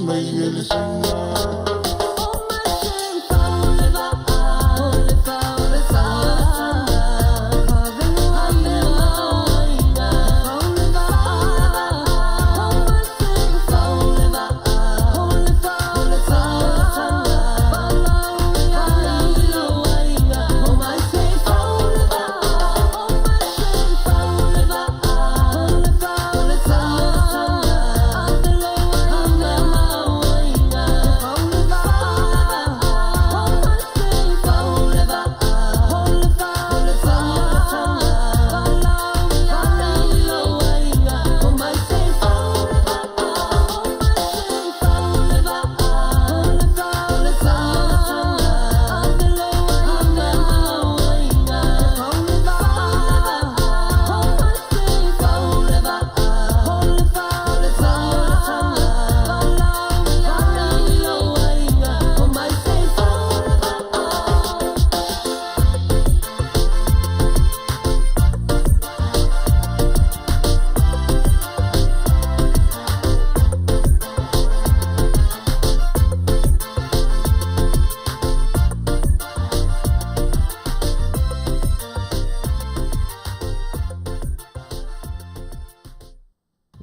mai ele singa.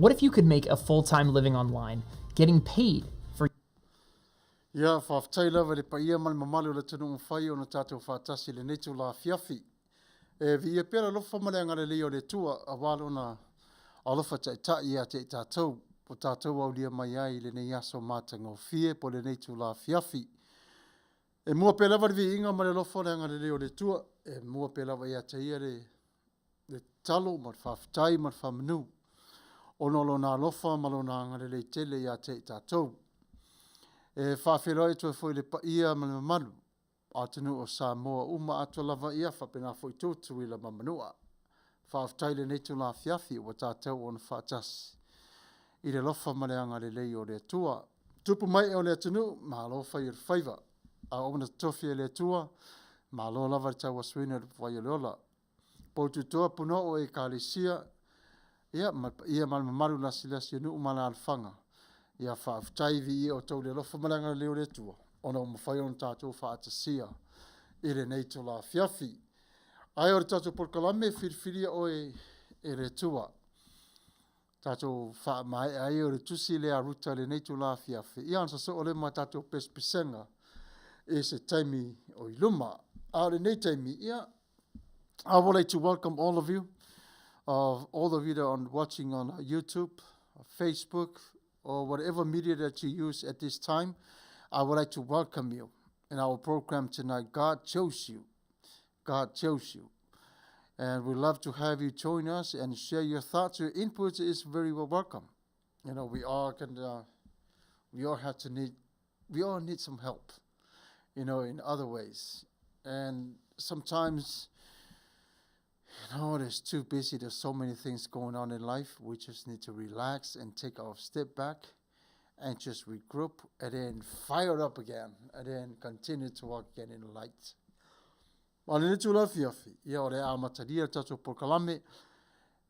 What if you could make a full-time living online, getting paid for... Ia, whaftai lawa le paia mali mamalu le tunu mwhai o na tātou whātasi le netu la fiafi. Vi e pera lofa male angare leo le tua a walo na alofa tai tai a te tātou. Po tātou au lia mai ai le nei aso mātanga o fie po le netu la fiafi. E mua pe lawa vi inga male lofa le angare leo le tua. E mua pe lawa ia te ia le talo mar whaftai mar whamanu. Onolo na lofa malo na angare le tele ia te tātou. E whawheroi tua foi le paia male mamalu. Atenu o Samoa uma atua lava ia whapena foi tūtu i la mamanua. Whawtai le netu la fiafi o tātou o na whātas. I le lofa male angare lei o le tua. Tupu mai o le atenu, ma lofa i le whaiva. A omana tofi e le tua, ma lo lava le tau aswina le whai o le ola. Poutu toa puno o e kālisia. Ia mal mamalu na silasi nu umana alfanga. Ia whaftai vi o tau le lofa male angare leo le tua. Ona o mawhai on tātou whaatasia i le neito la fiafi. Ai o le tātou porkalame Filifilia o e le tua. Tātou wha mai ai o le tusi le a ruta le neito la fiafi. Ia ansa so o le ma tātou pespisenga e se taimi o iluma. A le nei taimi, ia. I would like to welcome all of you. All of you that are watching on YouTube, Facebook, or whatever media that you use at this time. I would like to welcome you in our program tonight. God chose you. God chose you. And we'd love to have you join us and share your thoughts. Your input is very well welcome. You know, we all need some help, you know, in other ways. And sometimes, you know, it's too busy. There's so many things going on in life. We just need to relax and take our step back and just regroup and then fire up again and then continue to walk again in the light. Mane netu la fiafi, ia ore a mataria tatou porkalame,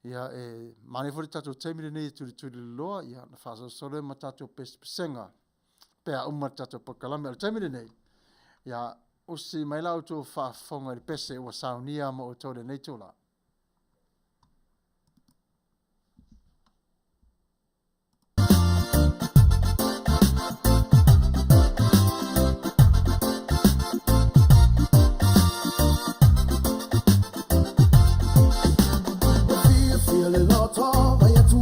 ia e manefori tatou taimire nei tuli loa, ia na whasa sore ma tatou pesenga, pea umar tatou porkalame al taimire nei, ia usi mai lau tō whaafonga i pese ua saunia ma o tōre nei tōla.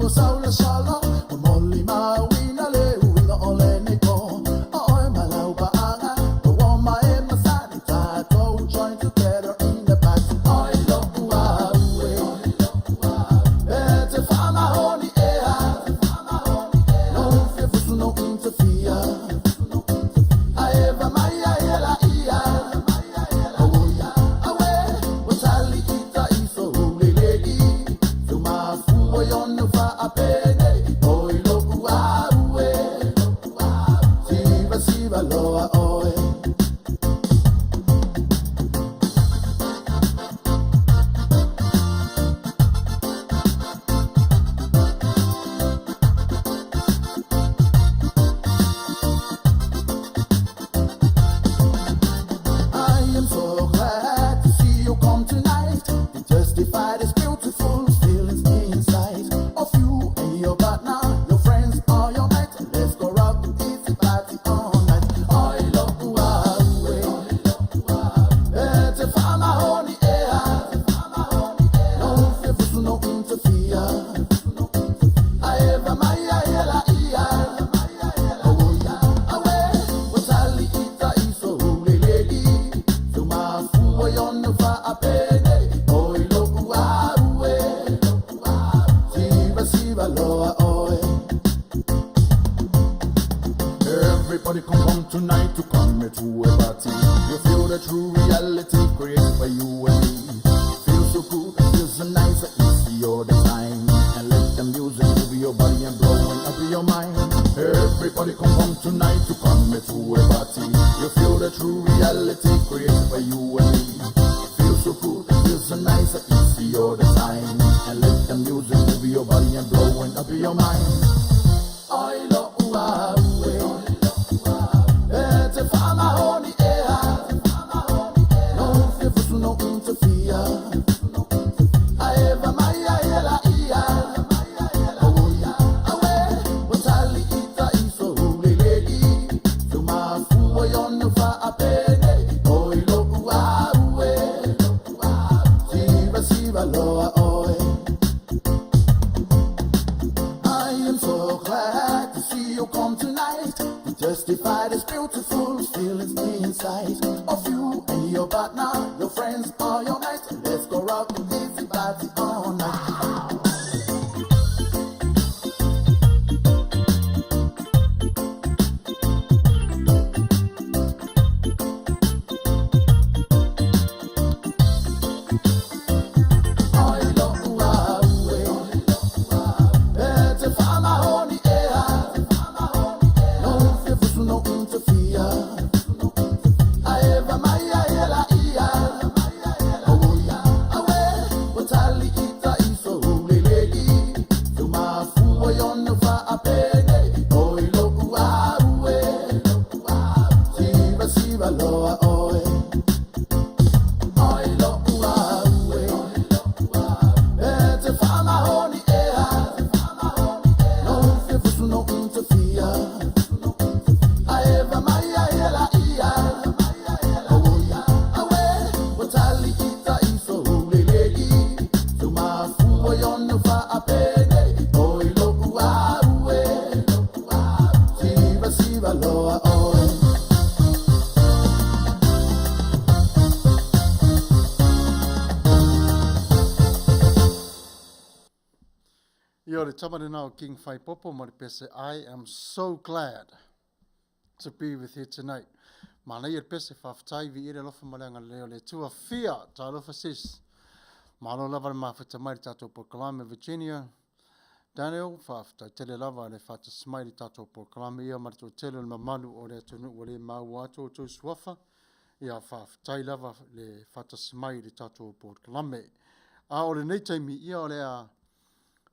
Saula shala, moli mawina le uina ole neko. Oi malau baanga, the one my masani tato join together in the party. Oi lokua, Everybody come home tonight to come here to a party. You feel the true reality created by you and me. Feel so good, feel so nice, it's your time. And let the music move your body and blowing up your mind. Everybody come home tonight to come here to a party. You feel the true reality created by you and me. Feel so good, feel so nice, it's your time. And let the music move your body and blowing up your mind. I love no interfere. I ever my Testify this beautiful feelings inside of you and your partner, your friends, or your mates. Let's go rock the busy party all night. King Whaipopo Maripese, I am so glad to be with you tonight. Mana ia pese whaftai vi ire lofa malanga leo le tua fia, ta lofa sis. Malo lava ma whatamai tato po Kalame, Virginia. Daniel, whaftai tele lava le whata smai tato po Kalame, ia marito tele le mamalu o le tunu o le mau ato to swafa. Ia whaftai lava le whata smai tato po Kalame. A o le neitaimi ia o le a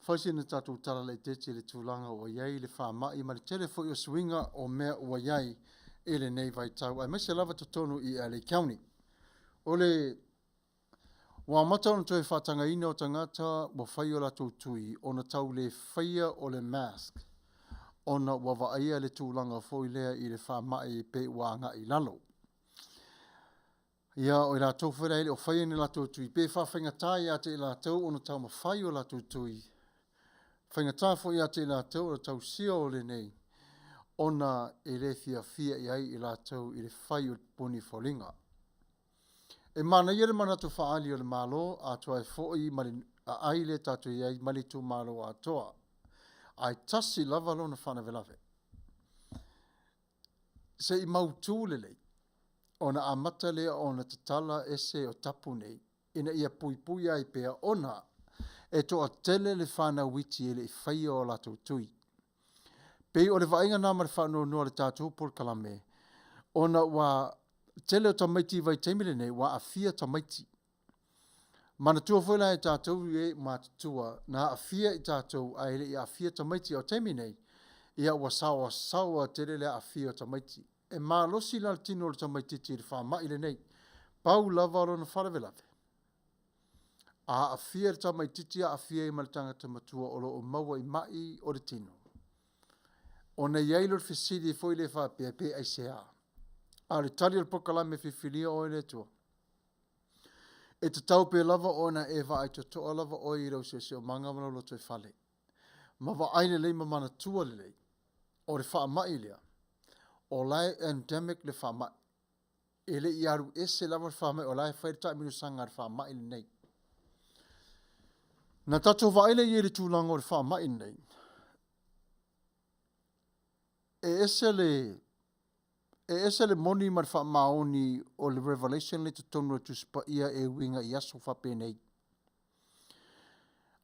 Whaisi na tātou tala le tete le tūlanga o iai le whamai ma le telefo i o swinga o mea o iai e le nei vai tau. Ai mese lava tonu i ale county. O le wa mata ono toi whatanga ina o tangata wa whai o la tūtui o na tau le whaia o le mask. O na wa waaia le tūlanga fōi lea i le whamai pe wanga i lalo. Ia o la tau whera ele o whaia ni la tūtui. Pe whawhenga tai a te la tau o na tau ma whai o la tūtui. Whainga tāwho i a te la tau o tau sia o le nei. Ona e le fia iai i la tau i le whai o puni wholinga. E mana i le manatu whaali o le malo, a toa e fōi a aile tatu iai mali tu malo a toa. Ai tasi lava lo na whana velave. Se i mautu le lei. Ona amata lea ona tatala ese o tapu nei. Ina ia pui ai pea ona e toa tele le whana witi e le whaia o la tui. Pei o le vainga nama le whanau noa le tātou por Kalame. Ona wa tele o tamaiti vai teimile nei, wa a fia tamaiti. Mana tua whaila e tātou e mātua, na a fia i tātou a ele i a fia tamaiti o teimi nei, ia wa sawa tele le a fia tamaiti. E mā losi la tino le tamaiti ti le whama ile nei, pau lava alo na wharawelave. A fia ta mai titi a fia I maltanga te matua o lo o maua I mai o le tino. O na iailor fisidi foi le fa pe ai sea. A le tali al Kalame Filifilia o le tua. E te tau pe lava o na eva ai to lava o I rau se o manga mana lo te fale. Ma va aine le mana tua le. O le fa mai lea. O lai endemic le fa mai. Ele iaru ese lava fa mai o lai fa ta minu sanga fa mai nei. Na tato vaile I le tūlanga o le wha mai nei. E ese le ese le moni ma fa maoni o le revelation le tonu tu spa ia e winga yaso fa penei.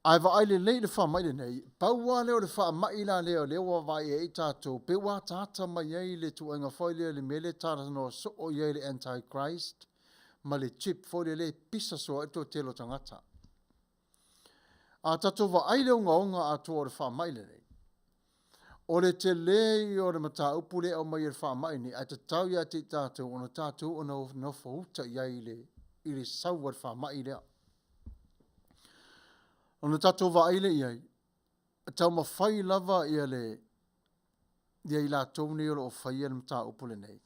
Ai va ai le fa mai le nei. Paua le o le fa mai la le wa vai e tato. Pe wa tata mai ai le tu anga foi le mele tata no so o ye le antichrist. Ma le chip foi le pisa so e to telo tangata. A tato va ai le unga a to o le fa mai le nei. O le te le o le mata upule o mai le fa mai ni. A te tau ya te tato o na tato o no fauta i le sauwa fa mai lea. Ona tatou vaaile iai, tau mawhai lava ia i lātou nei o lo whaia na mta upule nei.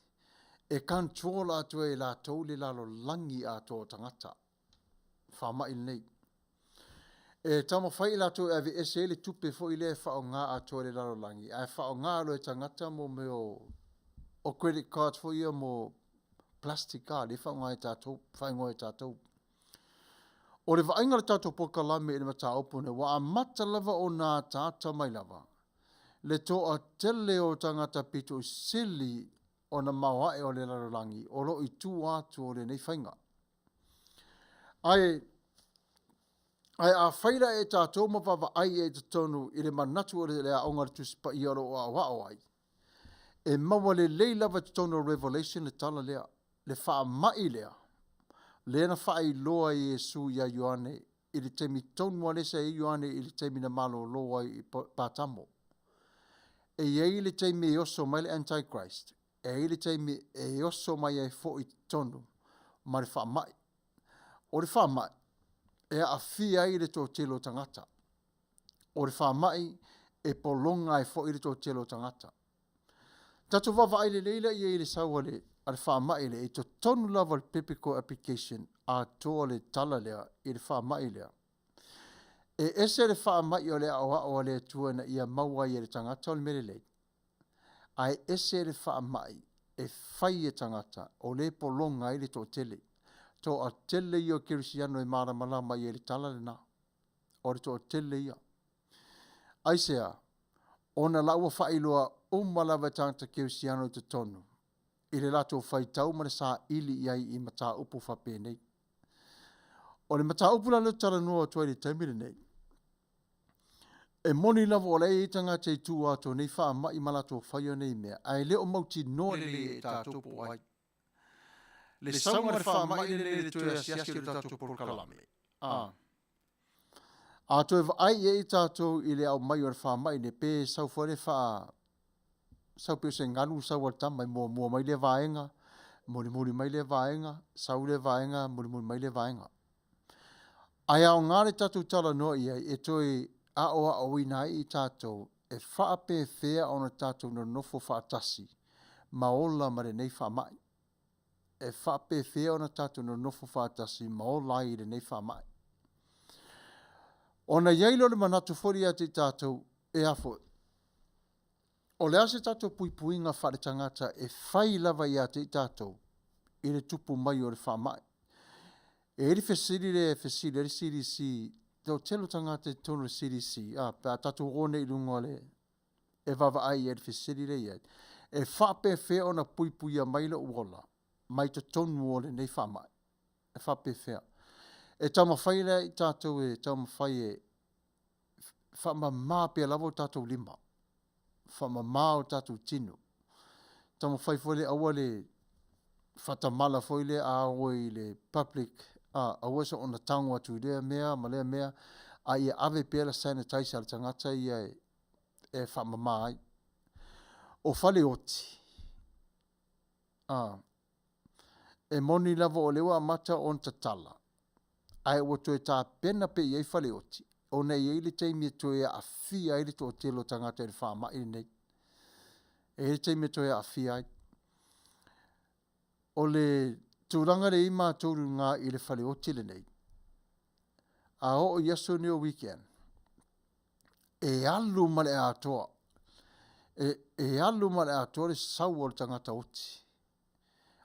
E control atua e lātou le lalo langi atua o tangata. Whamai nei. E tau mawhai lātou e ese le tupe fo i le whao ngā atua le lalo langi. Ai whao ngā lo e tangata mo me o credit cards fo ia mo plastic card. E whao ngā e tātou, whaingo e tātou. O le vainga le tātou poka lame e le mata opune, wa a mata lava o nā tāta mai lava. Le to a tele o tangata pito sili o na mauae o le larolangi, o lo i tū atu o le nei whainga. Ai a whaira e tātou mawava ai e te tonu i le manatu o le aonga le tuspa i aro o a wao ai. E maua le lava te tonu Revelation le tala lea, le wha mai lea. Lena whai loa i Yesu ia Ioane, i le temi tonu alesa i Ioane i le temi na malo loa i Pātamo. E iei le temi e oso mai le Antichrist, e i le temi e oso mai e fo i tonu, ma le wha mai. O le wha mai, e a fia i le tō telo tangata. O le wha mai, e polonga e fo i le tō telo tangata. Tato wawa ai le leila i e le saua le, ale wha mai le, e to tonu lava le pepeko application a toa le tala lea i le wha mai lea. E ese le wha mai o le o le tua na ia maua i le tangata o le mele lei. Ai ese le wha mai e whai e tangata o le polonga i le tō tele. Tō a tele i o kirisiano e mara malama i le tala le na. O le tō tele ia. Ai sea, ona laua whailoa umalawa tangata kirisiano i te tonu. I le lato whai tau mana sa ili iai i mata upu whape nei. O le mata upu la tala noa tuai le taimire nei. E moni lava o lei tanga te tu ato nei wha ma i malato whai o nei mea. Ai leo mauti noa le e tātou po ai. Le saunga le wha ma i le tuai siasi le tātou po kalame. A to ai e tātou i le au mai o le wha mai ne pe sau fwere wha sau pe se nganu sau al tama mo mai le vaenga muri mai le vaenga sau le vaenga muri mai le vaenga ai au ngare tatu tala no ia e toi a o ina i tato e fa pe fea ona tatu no nofo fa tasi maola mare nei fa mai e fa pe fea ona tatu no nofo fa tasi maola i nei fa mai ona yailo le manatu fori ati tatu e afo o le ase tātou puipuinga whare tangata e whai lava i ate i tātou i le tupu mai o le whamai. E eri whesiri le whesiri, eri CDC, tau telo tangata i tono le CDC, pā tātou one i lunga le e vava ai eri whesiri le iai. E whape whea o na puipuia mai le uola, mai te tonu o le nei whamai. E whape whea. E tau mawhai le i tātou e tau mawhai e whama māpea lavo tātou lima. Whama mao tatu tino. Tamo whai fwele awa le whatamala fwele a oi le public awa so ona tango atu lea mea, malea mea, a ia ave pēla sanitizer le tangata ia e whama mai. O whale oti. E moni lava o lewa mata on tatala. Ai o toe tā pena pe iei whale oti. O nei e le teimi toe a fia i le tō telo tangata i le whama i nei. E le teimi toe a fia i. O le tūranga le ima tōru ngā i le whale oti le nei. A o yaso ni o weekend. E alu male a toa. E alu male a toa le sau o le tangata oti.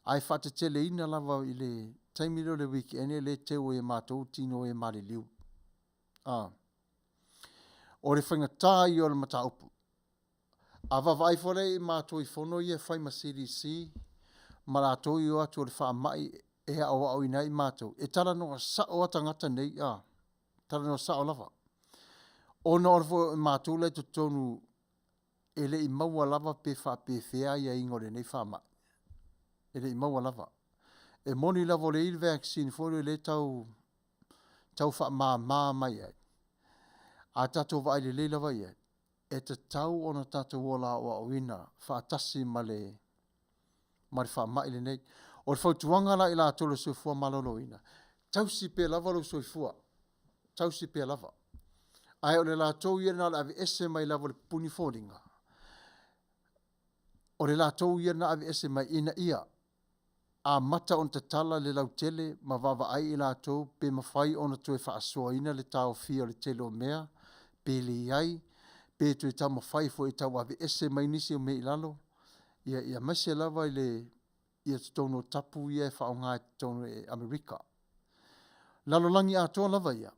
Ai whate tele ina lava i le teimi le weekend e le teo e mātou tino e mare liu. O le whainga tā i o le mata upu. A vavai fore I mātou I whono ia whai ma CDC, ma rātou I o atu o le whaamai e au au ina I mātou. E tara no sa o atangata nei, tara no sa o lava. O na orfo mātou le tu tonu ele I maua lava pe wha pe whea ia ingore nei whaamai. Ele I maua lava. E moni lava le il vaccine fore le tau wha mā mai ai. A tatou vai le lava ia. E te tau o na tatou ola o awina whaatasi ma le whaamai le nei. O le whautuanga la I la tolo soifua malolo ina. Tau si pe lava lo soifua. Tau si pe lava. Ai o le la tau ia na avi ese mai lava le puni fōringa. O le la tau ia na avi ese mai ina ia. A mata on te tala le lau tele ma vava ai I la tau pe mawhai o na tue whaasoa ina le tau fia le tele o mea. Pe li ai. Pe tue tau mawhai fo I tau avi ese mai nisi o me I lalo. Ia maise lava I le ia tono tapu ia e whaonga e tono e Amerika. Lalo langi atoa lava ia.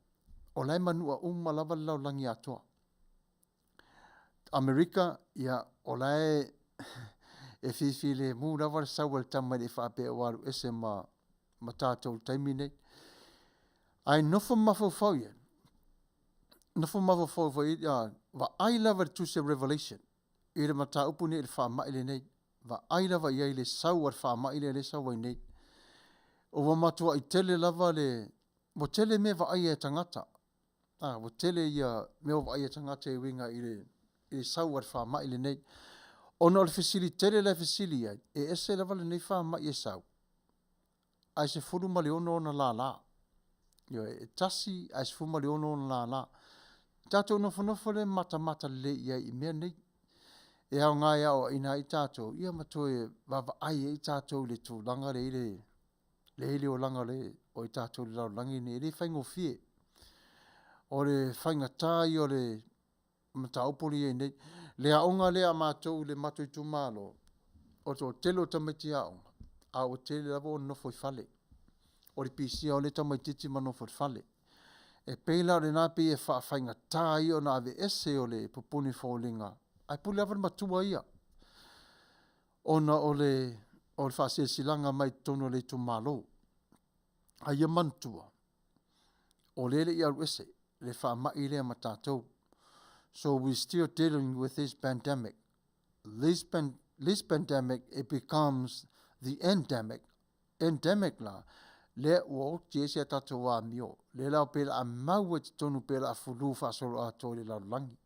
O lai manua lava lau langi atoa. Amerika ia o lai e fifile mu lava le sauel tamai le whaape o waru ese ma tātou taimi nei. Ai nofo mafau ia. Nofo mafau ia wa ai lava le tuse Revelation. I le mata upu nei le whaamai le nei. Va ai lava ia I le sau ar whaamai le sau ai nei. O wa matua I tele lava le, mo tele me va ai e tangata. Mo tele ia me va ai e tangata e winga I le sau ar whaamai le nei. O no le fisili tele le fisili ai, e ese lava le nei whaamai e sau. Ai se furu mali ono na la. Yo e tasi ai se furu mali ono na la. Tato nofo le mata le ia I mea nei. E au ngai au ina I tātou, ia matoe vava ai I tātou le tū langa le ile o langa le o I tātou le lau langi ne, le whaingo fie. O le whainga tai o le mataupoli e nei, le aonga le a mātou le matoi tu malo, o to telo tamaiti aonga, a o tele lavo o nofo I fale. O le pisia o le tamaititi ma nofo I fale. E peila o le napi e whainga tai o na ave ese o le pupuni fōlinga, ai pule avan matua ia. Ona o le whaase silanga mai tono le tu malo. Ai ia mantua. O lele ia ruese, le whaamai lea matatou. So we're still dealing with this pandemic. This pandemic, it becomes the endemic. Endemic la. Le o tiesi tatou wa mio. Le lau pela a maua tonu pela a fulu whaasolo a tō le lau langi.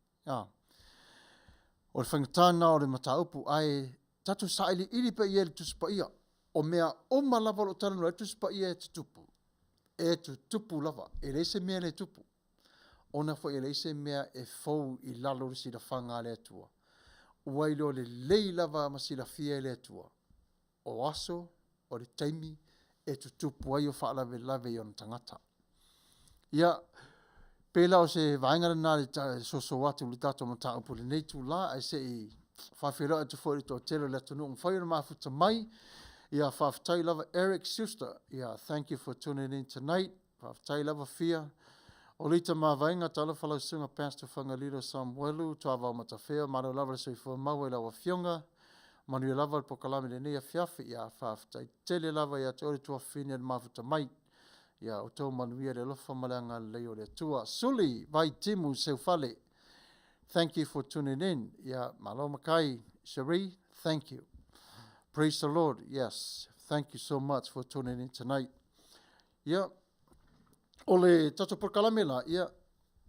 O le whangatana o le mataupu ai tatu saili ili pe ia le tusipa ia. O mea o malava lo tanu le tusipa ia e tutupu. E tutupu lava. E leise mea le tupu. Ona fo e leise mea e fau I lalo le sila whanga le atua. Uailo le lei lava ma sila fia le atua. O aso, o le taimi, e tutupu ai o whaalawe lave I ona tangata. Ia, pela o se vaingara nā le soso watu le tato mata upu le neitu la, ai se I whawhira atu fōri tō telo le tunu mwhaiura mafuta mai, ia whawhitai lava Eric Schuster, ia thank you for tuning in tonight, whawhitai lava fia, o lita mā vainga tala whalau sunga Pastor Fagalilo Samuelu, tuawa Matafeo, maro lava le soifua maua I lawa fionga, Manuia lava le pokalame le nea fiafi, ia whawhitai tele lava ia te ori tua whinia le mafuta mai, ia o tō Manuia le lofa malanga leo le Atua. Suli, vai timu seu fale. Thank you for tuning in. Ia malo makai, Cherie, thank you. Praise the Lord, yes. Thank you so much for tuning in tonight. Ia, o le tato pokalame la, ia,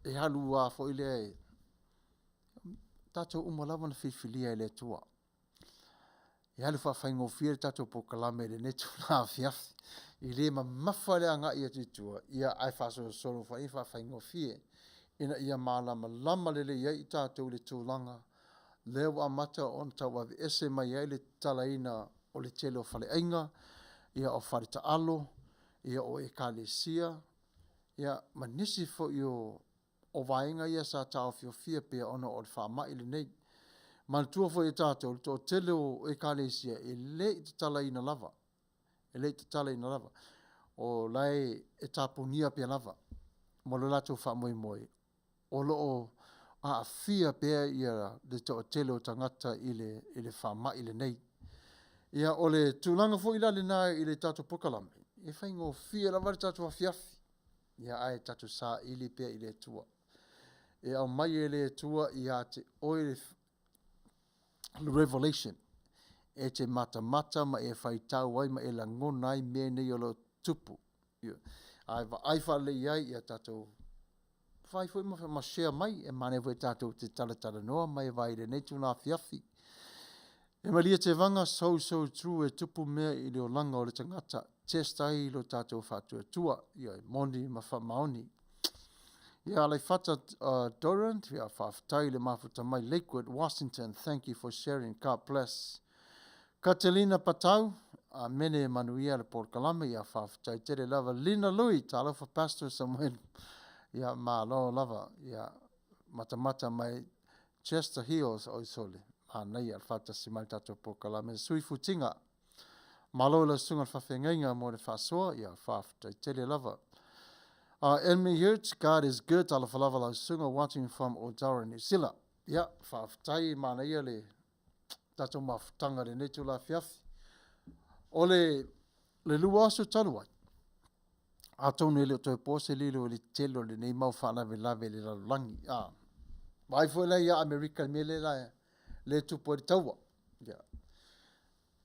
e halu a fo ile e. Tato umalawa na Filifilia le Atua. E halu whaingo fia tato pokalame le netu la fiafi. I le mafa le anga ia titua, ia ai whaso solo whaingo fie. Ina ia lama lele ia I tātou le tūlanga. Leo wa mata on tau avi ese mai ai le talaina o le tele o whale ainga, ia o whare ta alo, ia o ekalesia, ia manisi fo I o vaenga ia sa tau fio fia pia ona o le whaamai le nei. Maltua fo I tātou, le tō tele o ekalesia, e le I talaina lava. E le te tala ina lava. O lai e tapunia pia lava. Mo lo lato wha moi moi. O a fia pea ia le to tele o tangata ile whama ile nei. Ia o le tūlanga fo ila le nā i le tātou pokalame. E whai ngō fia la wale tātou a fiafi. Ia ai tātou sā ili pea i le tua. E au mai e le tua i a te oe le Revelation. E te mata ma e whai tau ai ma e la ngonai me nei o lo tupu. Ai wha le iai i a tātou whai fo ma share mai e mane fo tātou te tala noa mai e vai le nei tūna fiafi. E maria te vanga so true e tupu mea i leo langa o le tangata. Testa i lo tātou whātua tua. Ia moni ma whamaoni. Ia alai whata Dorant. Ia whawhatai le mafuta mai Lakewood, Washington. Thank you for sharing. God bless. Catalina Patau. Mene Manuia le Porkalame. Ia whawhatai tere lava. Lina Lui. Tālo for Pastor Samuelu. Ia lo lava. Ia mata mai Chester Hills o isole. Nei al fata si mai tato Porkalame. Sui futinga. Malo la sunga whawhengainga mo le whasoa. Ia whawhatai tere lava. Enemy Hertz, God is good. Ala whalawa la sunga watching from Otaura, New Zealand. Ia whawhatai mana ia le tato mawhtanga le netu la fiafi. O le lua aso taluai. A tonu ele o toi pose lilo le telo le nei mau whanawe lawe le lalangi. Vai fo le ia Amerika me le tupo le taua. Ia.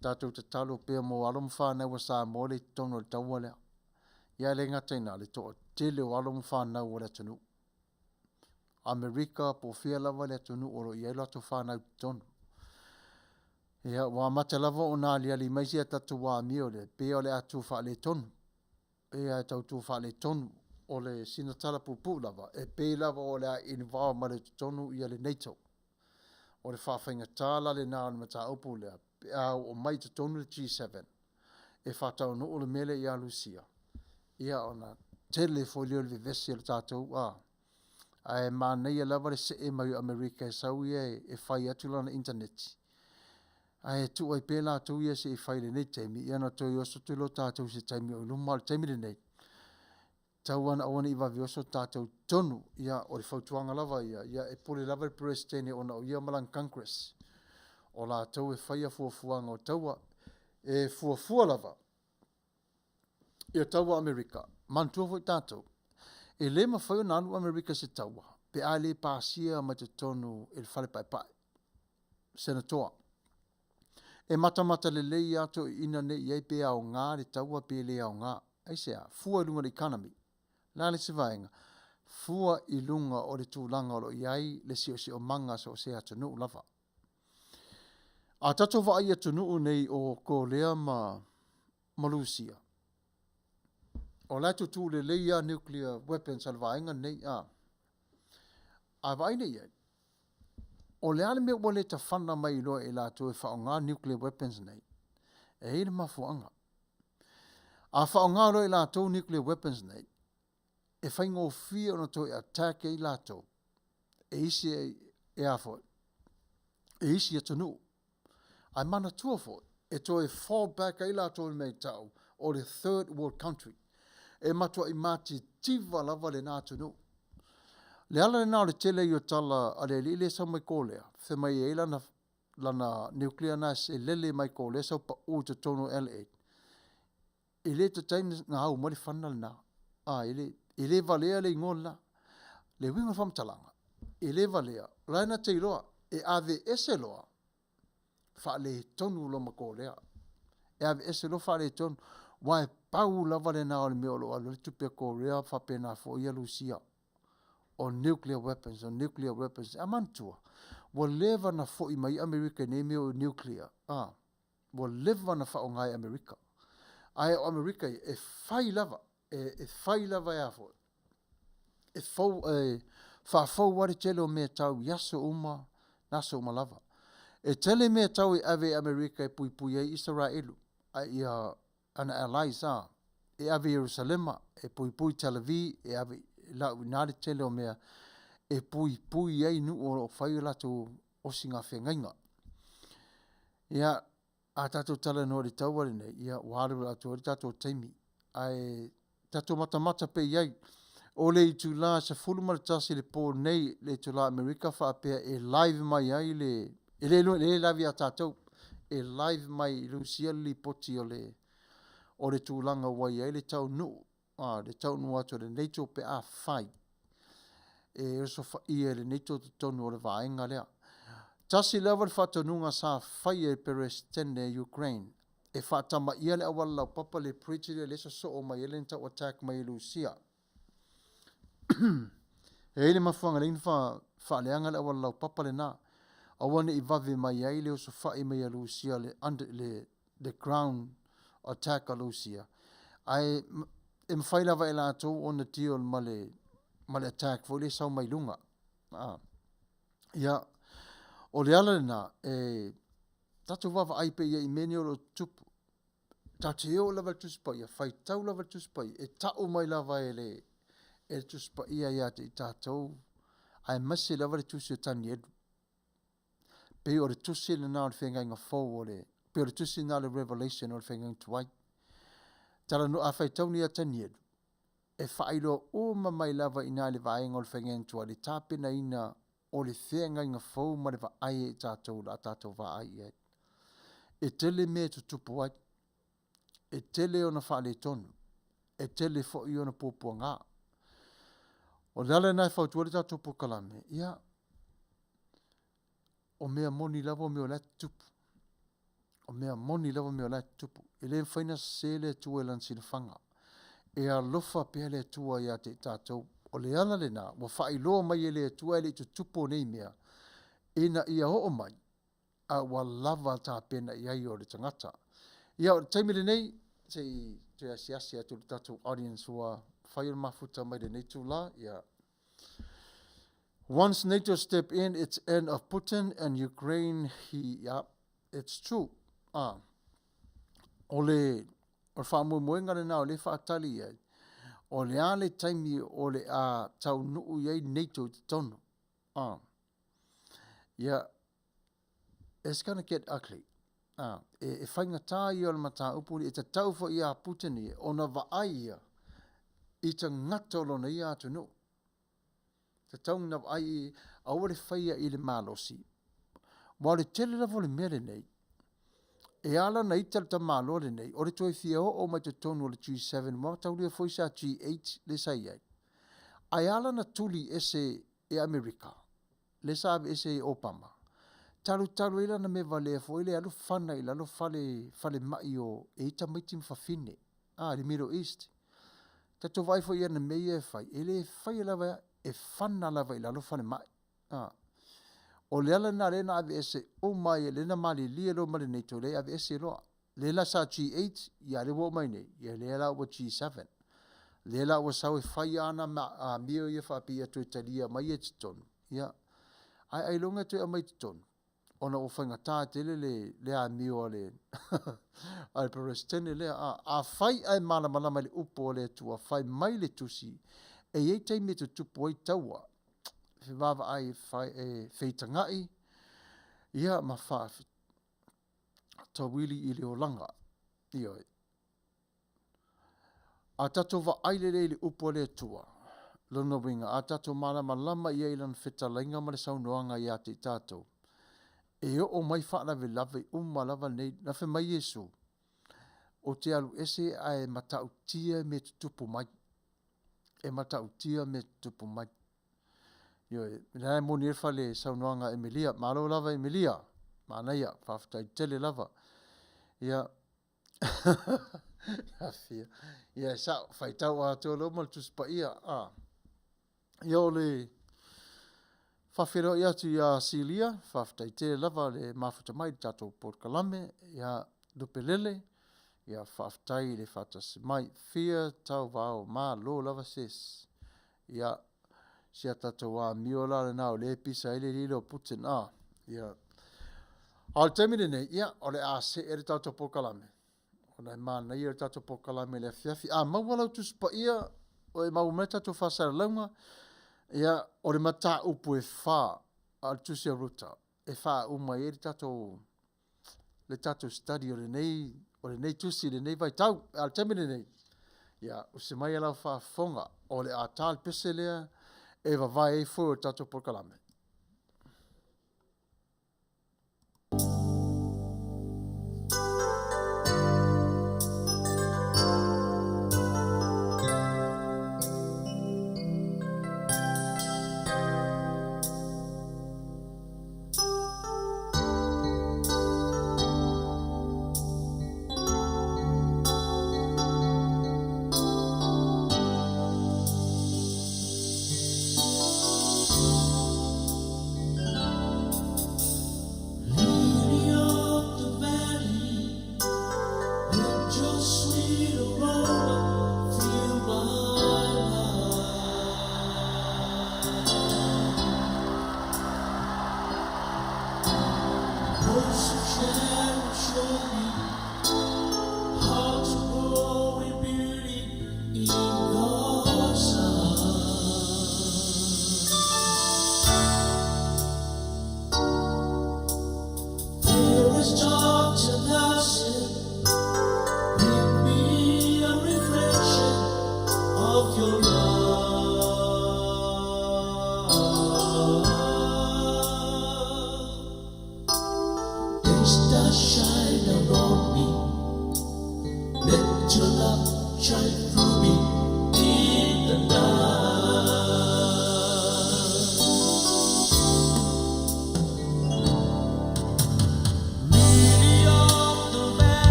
Tatou te talo pea mo alom whanawa sa mo le tono le taua lea. Ia le ngataina le toa tele o alom whanau o le tunu. Amerika po fia lava le tunu o lo ia lato whanau tonu. Ia wa mata lava o nā lia li maisi a tatu wā mio le pea o le atu wha le tonu. Pea e tautu wha le tonu o le sinatala pupu lava. E pea lava o le a invawa ma le tonu ia le NATO. O le whawhainga tāla le nā o le mata upu lea. Pea o mai te tonu le G7. E whatau no o le mele ia Lucia. Ia ona tele folio le vesi le tātou ai mānei a lava le se e mai Amerika e sau ia e whai atu lana internet. Ai tu ai pēlā tu ia se e whai le nei teimi. Ia na toi oso tu lo tātou se teimi o iluma le teimi le nei. Tau ana awana i wavi oso tātou tonu. Ia o le whautuanga lava ia. Ia e pole lava le presidente ona o ia malang Congress. O la tau e whai a fuafuanga o taua. E fuafua lava. Ia taua Amerika. Mantua fo i tātou. E le mawhai o nanu Amerika se taua. Pe a le pāsia ma te tonu e le whale pai. Senator. E mata le lei ato ina ne iei pe au ngā le taua pe le au ngā. Aisea, fua ilunga le economy. La le se vaenga. Fua ilunga o le tūlanga o lo iai le si o manga so se atu nuu lava. A tato wa ai atu nuu nei o ko lea ma Malusia. O lato tu le leia nuclear weapons al vaenga nei a vaina iei. O le ale me wale ta whana mai loa e lato e whao ngā nuclear weapons nei. E hele mafuanga. A whao ngā loa e lato nuclear weapons nei. E whaingo fia ona to e attack e lato. E isi e afo. E isi atu nuu. Ai mana tua fo. E to e fall back e lato e mei tau. O le third world country. E matua i mati tiva lava le nātu nuu. Le ala le nao le tele i o tala a le li sa mai kōlea. Fe mai e lana nuclear nas e lele mai kōlea sa pa u te tono L8. E le te taini ngā hau mari whana le nā. E le valea le ingola. Le winga whamtalanga. E le valea. Laina te iloa. E ave ese loa. Wha le tonu lo ma kōlea. E ave ese loa wha le tonu. Wai pau lava le nao le meo loa. Le tupe kōrea whapena fo ia Lucia. O nuclear weapons, amantua. Wa leva na fo i mai Amerika ne meo nuclear. Wa leva na fa o ngai Amerika. Ai o Amerika e fai lava. E fai lava e afo. E fau, fa fau wari tele o mea tau yaso uma, naso uma lava. E tele mea tau e ave Amerika e pui e Israelu. Ai ana allies e ave Jerusalema, e pui Tel Aviv, e ave la unare tele o mea e pui ai nu o whai lato o singa whengainga. Ia a tato tala no ri tauare nei, ia wārewa ato ri tato teimi. Ai tato mata pe iai, O le i tu la sa fulu maratasi le pō nei le tu la Amerika whaapea e live mai ai le lavi a tātou e live mai Lucia li poti o le tūlanga wai ai le tau nu le tau nu atu le neito pe a whai e so ia le neito tonu o le vaenga lea tasi lewa le whatanunga sa whai e Palestine e Ukraine e whatama ia le awala papa le preacher le sa so o mai ele tau attack mai Lucia e le mafuanga le whaaleanga le awala papa le na awane i vave mai ai le o so whai mai a Lucia le under the ground attack a Lucia ai e mwhaila vai la tau o na tio male attack fo le sau mai lunga ia o le ala na tatu vava ai pe ia i meni o lo tupu tatu eo lava tuspa ia whai tau lava tuspa e tau mai lava e tuspa ia te i tātou ai masi lava le tusi o tani edu pe o le tusi le nao le whengai ngā fau o le pe o le tusi nao le revelation o le whengai tuai tala no a whai tau ni a tani edu e whailo o mamai lava ina le vaenga o le whengai tuai le tāpena ina o le whengai ngā fau ma le va ai e tātou la tātou va ai e tele me tutupu ai e tele o na whaale tonu e tele fo i o na pōpua ngā o lale nai whautua le tātou pokalame ia o mea moni lava o mea le tupu o mea moni lava o mea le tupu e le whaina se le tua e lansi le whanga e a lofa pia le tua ia te tātou o le ana le nā wa whailoa mai e le tua e le tutupu nei mea ina ia o mai a wa lava tā pena iai o le tangata ia o taimile nei te asiasi atu le tātou audience wa whaia mafuta mai le nei tū la ia once NATO step in, it's end of Putin and Ukraine. It's true. Ole whamu moenga le nao le whaatali ai. O le ale taimi o le a tau nuu iei NATO te tonu. Yeah, it's gonna get ugly. E whainga tā i o le mata upuri, e ta tau fo ia Putin i, o na vaai ia, i ta ngata o lona ia atu nuu. Te taunga ai awale whaia i le malosi. Wa le tele lavo le mere nei. E ala na ital ta malo le nei. O le toi fia o mai te tonu o le G7. Wa tau lia foisa G8 le sai ai. Ai ala na tuli ese e Amerika. Le sabe ese e Obama. Talu ila na me vale fo ile alu fana ila alu fale mai o e ita maitim fafine. Le Middle East. Tato vai fo ia na mea e fai. Ele fai lava e whana lava i lalo whane mai. O le ala nā rena ave ese o mai e lena mali lia lo mali nei to le ave ese loa. Le la sa G8 ia le wo mai nei. Ia le la wa G7. Le la wa sau e whai ana a mio ia whapi atu e talia mai e titonu. Ia. Ai longa tu e mai titonu. Ona o whainga tā tele le a mio le. Ai Palestine le a whai ai mana malama le upo le tua. Whai mai le tusi. E ei teime te tupu ai taua, whi wawa ai wheitangai, ia ma whaafi, ta wili i leo langa, ioi. A tato wa aile le upo le tua, lona winga, a tato malama lama i eilan whita lainga ma le saunoanga i ate i tato. E o mai whaalawe lawe lava nei, na whi mai Yesu, o te alu ese ai matau tia me te tupu mai, e matau tia me tupu mai. Ioi, nai moni e whale saunoanga Emilia, malo lava Emilia, Manuia, whaftai tele lava. Ia, ia sa, whaitau a teo loma tuspa ia, ia o le whawhero ia tu ia Silia, whaftai tele lava le mafuta mai tato Port Kalame, ia Dupelele, ia whaftai le whatas mai fia tau vau ma lo lava ses. Ia sia tato wa miola le nao le pisa ele lilo Putin ia. Al temine nei, ia o le a se ere tato Pokalame. O nei mana ia tato Pokalame le fiafi. Mauwalau tuspa ia o e maumeta to whasara launga. Ia o le mata upu e wha al tusia ruta. E wha uma ere tato le tato study o le nei tusi le nei vai tau al temine nei. Ia, o se mai alau whaafonga o le a tāl pese lea e wawai e fo o tato porkalame.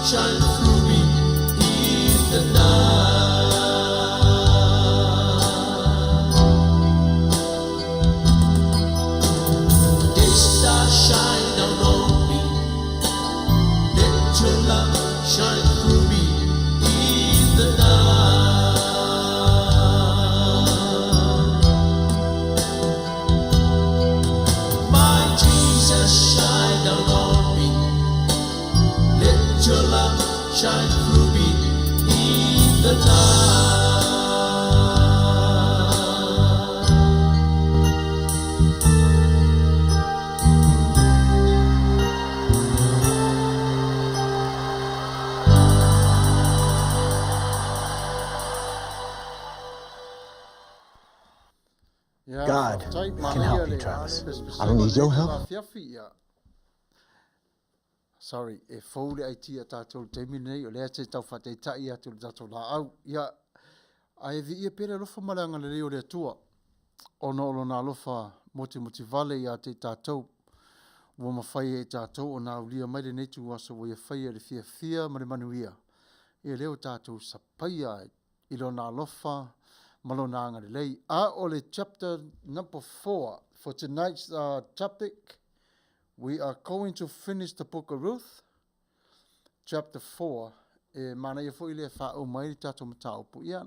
shine through me in the night. Day star shine down on me. Let your love shine through me in the night. My Jesus, shine down on me. Let your love shine through me in the night. God can help you, Travis. I don't need your help. Sorry, e fōle ai tia tātou teimi nei, o lea te tau whatei tai atu tātou la au. Ia, ai vi ia pere lofa maranga le reo le tua. Ono olo nā lofa moti vale ia te tātou. Ua mawhai e tātou o nā ulia mai le neitu wasa wa ia whai le fia ma le manuia. Ia leo tātou sapai ai, ilo nā lofa, malo nā ngare lei. A o le chapter number 4 for tonight's topic. We are going to finish the book of Ruth, chapter 4. E mana ia fo ile fa o mai tato matao pu ia.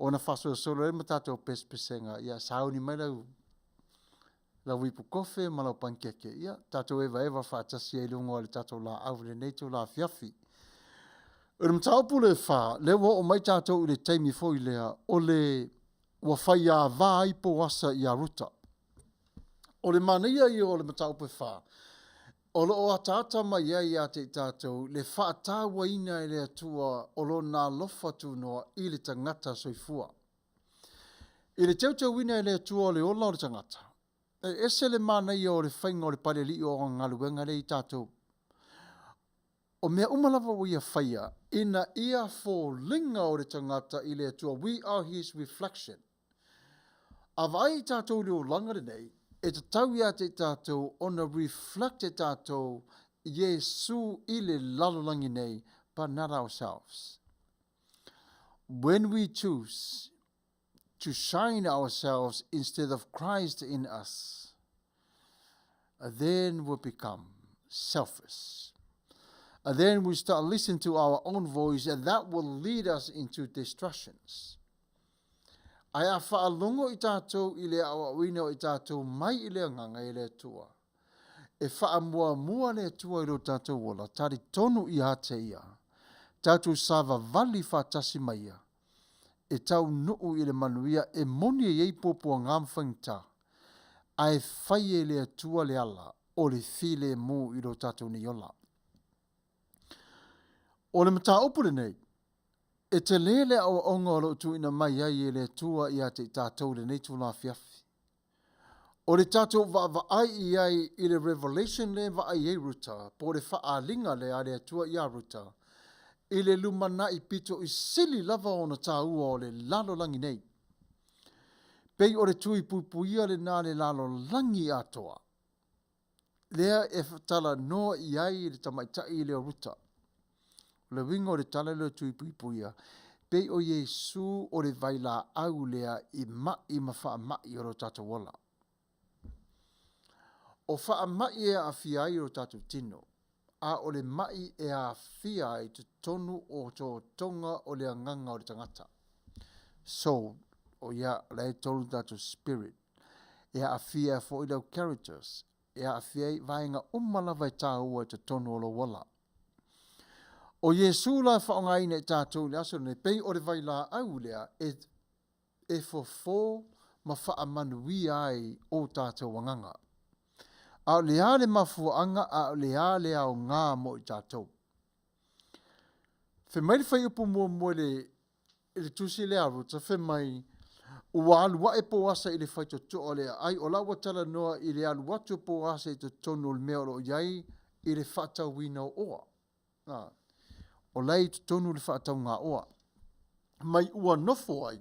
Ona faso solo e matato pespesenga ia sauni mai la wipu kofe malo pankeke ia. Tato eva fa tasi e lungo le tato la avle neto la fiafi. Ur matao pu le fa le wo o mai tato ile taimi fo ilea o le wa fai a vai po wasa ia ruta. O le mana ia i o le matao pu fa. O lo o atata mai ai a te tātou, le whaatawa ina e le atua o lo nā lofa tu noa i le tangata soifua. I le teutau ina e le atua o le ola o le tangata. E ese le mana i o le whainga o le pare li o ngaluenga le i tātou. O mea umalava o ia whaia, ina ia fo linga o le tangata i le atua, we are his reflection. A vai tātou le o langa le nei, e te tau ia te tātou ona reflect te tātou Yesu i le lalolangi nei, but not ourselves. When we choose to shine ourselves instead of Christ in us, then we become selfish. And then we start listening to our own voice, and that will lead us into destructions. Ai a whaalongo i tātou i le awa wina i tātou mai i le nganga i le tua. E whaamua le tua i lo tātou wola, tari tonu i hate ia. Tātou sava vali whatasi mai ia. E tau nuu i le manuia e moni e popo ngamwhangta. Ai whai e le tua le ala o le file mu i lo tātou ni ola. O le mata opure nei, e te lele au onga o lo tu ina mai ai e le tua i a te tātou le neitu la fiafi. O le tātou va ai i ai i le revelation le va ai e ruta, po le whaalinga le a le tua i a ruta, i le lumana i pito i sili lava o na tā ua o le lalo langi nei. Pei o le tui pupuia le nā le lalo langi atoa. Lea e tala noa i ai le tamaitai i le ruta. Le wingo o le tala le tui pupuia. Pei o Yesu o le vaila au lea i mawha mai o lo tata wala. O wha mai e a fiai o tatu tino. A o le mai e a fiai te tonu o tō tonga o le anganga o le tangata. Soul, o ia le tonu tatu spirit. E a fiai for i characters. E a fiai vainga umalawai tā ua te tonu o lo wala. O Yesu la whaongai nei tātou le aso ne pei o le vai la au lea e fofo ma whaamanu ai o tātou wanganga. A lea le mafuanga a lea le au ngā mo i tātou. Fe mai le whai upu mua le tusi le aruta, fe mai ua alua e po asa i le whai to o lea ai o lawa tala noa i le alua to po asa i te tonu le mea o iai i le whatau wina o oa. O lei te tonu le whaatau ngā oa. Mai ua nofo ai.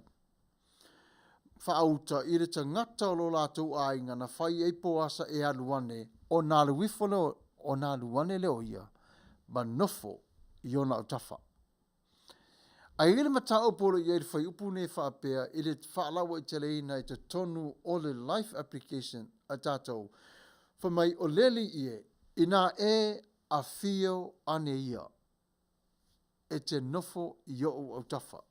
Whaauta i re tangata o lo lātou ainga na whai eipo asa e aluane o nā luifole o nā luane leo ia. Ma nofo i ona au tafa. Ai ele mata opolo i ele whai upu ne whaapea, ele whaalawa i tele ina i te tonu o le life application a tātou. Whamai o leli ie, ina a fio ane ia, e te nofo i o au tafa.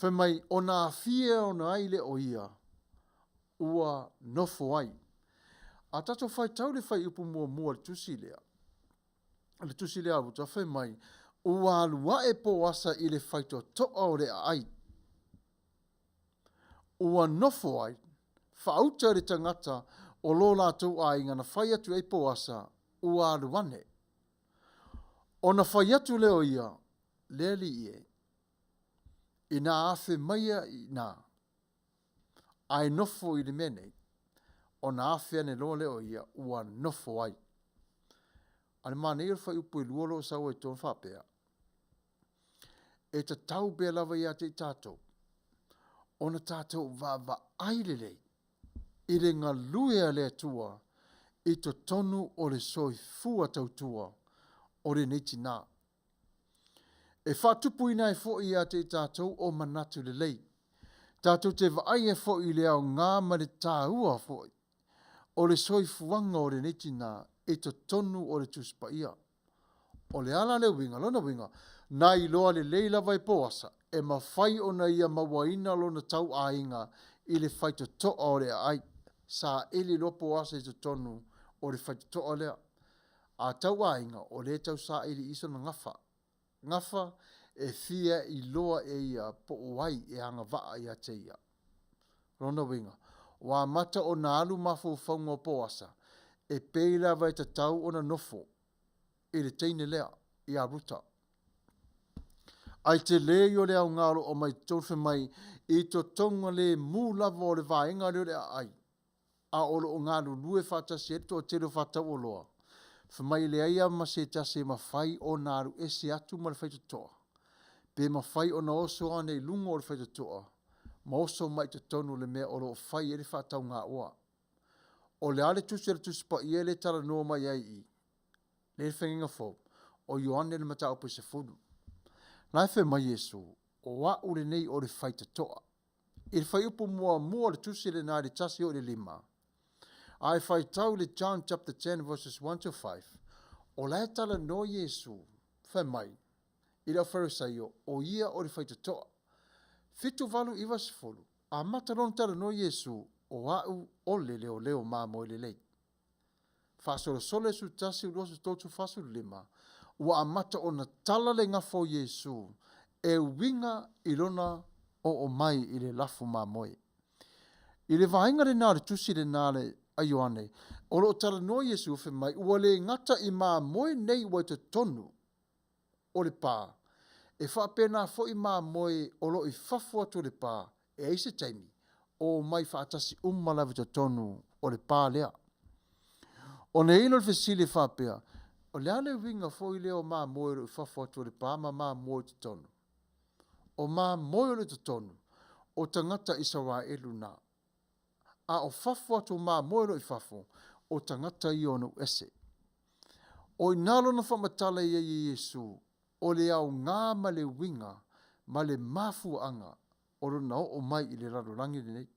Whamai o nā fia o nā aile o ia, ua nofo ai. A tatou whai tau le whai upu mua le tusi lea. Le tusi lea avuta whamai, ua alua e po asa i le whai toa o rea ai. Ua nofo ai, whauta le tangata o lo lātou a inga na whai atu e po asa, ua aluane. O na whai atu leo ia, leli ie, ina afe maia ina, ai nofo i le mene, o na afe ane lo leo ia, ua nofo ai. Ane mana ia whai upu i luolo sa ua i tōn whapea. E ta tau bea lava ia te tātou. O na tātou va ailelei, i le ngā luea le atua, i to tonu o le soi fua tautua, o le neiti nā. E whatupu ina e fo ia te tātou o manatu le lei. Tātou te vaai e fo i le au ngā ma le tāua fo i. O le soi fuanga o le neiti nā, e to tonu o le tuspa ia. O le ala le winga, lona winga, na i loa le leila vai poasa, e mawhai o na ia mawaina lona tau ainga, i le whai to toa o le ai, sa ili lo poasa i to tonu o le whai to toa lea. A tau ainga, o le tau sa ili iso na ngafa. Ngafa e fia i loa e ia po wai e anga waa ia te ia. Lona winga, wa mata o na alu mafu whaunga poasa, e peila vai ta tau o na nofo, i le teine lea, i a ruta. Ai te le o le au ngaro o mai tōwhi mai, i to tonga le mū lava o le vāenga leo le ai. A olo o ngaro lue whātasi e to te reo whātau o loa. Whamai le aia ma se tase ma whai o naru e se atu ma le whai toa. Pe ma whai o na oso ane i lunga o le whai toa. Ma oso mai te tonu le mea o lo whai e le whātau ngā oa. O le ale tusi pa i e le tala noa mai ai i. Le whenginga fō, o Ioane le mata opo se fulu. Nai whe mai Yesu, o wa ure nei o le whai toa. I le whai upo mua le tusi le nā le tasi o le 5. Ai whai tau le John chapter 10 verses 1 to 5. O lai tala no Yesu, whai mai, i lau Pharisaio, o ia o le whai toa. Fitu valu iwa se fulu, a mataron tala no Yesu, o au o le leo maa mo le lei. Fasolo sole su tasi u losu totu fasu 5, ua amata o na tala le ngafo Yesu, e winga ilona o mai i le lafu maa moe. I le vainga le nare tusi le nare a Ioane, o lo tala no Yesu fe mai, ua le ngata i maa moe nei ua te tonu o le pā. E whaapena fo i maa moe o lo i fafu atu le pā, e eise taimi, o mai whaatasi umalavi te tonu o le pā lea. O ne ilo le fesili whaapea, o le ale winga fo i leo maa moe lo i fafu atu le pā, ma maa moe te tonu. O maa moe lo te tonu, o tangata Israelu na. A o fafu atu maa moe lo i fafu, o tangata i ono ese. O inalo na whamatala i Yesu, o le au ngā ma le winga, ma le mafu anga, o rona o mai i le rarorangi nei.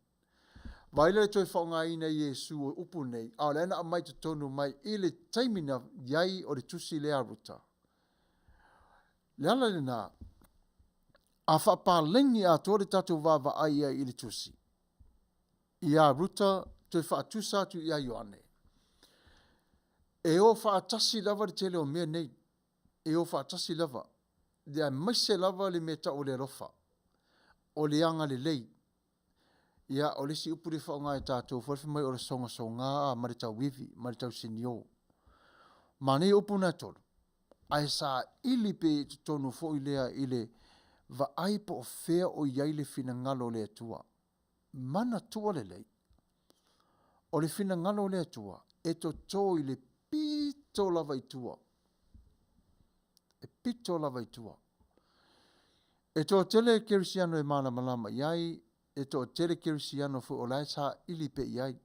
Vaile le toi whaunga ina Yesu o upu nei, a le ana mai te tonu mai i le taimina iai o le tusi le aruta. Le ala le nā, a whapalengi a tōre tatu wawa aia i le tusi. I a ruta toi whaatusa atu i a Ioane. E o whaatasi lava le tele o mea nei. E o whaatasi lava. Dea maise lava le meta o le rofa. O le anga le lei. Ia o le si upuri whaonga e tātou. Whawhi mai o le songa songa a maritau wivi, maritau sinio. Mane upu na tolu. Ai sa ili pe tonu fo ilea ile va aipo o fea o iaile fina ngalo le atua. Mana tua le lei. O le fina ngalo le atua. E to tō i le pito lava i tua. E pito lava i tua. E to tele kerisiano e mana malama iai. E to tele kerisiano fu o lai sa ili pe iai.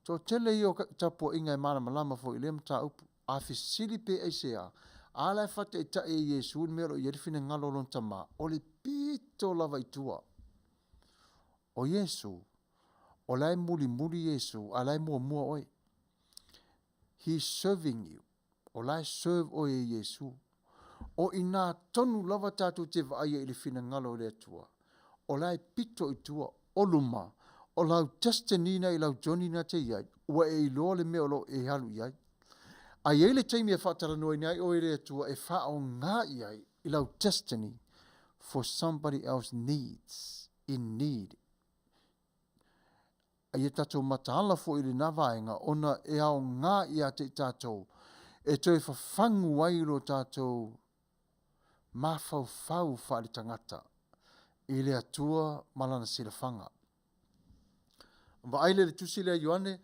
To tele i o tapo inga e mana malama fu ilem ta upu. A fisili pe eisea. Ala fata e ta e Yesu mero i erifine ngalo lon tama. O le pito lava itua. O Yesu. O lai muli Yesu. Alai mua oi. He's serving you. O lai serve o e Yesu. O ina tonu lava tātou te vaia i le fina ngalo le atua. O lai pito i tua. O luma. O lau destiny na i lau Johnny na te iai. Ua e iloa le mea lo e halu iai. A iei le teimi e whaatara noi nei o e le atua e wha o ngā iai i lau destiny for somebody else needs. In need. A ie tātou mataala fo i le nawaenga ona e ao ngā ia te tātou. E toi whawhangu wairo tātou mawhau whaare tangata. I le atua malana silafanga. Wa aile le tusi le Ioane,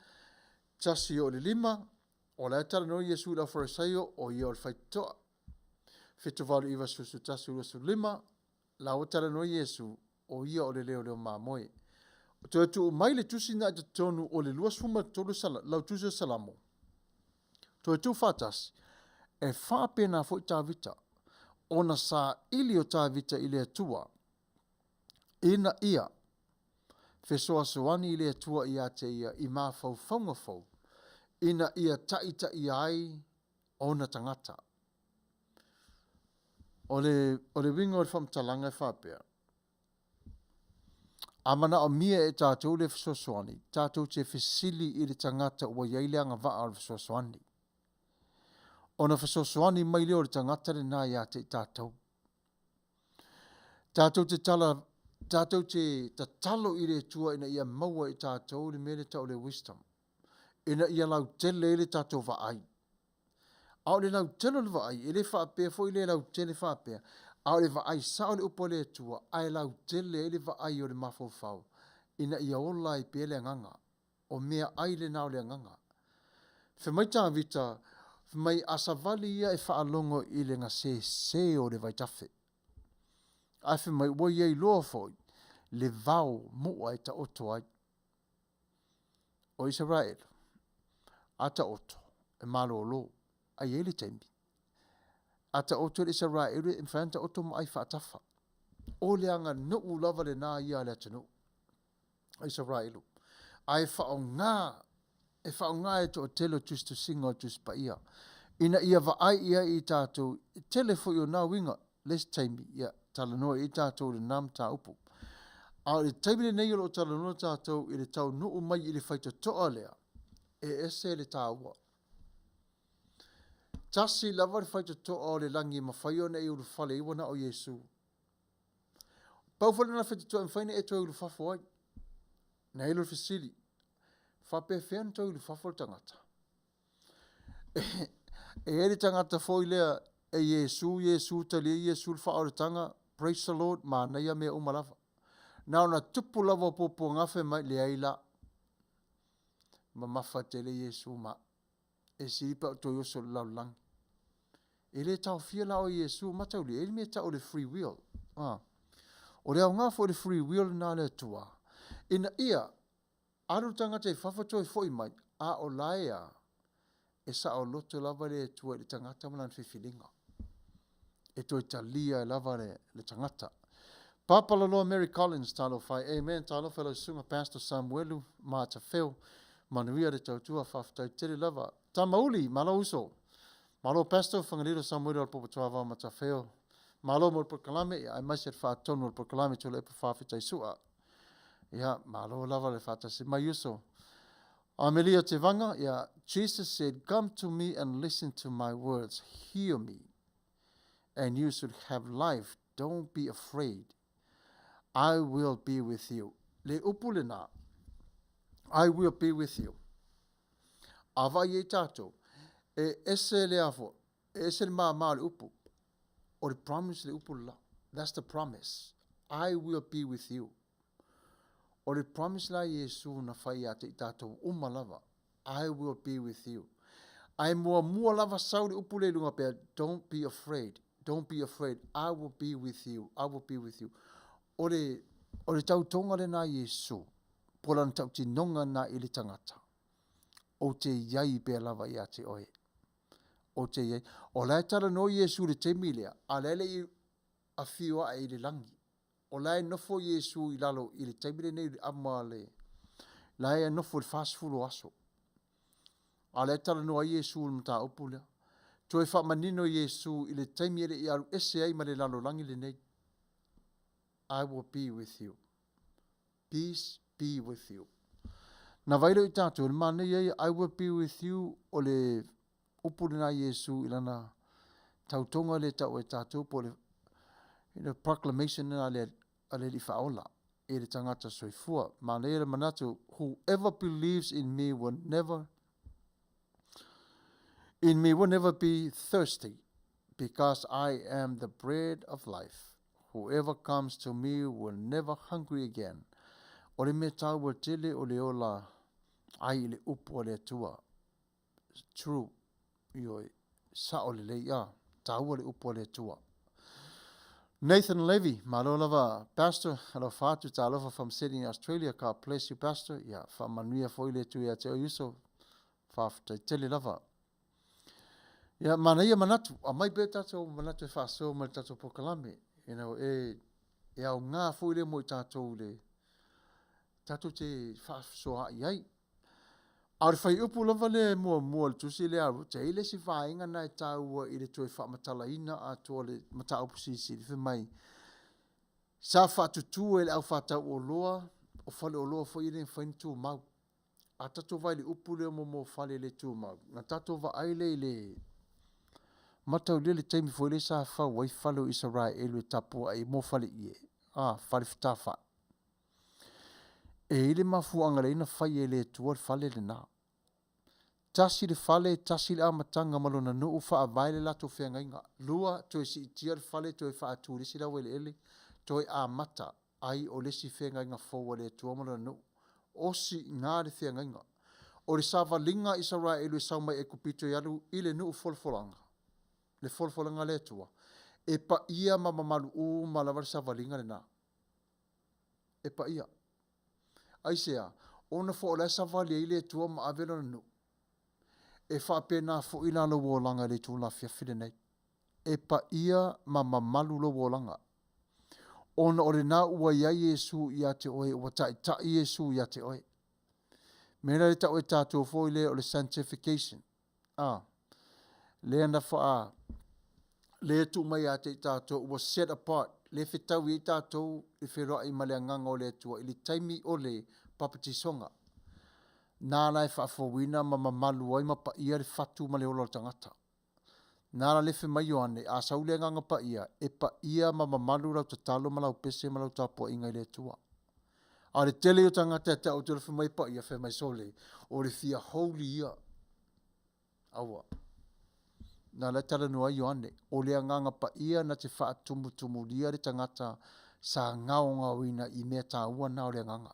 tasi o le 5, o le atara no Yesu la farisaio o ia o le whaitoa. Whituwaru iwa susu tasi ua su 5, la o tara no Yesu o ia o le leo mamoe. O te atu mai le tusi na te tonu o le luas fuma tolu lau tusi salamo. To atu whatas, e whape na fo i tā vita, o na sa ili o tā vita i le atua, ina ia, fesoa soani i le atua i a te ia i mā whaunga fau, ina ia taita i ai o na tangata. O le winga o le whamtalanga e whapea. Amana o mia e tātou le fesoa soani, tātou te fesili i le tangata ua iaileanga vaa o le fesoa soani. Ona fesoasoani mai leo le tangata le nā ia te tātou. Tātou te talo i le tua ina ia maua i tātou le mele tau le wisdom. Ina ia lau tele le tātou vaai. Au le lau tele le vaai, ele whaapea fo i le lau tele whaapea. Au le vaai sao le upo le tua, ai lau tele ele vaai o le mafofau. Ina ia ola i pele nganga, o mea ai le nao le nganga. Whemaita vita, mai asavali ia e whaalongo i le ngā se o le vaitafe. Ai mai ua iei loa foi, le vau mua e ta oto ai. O Israel, a ta oto, e malo lo, a iei le teimi. A ta oto le Israel, e mwhanta oto mo ai whaatafa. O le anga nuu lava le nā ia le atanu. O Israel, ai whaonga e to o telo tus tu singa o tus pa ia. Ina ia vaai ia i tātou, telefo i o nā winga, les taimi, ia talanoa i tātou le nam tā upu. A le taimi le nei o lo talanoa tātou i le tau nuu mai i le whaita toa lea, e ese le tā ua. Tasi lava le whaita toa o le langi ma whaio na i uru whale i wana o Yesu. Pau whale na whaita toa mwhaine e toa uru whafo ai. Na ilo fisili. Whape whean toa uru whafo tangata. E ere tangata fo i lea e Yesu tali Yesu whaoretanga, praise the Lord, ma naia mea umalava. Nao na tupu lava popo ngafe mai le aila. Ma mafa te le Yesu ma. E siripa o toi oso lau lang. E le tau fia lao Yesu matau li. E le mea tau le free will. O le au ngafo le free will na le tua. Ina ia, aru tangata e whawhatoi foi mai, a o laea. E sa o loto lava le tua le tangata manan whiwhilinga. E toi talia e lava le tangata. Papa Laloa Mary Collins talo fai, amen, talo fellow sunga Pastor Samuelu, Matafeo, Manuia de tautua whawhatai tere lava. Tamauli, malo uso. Malo Pastor Fagalilo Samuelu Alopopo tuava Matafeo. Malo mo proklame, ai mai se whaatonu o proklame tole e pa whawhitai sua. Ia, malo lava le whaatasi mai uso. Amelia te vanga, ia, Jesus said, come to me and listen to my words, hear me, and you should have life, don't be afraid. I will be with you. Le upule na, I will be with you. Ava ye tato, e ese le afo, ese le maa le upu, o le promise le upula, that's the promise. I will be with you. O le promise la Yesu na whai ate i tātou umalava. I will be with you. Ai mua lava sauri upule lunga pia. Don't be afraid. Don't be afraid. I will be with you. I will be with you. O le tau tonga le na Yesu. Pola na tau tinonga na ili tangata. O te iai pia lava i ate oe. o te iei. O lai tala no Iesu le te milea, a lele i a fiwa e le langi. O lai nofo Iesu i lalo i le te milea nei amma le. Lai e nofo le fasfulo aso. A lai tala no a Iesu le mta upulea. Toi wha manino Iesu i le te milea i aru ese ai ma le lalo langi le nei. I will be with you. Peace be with you. Na vairo i tātou, le mana iei, I will be with you, o le upuri na Iesu ilana tautonga le tau e tātou, po le proclamation na le li whaola, e le tangata soifua. Mana iei le manatu, whoever believes in me will never be thirsty, because I am the bread of life. Whoever comes to me will never hungry again. O le me tau wa tele o le ola ai le upu o le atua. True. Ioi, sa o le leia, tau o le upu o le atua. Nathan Levy, malo lava pastor, alo fatu ta alofa from Sydney, Australia, ka bless you pastor, ya, fa Manuia foi le tu ya te o yuso, fa te tele lava. Ya, mana ia manatu, a mai be tato manatu e fa so ma tato pokalame. You know, e au ngā foi le mo i tato le, tato te fa soa iai. Ar fai upu lava le mua le tusi le aru, te ile si whainga na e tāua i le toi whamatala ina a toa le mata upu sisi, le mai. Sa whatutu e le au whatau o loa, o whale o loa fo i le whain tu mau. A tato vai le upu le mo whale le tu mau. Na tato va aile i le matau le taimi fo i le sa whau wai whale o Israel e le tapua e mo whale i e. Whale whitawha. E ile mafu angaleina whai e le tuar whale le nā. Tasi le whale, tasi le amatanga malona no ufa a vaile la to whenga inga. Lua to e si itia le whale to e wha atu lesi la wele ele, to e a mata ai o lesi whenga inga fōua le tua malona no. Osi ngā le whenga inga. O le sawa linga Israel e saumai e kupito i alu ile no ufolfolanga. Le folfolanga le tua. E pa ia mamamalu u malavar sawa linga le nā. E pa ia. Aisea, ona fo la savali ile tua ma avelo no. E fa pena fo ina lo wolanga le tu la fiafile nei. E pa ia mamalu lo wolanga. Ona ore na ua ia Yesu ia te oe, ua ta Yesu ia te oe. Mena le ta oe tātou fo ile o le sanctification. Le anda fa le tu mai a te tātou ua set apart. Le whetau i tātou i wheroa i male nganga o le atua, i le taimi o le papatisonga. Nā lai whaafowina ma mamalu ai ma pa ia le whatu ma le olo tangata. Nā la lefe mai oane, a saule nganga pa ia, e pa ia ma mamalu rau tatalo ma lau pese ma lau tapo inga i le atua. A le tele o tangata te au te lefe mai pa ia, fe mai sole, o le fia holy ia. Awa. Nā lai tala nua i oane, o le nganga pa ia na te wha tumu lia le tangata sa ngao ngawina i mea tā ua na o le nganga.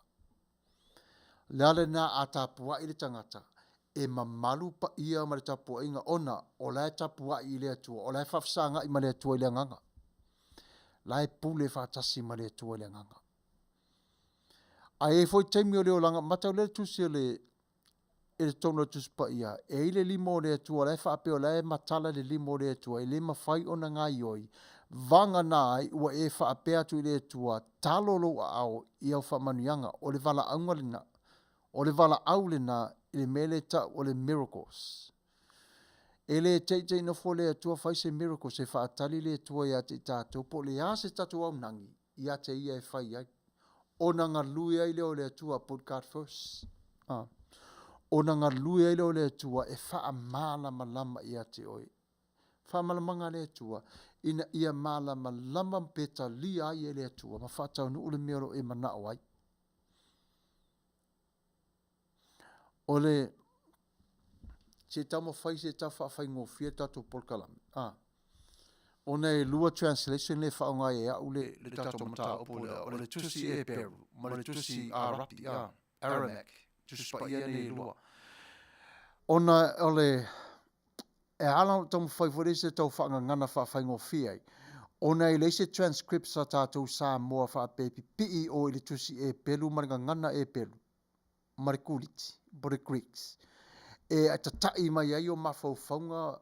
Lale na a tapua i le tangata, e mamalu pa ia ma le tapua inga ona, o lai tapua i le atua, o lai whafsanga i ma le atua i le nganga. Lai pule whatasi ma le atua i le nganga. A e foi taimi o le o langa, matau le tusi o le e le tono tusi pa ia, e ile limo le atua, lai whaapeo, lai matala le limo le atua, e le mawhai o na ngai oi, vanga nai ua e whaapea tu i le atua, talolo a au i au whamanianga, o le vala aungalina, o le vala aulina i le mele ta o le miracles. E le teitei no fo le atua whaise miracles e whaatali le atua ia te tātou po le ase tatu au nangi ia te ia e whai ai. O na ngā lui ai leo le atua put God first. O na ngā lui ai leo le atua e wha mala malama ia te oi. Wha malamanga le atua ina ia mala malama peta li ai le atua ma whatau nu ule mero e mana o ai. Ole se tamo fai se ta fai ngo fie tatu polkalami. Ona e lua translation le fa nga e au le tatu mata opole o le tusi e peru ma le tusi arapi Aramaic tusi pa ia ne lua. Ona ole e ala tamo fai fo se tau fa nga ngana fa fai ngo fie ai. Ona e leise transcript sa tatu sa moa fa pepi pi o le tusi e pelu ma ngana e pelu. Marikuliti, Bore Greeks. E atatai mai ai o mawhauwhaunga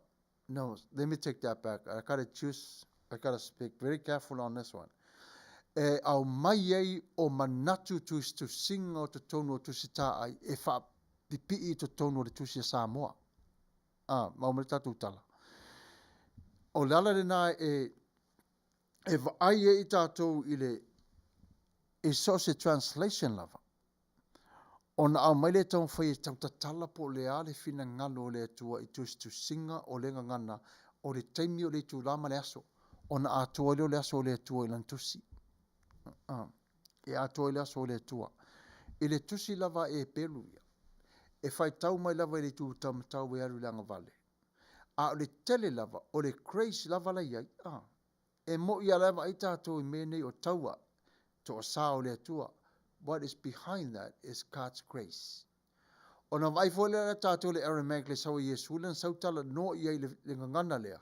No, let me take that back. I gotta speak very careful on this one. Au mai ai o manatu tu singa o te tono tu sita ai e wha pipi i te tono o te tusi a Samoa. Maumere tatu tala. O lala rena e vai e i tātou i le e so se translation lava. O na au mai le tau whai e tau tatala po le ale fina ngalo o le atua i tusi tu singa o le ngana o le taimi o le tu lama le aso. O na atua leo le aso o le atua i lan tusi. E atua i le aso o le atua. I le tusi lava e pelu ia. E whai tau mai lava i le tu tau e aru langa vale. A o le tele lava, o le grace lava la iai. E mo ia lava i tātou i mene o taua to a sa o le atua. What is behind that is God's grace. O na vai fo le tātou le Aramaic le sawa Yesu lan sautala no iai le ngangana lea.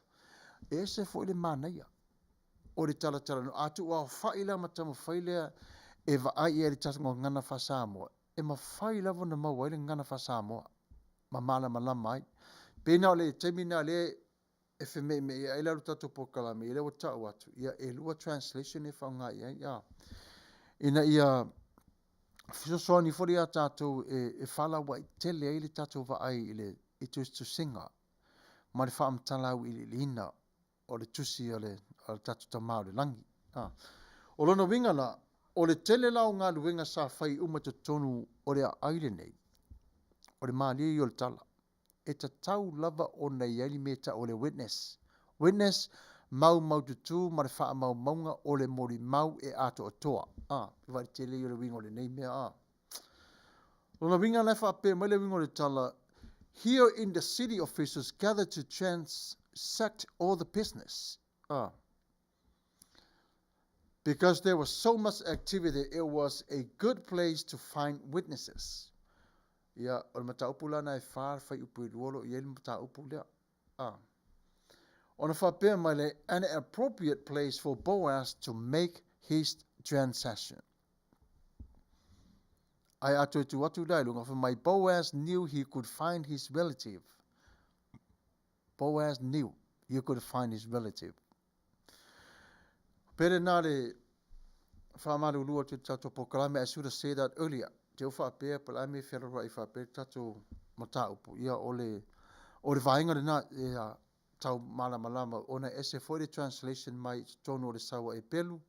E se fo le mana ia. O le tala no atu wa whaila matama whailea e va ai e le tata ngana wha Samoa. E ma whaila wana maua le ngana wha Samoa. Ma mala malama ai. Pena o le temina le e wheme me e ailaru tatu pokalame i le wa tau atu. Ia e lua translation e whaunga ia. Ina ia fisosoani fori a tātou e whala wa i tele ai le tātou va ai i tu singa. Ma le whaam talau i le lina o le tusi o le tātou tamau le langi. O lona wingana, o le tele lau ngā luenga sa whai umata tonu o le aile nei. O le maali i o le tala. E ta tau lava o nei aili meta o le witness. Witness mau tutu ma le wha mau maunga o le mori mau e ato atoa. Iwa tele i o le winga o le nei mea. Lona winga nei wha pe mai le winga o le tala. Here in the city officials gathered to transact all the business. Because there was so much activity, it was a good place to find witnesses. Ia, o le mataupu lana e whār whai upu i luolo i ele mataupu lea. O na whapea mai le, an appropriate place for Boaz to make his transaction. Ai atu tu atu lai lunga, for my Boaz knew he could find his relative. Boaz knew he could find his relative. Pere nā le whamaru lua tu tato pokalame, I should have said that earlier. Te o whapea palame wherara I whapea tato mataupu. Ia o le vainga rena e tau malama ona ese foi le translation mai tono o le sawa e pelu,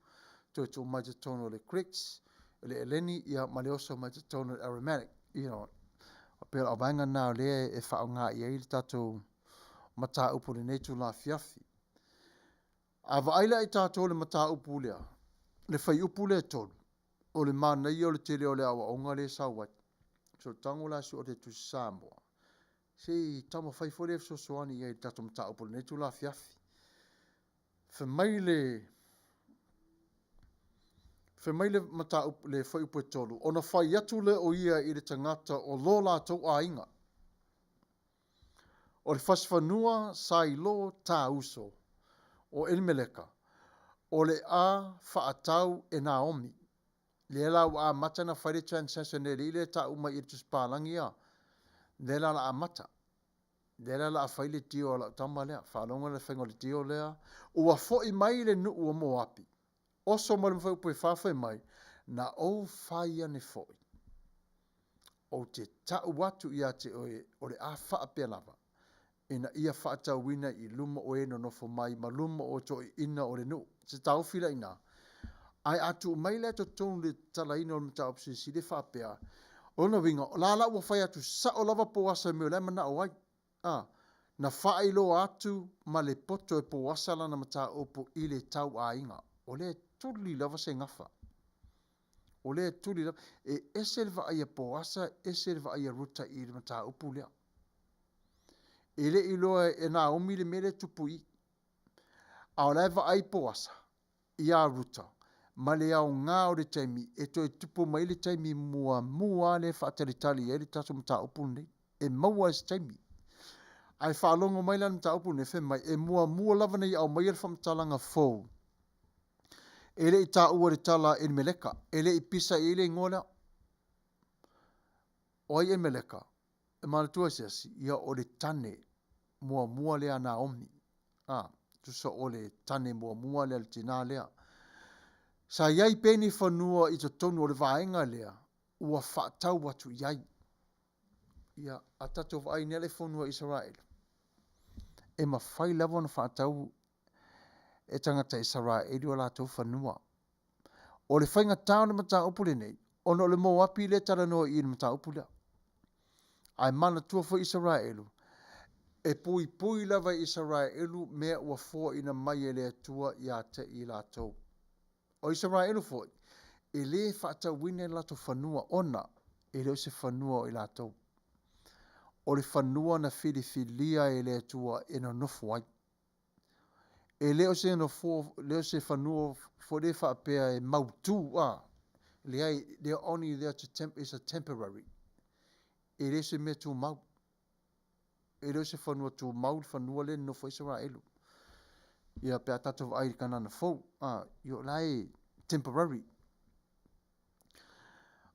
to mai te tono o le Greeks, le eleni, ia maleoso mai te tono le Aramaic. Pera o vainga nā lea e whaonga i eil tato mataupu le netu la fiafi. A vaaila i tātou le mata upu lea, le whai upu lea tolu, o le mana i o le tele o le awa onga le sawat, so tango la su o te tu Samoa. Se tama whai fore so soani i tātou mata upu le netu la fiafi. Whamai le mata upu le whai upu tolu, o na whai atu le o ia i le tangata o lo la tau a inga. O le whaswhanua sa i lo tā uso. O Elimeleka, o le a whaatau e Naomi. Le lau a mata na whaere transaction e le ta uma i tu spalangi a. Le la a mata. Le la a whaile tio la tama lea. Whalonga le whaingo le tio lea. Ua fo i mai le nu ua moapi. Oso mo le mwhau pui whawhai mai. Na o whaia ne foi. O te tau watu ia te oe. O le a whaapea lava. Ina ia whaata wina i luma o eno nofo mai, ma luma o to ina o le nu. Se tau whila ina. Ai atu mai le to tonu le tala ina o le mta opsi si le whapea. O na winga, la la ua whai atu sa o lava po asa meo le mana o ai. Na whai lo atu ma le poto e po asa lana mta opo i le tau a inga. O le tuli lava se ngafa. O le tuli lava. E ese le va aia po asa, ese le va aia ruta i le mta opo lea. Ele iloa e Naomi le mele tupui. Ao leva ai poasa. Ia ruta. Ma le au ngā o le taimi. E toi tupu mai le taimi mua le whaataritali. E le tato mta upu nei. E maua e taimi. Ai whaalongo mai lan mta upu nei whemai. E mua lava nei au mai e whamtalanga fōu. Ele i tā ua le tala e meleka. Ele i pisa i le ngola. Oi e meleka. E mana tua siasi. Ia o le tane. mua lea Naomi. Tusa ole tane mua lea le tina lea. Sa iai peni whanua i tonu o le vaenga lea, ua whaatau watu iai. Ia atato vai nele whanua Israel. E ma whai lawa na whaatau e tangata Israel o la tau whanua. O le whainga tau na mata upule nei, ono le mo api le tala noa i na mata upule. Ai mana tua fo Israelu. E pui lava Israelu mea ua fo ina mai e le atua i a te i la tau. O Israelu fo, e le whaatau wine la to whanua ona, e leo se whanua o i la tau. O le whanua na Filifilia e le atua e no nofu ai. E leo se whanua fo le whaapea e mautu they're only there is a temporary. E le se me tu mau. E le se whanua tu mau, whanua le no fo Israelu. Ia pe atato ai kanana fo. Yo lai temporary.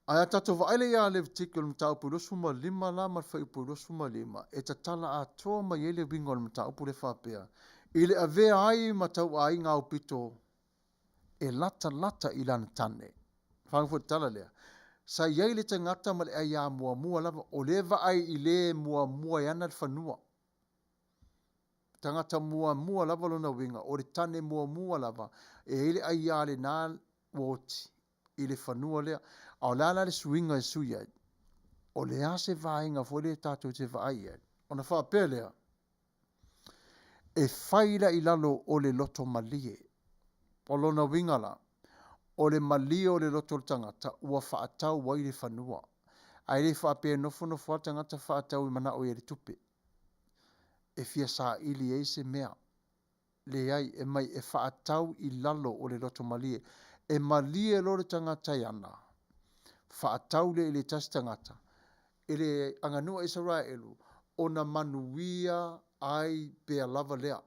Ai atato vai le ia le tikil mta upulosu ma lima la ma fa upulosu ma lima. E tatala a to ma yele wingo mta upule whapea. Ile ave ai ma tau ai ngā upito e lata ilana tane. Whangfo tala lea. Sa iei le tangata ma le ai a mua lava. O leva ai i le mua yana le whanua. Tangata mua lava lona winga. O le tane mua lava. E ile ai a le nā woti. I le whanua lea. Au lala le suinga e sui ai. O le ase vaenga fo le tātou te vaai ai. O na whapea lea. E whaila i lalo o le loto malie. O lona wingala. O le malie o le loto tangata. Ua whaatau wai le whanua. Ai le whapea nofo tangata whaatau I mana o e le tupe. E fia sa ili e se mea. Le ai e mai e whaatau I lalo o le loto malie. E malie lo le tangata yana. Whaatau le tasi tangata. E le anganua Israelu. O na manuia ai pea lava lea.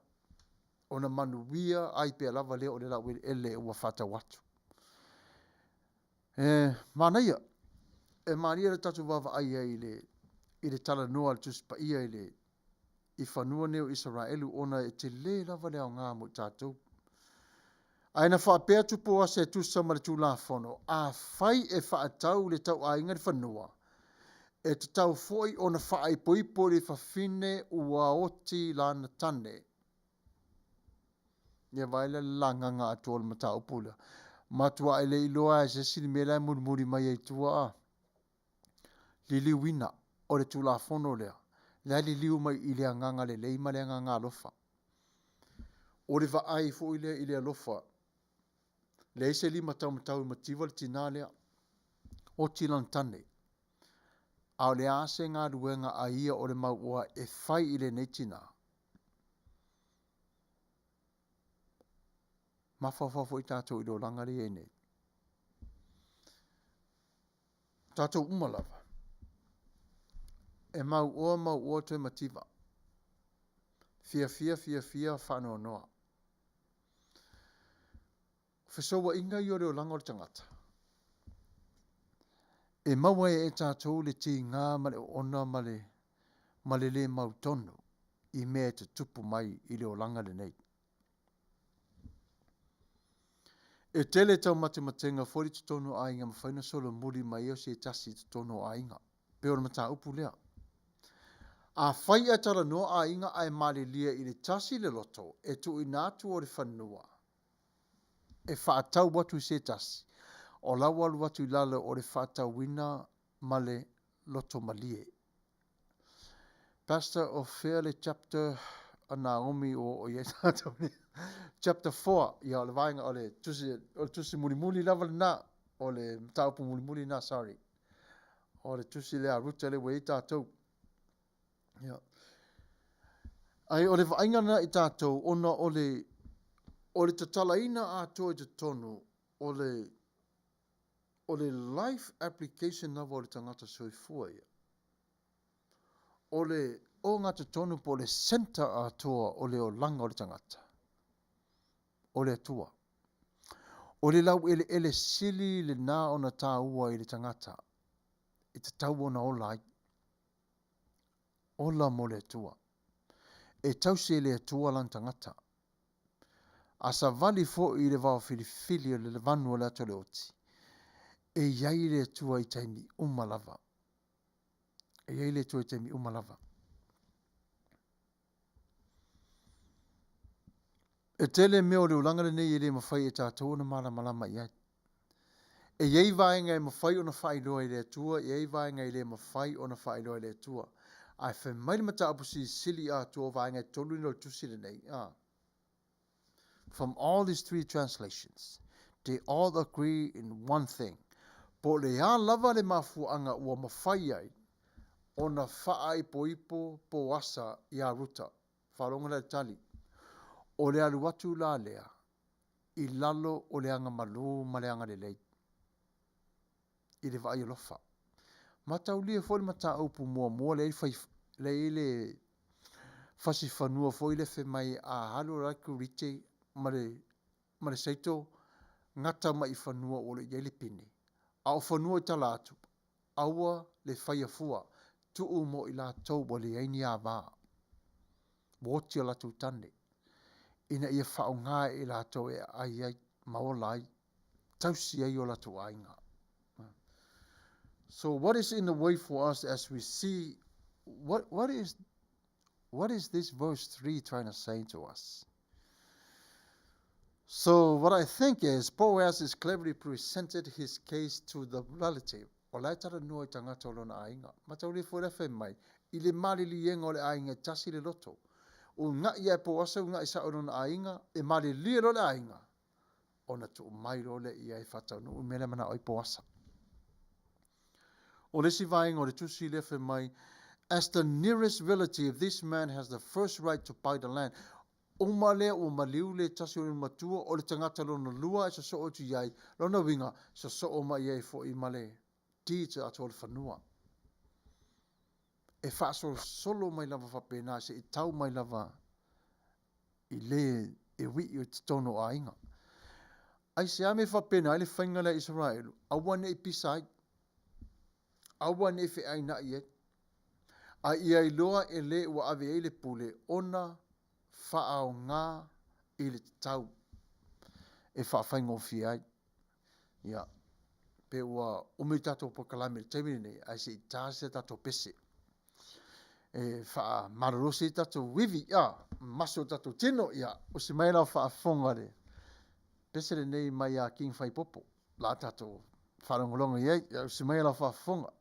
O na manuia ai pea lava lea o le lau ele ua whata watu. Manaia. E mania le tatu wawa ai I le tala noa le tuspa ia I whanua neo Israelu ona e te le lava lea o ngā mo tātou. Aina whaapea tupo ase tusa ma le tū fono. A whai e whaatau le tau ainga le whanua. E te tau foi o na whaai poipo le whawhine ua oti lana tane. Ia vaila langanga atua le mata upula. Matua ele iloa e se sili mela e muri mai e tua. Lili wina o le tula fono lea. Lea liliu mai I le anganga le leima le anganga alofa. O le vaai fo I le alofa. Le se lima tau matau mativa le tina lea. O tilan tane. Au le ase ngā ruenga a ia o le maua e whai I le neitina. Mawhawhawho I tātou I lo langari e nei. Tātou umalava. E mau oa toi mativa. Fia whanoa noa. Whesoa inga I o leo langa o le tangata. E maua e tātou le ti ngā male ona male le mau tonu. I mea te tupu mai I leo langa le nei. E tele tau matematenga fori te tono ainga ma whaina solo muri mai o se tasi te tono ainga. Peo na mata upu lea. A whai atara noa ainga ai male lia I le tasi le loto e tu I nātu o le whanua. E whaatau watu se tasi. O lawalu watu I lalo o le whaatau wina male loto malie. Pastor of Fairly chapter Naomi o ye tātou ni. Chapter 4, ia o le vaenga o le tusi muli lava na, o le taupu muli na, sorry. O le tusi lea Ruth le wei tātou. Ia. Ai o le vaenga na I tātou, ona o le tatalaina a toi te tonu, o le life application na o le tangata soifua ia. O ngā te tonu po le center a toa o le o langa o le tangata. O le atua. O le lau ele sili le nā o na tā ua I le tangata. I te tau o na ola ai. Ola mo le atua. e tausi le atua lan tangata. Asa vali fo i le vao Filifilia le vanua le ato le oti. E iai le atua i taimi umalava. E iai le atua i taimi umalava. E tele meo le ulanga le nei le mawhai e tātou na mara malama iai. E iei vaenga e mawhai o na whailoa i le atua, e iei vaenga i le mawhai o na whailoa i le atua. Ai whai maile mata apusi sili a tua vaenga e tolu ino tusi le nei. From all these three translations, they all agree in one thing. Po le a lava le mafuanga ua mawhai ai, o na wha ipo ipo po asa i a ruta, wharonga le tali. O le alu atu la lea, i lalo o le anga malu ma le anga le lei. I le vai lofa. Matau lia fo le mata upu mua le ile fasi fanua fo ile fe mai a halo raku rite ma le seito ngata mai fanua o le yele pini. A o fanua i tala atu. Aua le fai fua tu mo i la tau o le aini a va. Woti o la tu tane. Ina ia whao ngā i la tau e ai maolai. Tausi ai o la tu ainga. So what is in the way for us as we see, what is this verse 3 trying to say to us? So what I think is, Boaz has cleverly presented his case to the relative. O lai tara nua i tangata o lona ainga. Matauri fo refe mai, i le mali li yenga o le ainga tasi le loto. O nga ia po asa nga isa o lona ainga, e mali li lo le ainga. O na tu mai lo le ia i fatau no umele mana o i po asa. O lesi vaenga o le tusi lefe mai, as the nearest relative, this man has the first right to buy the land. O male o maliu le tasi o le matua o le tangata lona lua e sa so o tu iai, lona winga sa so o mai iai fo i male ti te ato le whanua. E whaasol solo mai lava whapena se i tau mai lava i le e wi o te tono a inga. Ai se ame whapena i le whainga le Israelu, awane i pisai, awane fe aina i a ia i loa e le ua ave e le pule ona whaao ngā i le tau e whawhaingo fi ai. Ia, pe ua umi tato po kalame le teimini nei, ai se i tāse tato pese. E wha mararosi tato wivi, ia, maso tato tino, ia, o se mai lau wha fonga le. Pese le nei mai a king whai popo, la tato wharongolonga iei, ia, o se mai lau wha fonga.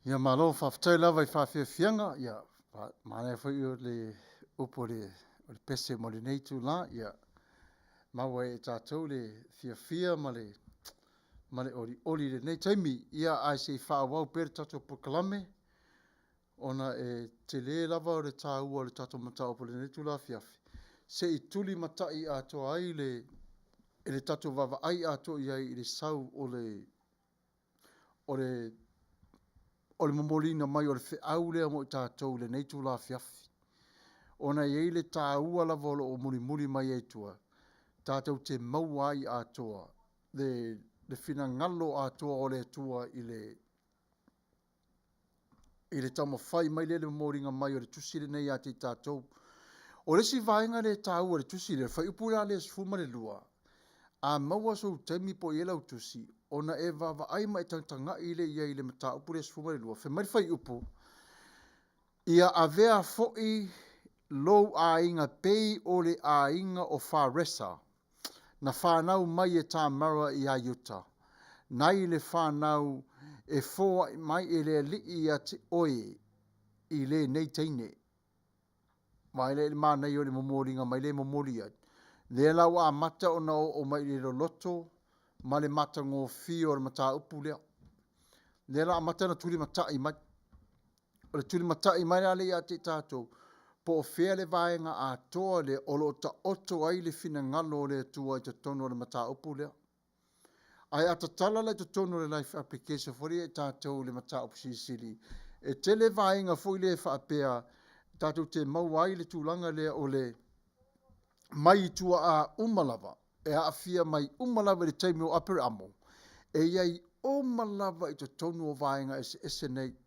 Ia malo whaftai lava I whawhiawhianga, ia mana whai o le upo le pese mo le nei tu la, ia maua e tātou le whiawhia ma le oli le nei taimi, ia ai se whaawau pere tātou pokalame, ona e te le lava o le tāua o le tātou matau po le nei tu la whiawhi. Se I tuli matai atoa ai le tātou vava ai atoa iai I le sau o le momolina mai o le whiau lea mo I tātou le nei tu la whiawhi. Ona iei le tāua lava o lo o muli mai e tua. Tātou te maua ai atoa. Le whina ngalo atoa o le tua I le tama whai mai le moringa mai o le tusi le nei ati tātou. O le si vaenga le tāua le tusi le whai upura le sfuma le lua. A maua so temi po iela o tusi. Ona e vava ai mai tanga I le ia I le mata upu le sfuma le lua. Whai whai upu. Ia avea foi lou a inga pei o le a inga o wharesa. Na whanau mai e tā mara I a yuta. Nai le whanau e fōa mai e le li a te oe I le nei teine. Mai le mana I o le momoringa mai le momori ai. Le lau a mata o na o mai le loto, ma le mata ngō fi o le mata upu lea. Le lau a mata na tuli mata I mai. O le tuli mata I mai ale I a te tātou. Po o fea le vaenga a toa le olo ta oto ai le fina ngalo le tua I te tono le mata upu lea. Ai ata tala le te tono le life application fori e tātou le mata upu sisili. E te le vaenga fo I le whaapea tātou te mau ai le tūlanga lea o le mai tua a umalava. E a fia mai umalava le taimi o apere amo. E iai umalava I te tono o vaenga ese nei.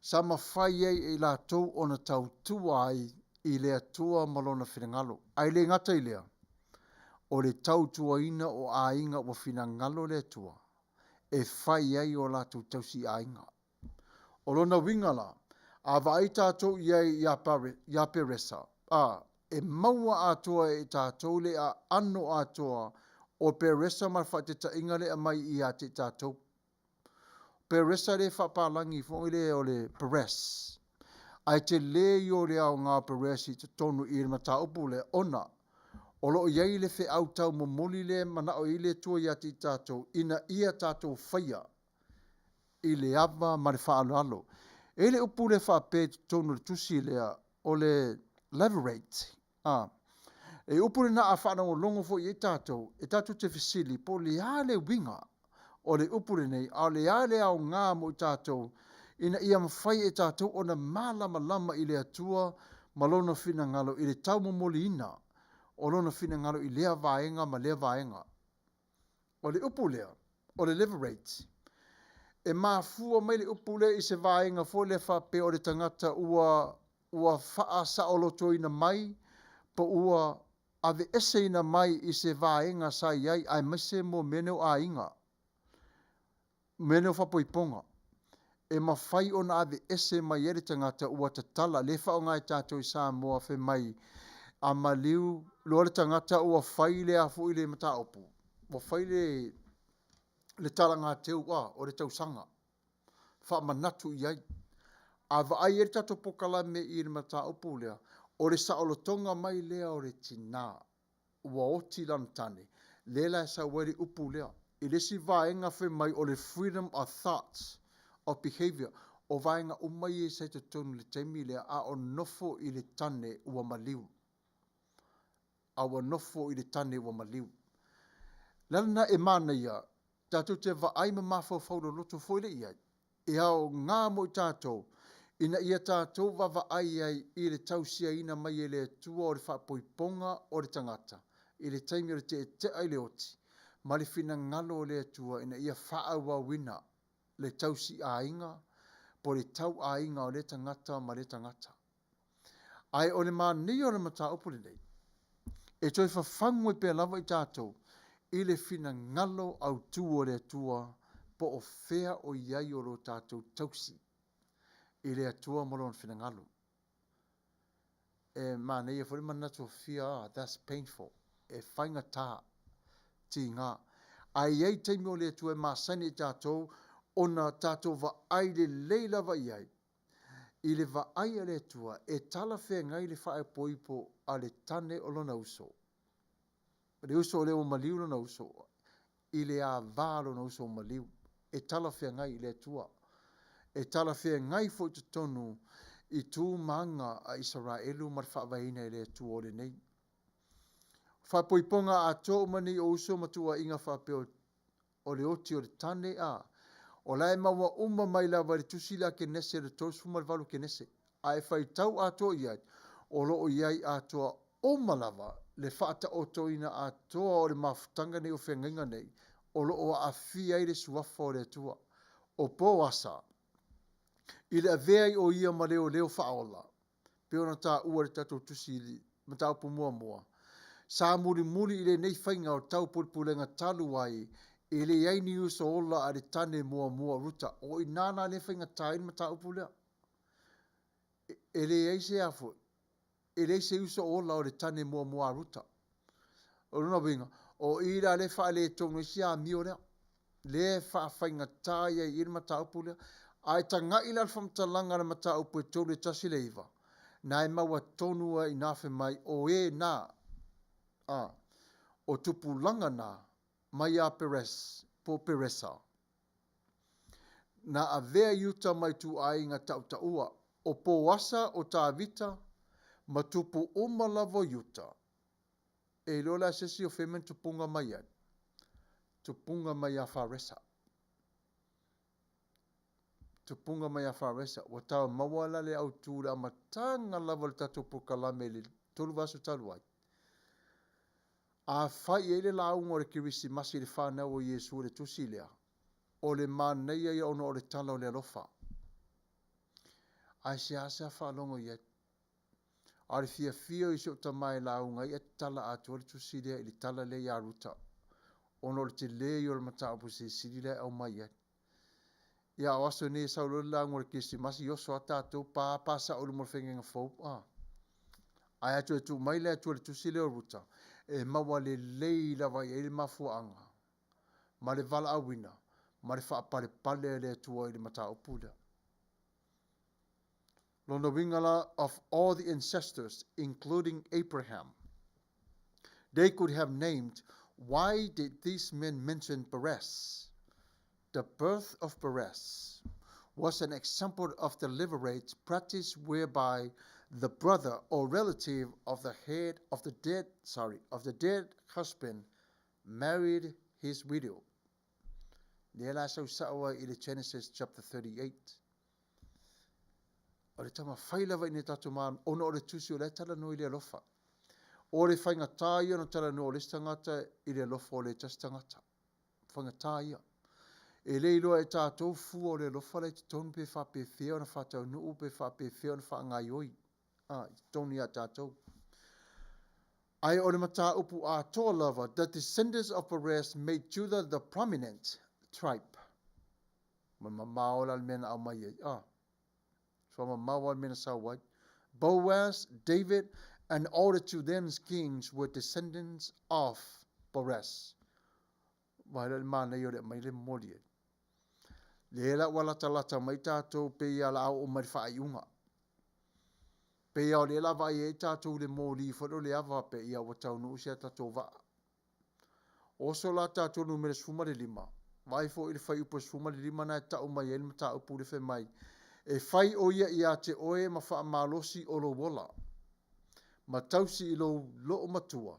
Sama whai ei la tau ona tau tua ai I lea tua malona whinangalo. Ai le ngata I lea. O le tau tua ina o a inga o whinangalo lea tua. E whai ei o la tau tausi a inga. O lona wingala. A vai tātou iai ia peresa. E maua atoa e tātou le a ano atoa o peresa mar whate ta inga le a mai I a te tātou. Peresa le whapalangi fo le o le peres. Ai te le o le au ngā peresi te tonu I le mata upu le ona. O lo iei le whi au tau momoli le mana o I le tua I a te tātou. Ina ia tātou whaia. I le ava ma le whaalalo. E le upu le whape te tonu le tusi lea o le leverage. E upu le na a whana o longo fo I tātou. E tātou te fisili po le a le winga. O le upure nei, a le ale au ngā mo I tātou, ina ia mawhai e tātou o na malama lama I le atua, malona whina ngalo I le tau momoli ina, o lona whina ngalo I lea vaenga ma lea vaenga. O le upu lea, o le leverage, e mafua mai le upu lea I se vaenga fo le whape o le tangata ua wha sa o loto ina mai, pa ua ave ese ina mai I se vaenga sa iai, ai maise mo meneo a inga. Mene whapoiponga. E mawhai o na ave ese mai ere tangata ua te tala. Le whao ngai tātou I Samoa whe mai a maliu loa le tangata ua whai le afu I le mata opu. Ua whai le tala ngā teu o le tausanga. Wha manatu I ai. A vaai ere tātou pokala me I le mata opu lea. O le saolotonga mai lea o le tina. Ua oti lantane. Lela sa weri upu lea. I lesi vaenga whe mai o le freedom of thoughts, of behavior, o vaenga umai e se te tonu le teimi lea a o nofo I le tane ua maliu. A o nofo I le tane ua maliu. Lana e mana ia, tātou te vaai ma mawhau lo loto foile iai. E ao ngā mo I tātou, ina ia tātou vaai ai I le tausia ina mai e le tua o le whapoiponga o le tangata. I le teimi o le te ai le oti. Ma le whina ngalo o le atua ina ia whaaua wina le tausi a inga, po le tau a inga o le tangata ma le tangata. Ai o le mani o le mata opule nei. E toi whawhangu e pēr lava I tātou, I le whina ngalo au tu o le atua, po o whea o iai o lo tātou tausi. I le atua mo lon whina ngalo. E mani e whare manatu o whia, that's painful. E whainga tā. Ti ngā. Ai ei teimi o le tua masani I tātou ona tātou va ai le leila va iai. I le va ai ale tua e tala whea ngai le whae poipo a le tane o lona uso. Le uso o leo maliu lona uso. I le a vā lona uso maliu. E tala whea ngai i le tua. E tala whea ngai fo i tonu i tū manga a Israelu mar whaavaina i le tua o le nei. Whapoiponga a tō mani o uso matua inga whapeo o le oti o le tane a. O lai maua uma mai lava le tusila ke nese le tosu malvalu ke nese. A e whai tau a tō iai. O loo iai a tō oma lava le whaata o toina a tō o le mafutanga nei o whenginga nei. O loo a fia i le suafa o le tua. O Boasa. I le aveai o ia ma leo leo whaola. Peona tā ua le tatou tusili. Ma tau pu mua mua. Sa muri muri i le nei whainga o tau pulpulenga talu ai. I le yaini uso ola a le tane mua mua ruta. O i nana le whainga tain ma tau pulea. E le eise afu. E le eise uso ola o le tane mua mua ruta. O luna winga. O i la le wha le tongu isi a mio lea. Le wha whainga taia i ma tau pulea. Ai ta ngai la whamtalanga na ma tau pue tō le tasi leiva. Na e maua tonua i nafe mai o e na. O tupulanga na. Mai a Perez, po Peresa. Na a vea yuta mai tu ai ngā tau taua. O Boasa o tā vita, ma tupu uma lavo yuta. E lola sesi o femen tupunga mai ai. Tupunga mai a Faresa. Tupunga mai a Faresa. Wa tau mawala le au tūra matanga lavo le tatu pukalame le tolu vasu talu ai. A fai e le launga o le kirisi masi le whanau o Yesu le tusilea. O le māneia ia ono o le tala o le alofa. Ai se asa whalongo iet. A le fia fia i seo tamai launga i tala atu o le tusilea i le tala le ia ruta. Ono le te le o le mataapu se sirile au mai iet. Ia o aso ne sau le launga o le kirisi masi yoso a tātou pāpasa o le morfengenga fau. Ai atu e tu mai le atu o le tusilea o ruta. E maua le leila vai e le mafuanga. Ma le vala awina. Ma le whaapare pale le atua i le mata o pula. Lona wingala of all the ancestors, including Abraham, they could have named, why did these men mention Perez? The birth of Perez was an example of the deliberate practice whereby the brother or relative of the head of the dead husband married his widow. Lela sau sawa i le Genesis chapter 38. O le tama whaila vai ne tatu maan, ono o le tusi o le tala no i le alofa. O le whainga tāia no tala no o le stangata i le alofa o le tastangata. Whainga tāia. E le iloa e tātou fu o le alofa le te tonu pe whape whia o na whatau nuu pe whape whia o na whaangai oi. Tony a tātou. Ai o le mata upu a toa lava, the descendants of Perez made Judah the prominent tribe. Mamao la mena au mai ei. So mamao la mena sa wai. Boaz, David, and all the Judeans kings were descendants of Perez. Mai le mana i o le mai le mori ei. Le la wala talata mai tātou pe ia la au o mai whaaiunga. Pe ia o le lava i e tātou le mōli whano le awa pe ia o tau nuu sea tātou wa. Oso la tātou nu mele sfuma le lima. Vai fo i le whai upo sfuma le lima na e tau mai elma tā upu le whai mai. E whai o ia i a te oe ma wha malosi o lo wola. Ma tausi i lo loo matua.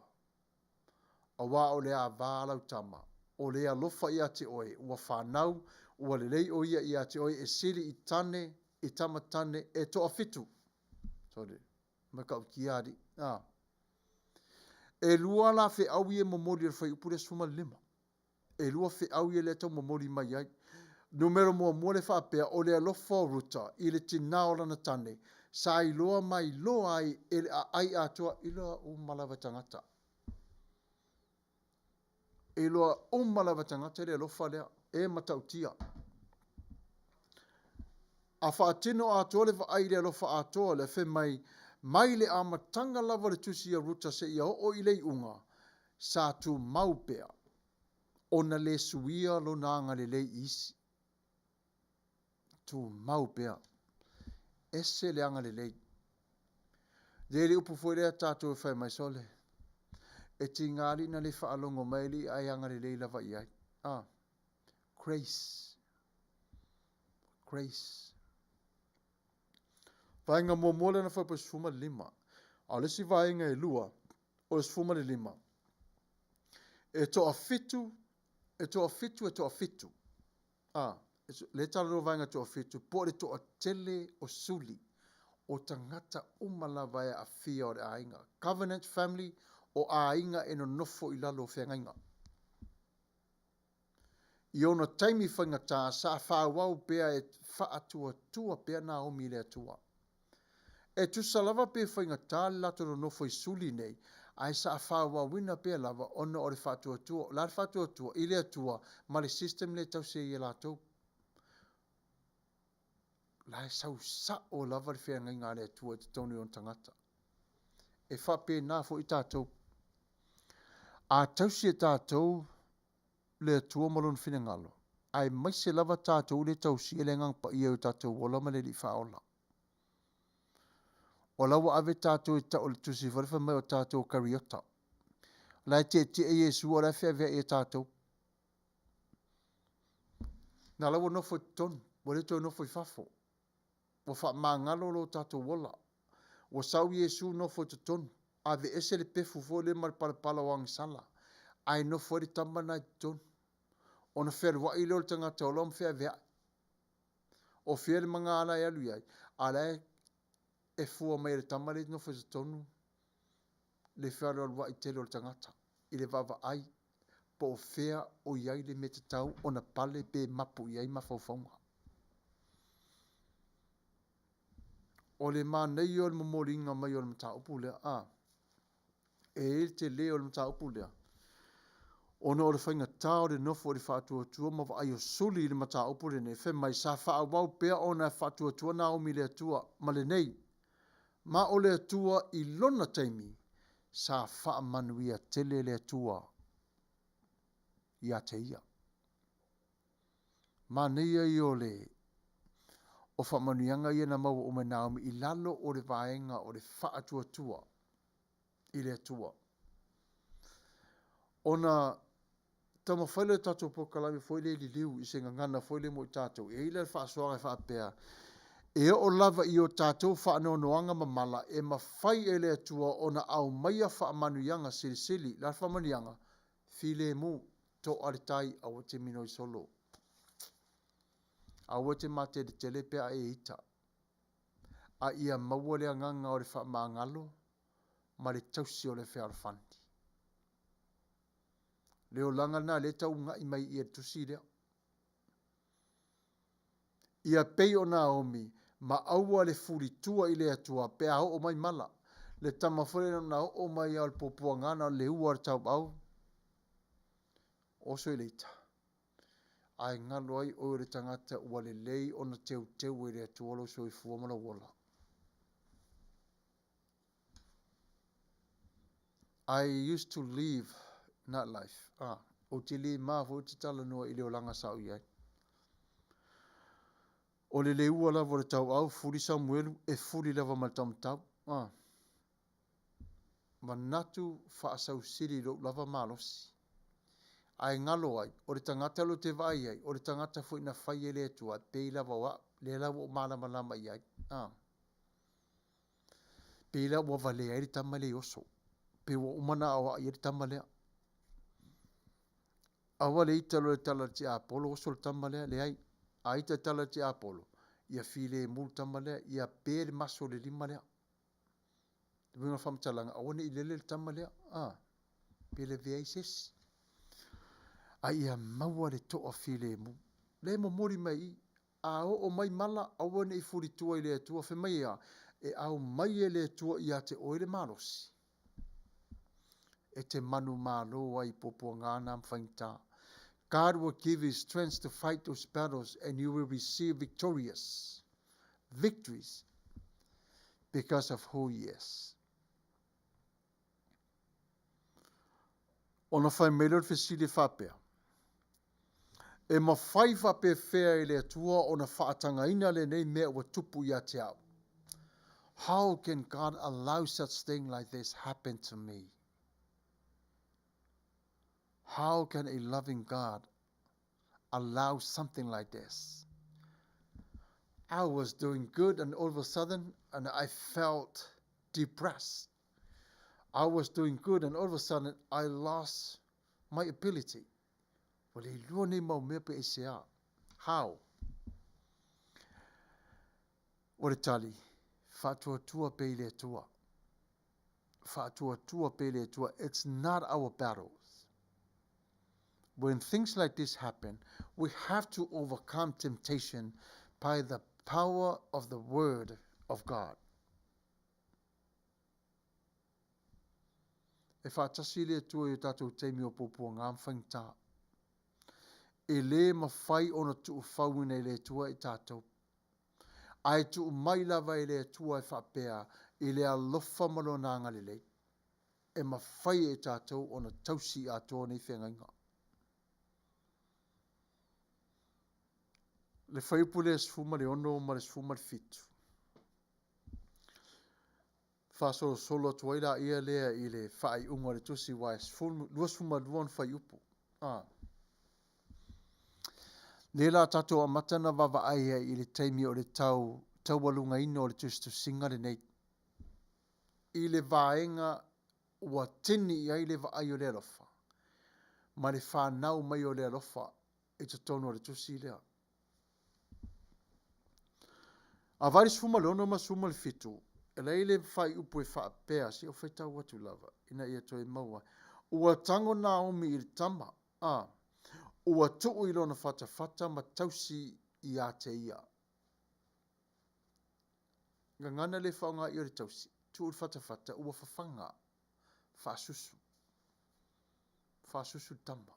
A wā o le a vālau tama. O le a lofa i a te oe. Ua whanau, ua le lei o ia i a te oe e siri i tane, i tama tane, e toa fitu. Sorry, makau kiari. E lua la fe au ye momori le fai upure suma lima. E lua fe au ye le tau momori mai ai. Numero mo le fa pe o le alofa ruta i le tina o lana tane. Sa i loa mai loa ai e ai atua i loa o malawa tangata. E loa o malawa tangata le alofa lea e matautia. A whaatino a tole wa aile alofa a tole fe mai le amatanga lava le tusi a ruta se ia o ilei unga sa tu maupea o na le suia lo nanga le lei isi. tu mau pea. Ese le anga le lei. Dele upu foi lea tātou e whai mai sole. E ti ngāri na le whaalongo maili ai anga le lei lava iai. Grace. Grace. Vainga mua mua na whai pa sfuma le lima. A lesi vainga e lua o sfuma le lima. E toa fitu. Le talo vainga toa fitu. Po le toa tele o suli. O tangata umalava e a fia o le ainga. Covenant family o ainga e no nofo i lalo whengainga. I ona taimi whaingata sa whawau pea e whaatua tua pea na omi le atua. E tu salava pea whaingata lato no nofo i suli nei. Ai sa whawau wina pea lava ona o le whaatua tua. La le whaatua tua i le atua ma le system le tau se i lato. La e sau sa o lava le whengainga le atua te tonu on tangata. E whape nā fo i tātou. A tausi e tātou le atua malon whinangalo. Ai mai se lava tātou le tausi e le ngang pa ia o tātou wala ma le li whaola. O lawa ave tātou e tau le tusi wharifa mai o tātou kariota. Lai te e Yesu o la whea e tātou. Nā lawa nofo i tonu, wale tau nofo i whafo. Wa wha mangalo lo tātou wala. Wa sau Yesu nofo i tonu. Ave ese le pefu fo le maripalapala wang sala. Ai nofo i tamana i tonu. Ona whera wa ilo le tangata o lom whea vea. O whera mga ala e alu iai. Ala e fua mai le tamale nofo i tonu. Le whera wa i tele o le tangata. I le vava ai. Po o whea o iai le metatau. Ona pale pe mapu iai mawhauwhaunga. O le mānei o le mamoringa mai o le mata upu lea. E te leo le mata upu lea. Ona o le whainga tā o le nofo o le whātua tua ma wa ai o suli le mata upu le nei. Whe mai sa wha wau pea o na whātua tua na omi le atua. Ma le nei. Ma o le atua i lona taimi. Sa wha manuia tele le atua. Ia te ia. Ma neia i o le. O wha manuianga ia na maua o mai Naomi i lalo o le vaenga o le whaatua tua i le atua. Ona tama whaile tatou pokalami foi le li liu i se ngangana foi le mo i tatou. E ile whaasoanga e whaapea. E o lava i o tatou whaanonoanga mamala e mawhai e le atua ona au maia wha manuianga sili la wha manuianga file mu to aritai a wate mino i solo. A wate mate de telepea e ita. A ia maua le anganga o le wha maangalo, ma le tausi o le whearwhandi. Leo langa na le tau ngai mai i e tusi lea. Ia pei o Naomi, ma aua le furitua i le atua, pe a o mai mala. Le tamawhare na o mai al popuangana le ua tau au. Oso i leita. Ai ngalo ai o le tangata ua le lei o na teu i le atuolo so i fuamala wala. I used to live that life. O te li maa fo te tala noa i leo langa sao iai. O le ua lava le tau au, furi Samuelu, e furi lava ma tam tau. Manatu wha asau siri lo lava malosi. Ai ngalo ai, o le tangata lo te vai ai, o le tangata fo ina whai e le atua, pei lava wa, le lava o malama lama iai. Pei lava wa vale ai le tamale oso. Pei wa umana awa i le tamalea. Awa le ita lo le tala ti apolo, oso le tamalea, le ai, a ita tala ti apolo. Ia file mul tamalea, ia pere maso le lima lea. Winga whamtalanga, awane i lele le tamalea, pele vea i sesi. A ia maua le toa file mu. Le mo mori mai i, a o mai mala, awane i furitua i le atua, fe mai ia, e au mai e le atua i a te oile marosi. E te manu malo ai popo ngana mwhainta. God will give you strength to fight those battles and you will receive victories because of who he is. Ona whai melor fesile whapea. E mawhai whapewhea i le atua o na whaatangaina le nei mea ua tupu ia te au. How can God allow such thing like this happen to me? How can a loving God allow something like this? I was doing good and all of a sudden and I felt depressed. I was doing good and all of a sudden I lost my ability. Well, he lua nei mau mea pe ese a. How? Ore tali, whātua pe le tua. Whātua pe le tua. It's not our battles. When things like this happen, we have to overcome temptation by the power of the word of God. E whātasi le tua i tātou teimi o pōpua ngā mwhaingta. E le mawhai ona tu whau nei le tua i tātou. Ai tu mai lava i le tua e whapea i le alofa malo nā ngalele. E mawhai e tātou ona tausi atoa nei whengainga. Le whaipu le sfuma le ono ma le sfuma le fitu. Whasolo solo atu aira ia lea i le whai unga le tusi wa lua sfuma luan whai upu. Le la tato a matana wawa aia i le teimi o le tau walunga ino o le tusitu singa le nei. I le vaenga ua tini i ai le wa ai o le alofa. Ma le whanau mai o le alofa i te tono o le tusi lea. A vari sfuma le ono ma sfuma le fitu. E lei le whai upu e whaapea si o whaitau watu lava. Ina ia toi maua. Ua tango Naomi i le tama. Ua tuu i lona whata ma tausi i a te ia. Ngana le whaonga i o le tausi. Tuu i whata ua whawhanga. Whasusu. Whasusu tama.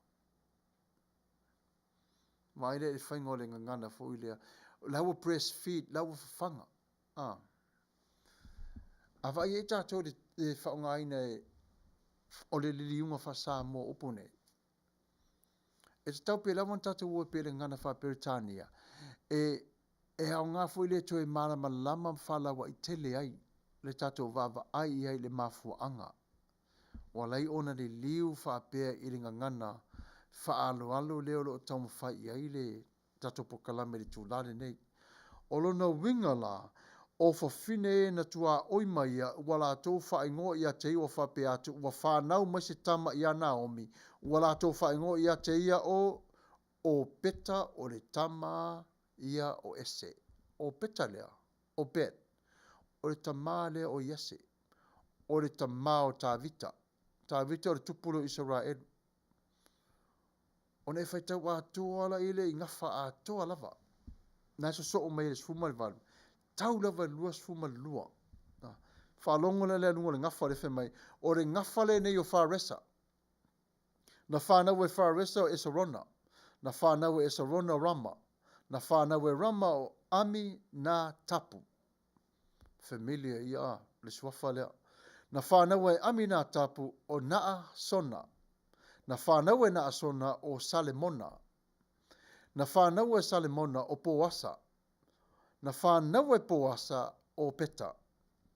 Maile e whaingo le ngana fo i lea. Lawa breastfeed, lawa whawhanga. Awa i e tātou le whaonga ina o le liliunga whasa mō opone. E te tau pe lawan tātou ua pe le ngana whaperitania. E au ngā fo i le toi marama lama whalawa i tele ai. Le tātou wawa ai ai le mafua anga. Walai ona le liu whapea i le ngana whaalo leo lo tau mawhai ai le tātou pokalame le tūlale nei. Olona winga la, o whawhine e na tua oimaia, wala tō whaingo i a te iwa whape atu, wa whanau mai se tama i a Naomi, wala tō whaingo i a te ia o peta o le tama ia o ese. O peta lea, o bet, o le tama lea o yese, o le tama o Tavita, Tavita o le tupulu Israel. O ne whaitau a toa la ile i ngawha a toa lava. Nai so o mai le sfuma le valu. Tau lava lua sfuma le lua. Whalongo le lunga le ngawha le whemai. O le ngawha le nei o wharesa. Na whanau e wharesa o Esarona. Na whanau e Esarona Rama. Na whanau e Rama o Ami na Tapu. Familia ia le swafa lea. Na whanau e Ami na Tapu o Naa Sona. Na whanau e Naa Sona o Salemona. Na whanau e Salemona o Boasa. Na whanau e Boasa o Peta.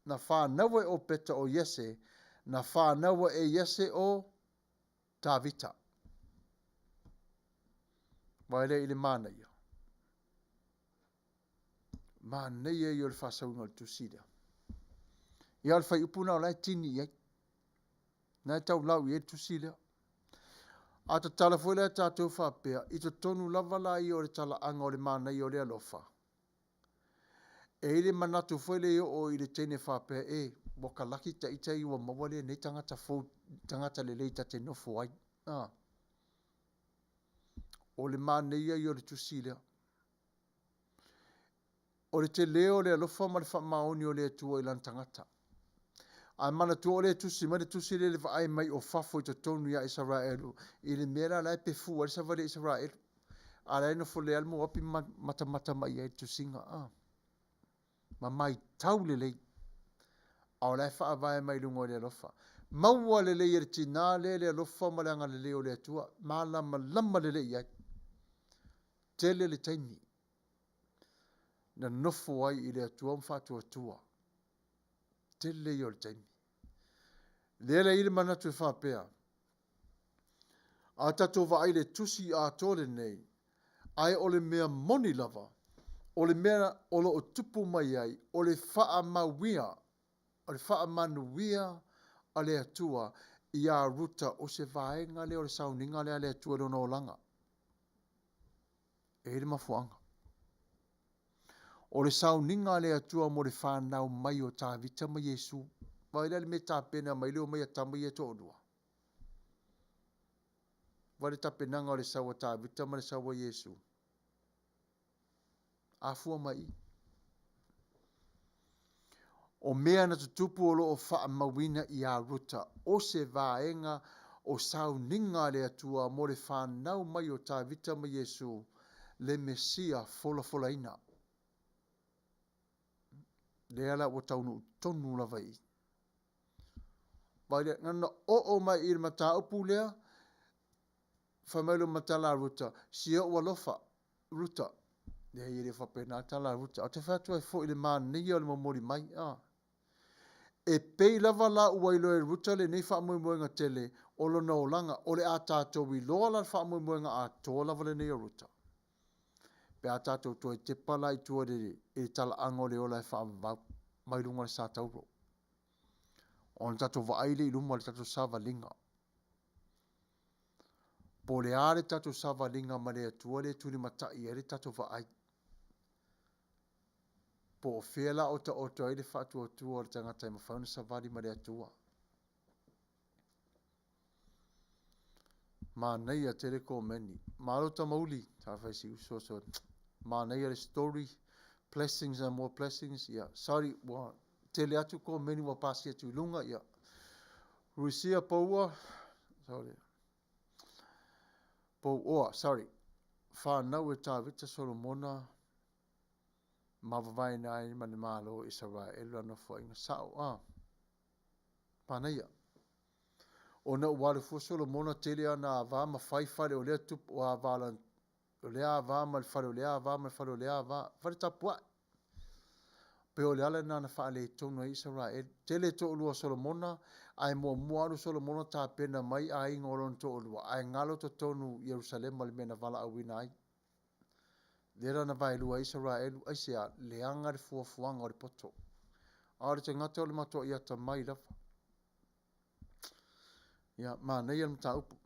Na whanau e o Peta o Yese. Na whanau e Yese o Tavita. Waile ili mana ia. Mana ia i o le whasaunga le tusida. Ia le whai upuna o lai tini iai. Nai tau lau i e tusida. A ta tala fuile a tātou whapea, i te tonu lava la i o le tala anga o le mana i o le alofa. E ile manatu fuile i o i le tene whapea waka laki ta ita i wa mawale nei tangata fau, tangata le leita te nofo ai. O le mana i o le tusila. O le te leo le alofa ma le whamaoni o le atua i lan tangata. A mana tu o le tusi, ma le tusi le vai mai o fafo i te tonu ia Israelu. I le mera lai pe fu, alisa vale Israelu. A lai no fo le almo api mata mai ai tusinga. Ma mai tau le lei. A o lai faa vai mai lungo le alofa. Maua le lei e tina le alofa ma le anga le leo le atua. Ma lama le lei ai. tele le taimi. Na nofo ai i le atua mfatuatua. Tele i o le taimi. Lele i le manatu e whapea. A tatou wa ai le tusi a tole nei. Ai o le mea moni lava. O le mea o lo o tupu mai ai. O le wha mawia. O le wha manuia a le atua. I a ruta o se vaenga le o le sauninga le atua le ono langa. E le mafuanga. O le sauninga le atua mo le whanau mai o tā vita mai Yesu. Vai le me tā pena mai leo mai a tamai e tō dua. Vai le tā penanga o le sawa tā vita mai le sawa Yesu. Afua mai. O mea na tutupu o lo o wha mawina i a ruta. O se vaenga o sauninga le atua mo le whanau mai o tā vita mai Yesu. Le Mesia fola fola ina. Le ala o taunu tonu la vai. Vai le ngana o mai i mata upu lea. Famelo matala ruta. Sia o alofa ruta. Le i le whapena tala ruta. O te whatua e fo i le maa nia le mamori mai. E pei lava la ua ilo e ruta le nei wha moenga tele. O lo na olanga. O le a tātou i loa la wha moenga a tō lava le nei ruta. Pe a tātou toi te pala i tua e tala ango le ola e wha mai lunga le sa tauro. O le tātou wa aile i lunga le tātou sava linga. Po le are tātou sava linga ma le atua le tuni matai e le tātou wa ai. Po o whela o ta oto ai le whātua tua o le tangata i mawhauna savali ma le atua. Ma nei a tere ko meni. Ma rota mauli. Ta whaisi uso. Ma nei a le story. Blessings and more blessings. Yeah. Sorry. Wa, tele atu ko meni wa pasi atu lunga. Yeah. Ruisia paua. Sorry. Sorry. Whanau e tā vita Solomona. Mawawai nai mani malo Israel ano fo inga sao. Panaia. O na wale fo Solomona tele ana ava ma fai fare o lea tupu o avala o lea ava ma fare o lea ava ma fare o lea ava fare tapua. Pe o leala na whaale tonu a Israel. Tele to olua Solomona ai mua muaru Solomona tā pena mai a inga olon to olua. Ai ngalo to tonu Jerusalem mali mena vala awina ai. Lera na vai lua Israel ai sea leanga le fuafuanga o le poto. Aore te ngata o le mato i ata mai lafa. Ia, ma nei an mta upu.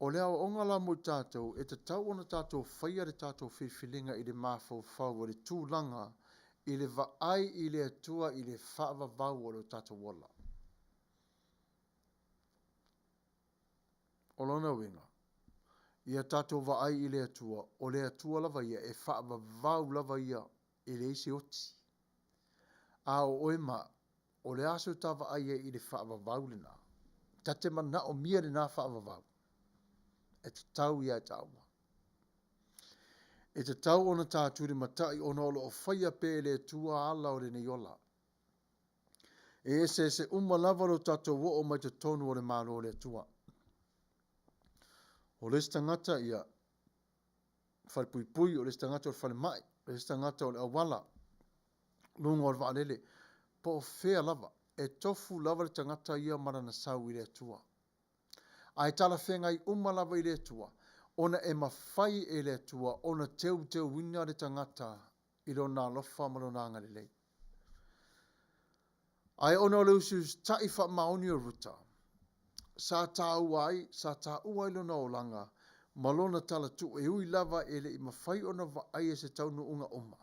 O lea o onga la mo tātou, e te tau ona tātou whaia le tātou whiwhilinga i le mafau whau o le tūlanga, i le vaai i le atua i le whaava vau o le tātou wala. O lona winga. Ia tātou vaai i le atua, o le atua lava ia, e whaava vau lava ia, i le isi oti. A o oema, o le aso tā vaai i le whaava vau le nā. Tate mana o mia le nā whaava vau. E te tau ia e taua. E te tau ona tāturi matai ona olo o whaia pēle tua ala o le neiola. E se umalava lo tātou wo o mai te tonu o le malo o le tua. O le stangata ia whare pui pui, o le stangata o le whare mai, o le stangata o le awala, lunga o le waalele, po o whea lava, e tofu lava le tangata ia marana sau i le tua. Ai tala whengai umalava i le tua, ona e mawhai e le tua, ona teu wina le tangata i lo nā lofa malo nanga le lei. Ai ona o le usus tai wha maoni o ruta, sa tā uai lo na o langa, malona tala tu e ui lava e le i mawhai ona wa ai e se taunu unga oma.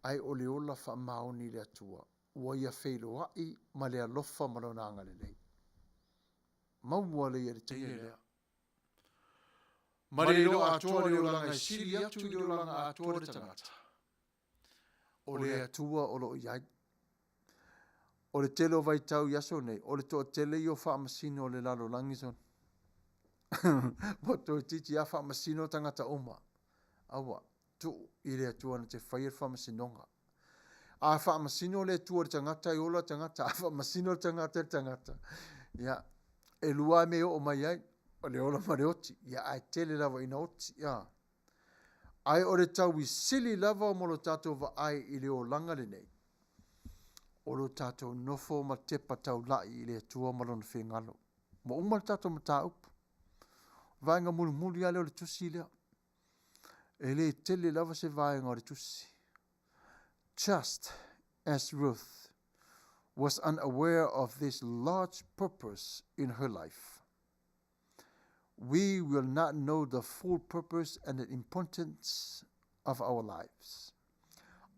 Ai o le ola wha maoni le atua, ua ia wheilo ai ma le alofa malo nanga le lei. Maua le ia le teia lea. Marilo atua le olanga i siri atu le olanga atua le tangata. O le atua o lo iai. O le tele o vai tau yaso nei. O le toa tele i o wha masino o le lalo langison. Wato titi a wha masino tangata oma. Awa, tu i le atua na te whaia wha masinonga. A wha masino le atua le tangata i ola tangata. A wha masino le tangata. Ya. E lua me o mai ai. o le ola mare oti, ia ai tele lava ina oti, ia. Ai o le tau i sili lava o molo tātou wa ai i le o langa le nei. O lo tātou nofo ma tepa tau lai i le tua malona whengalo. Mo umar tātou ma tā upu. Vaenga mulu mulu ale o le tusi lea. E le tele lava se vaenga o le tusi. Just as Ruth was unaware of this large purpose in her life, we will not know the full purpose and the importance of our lives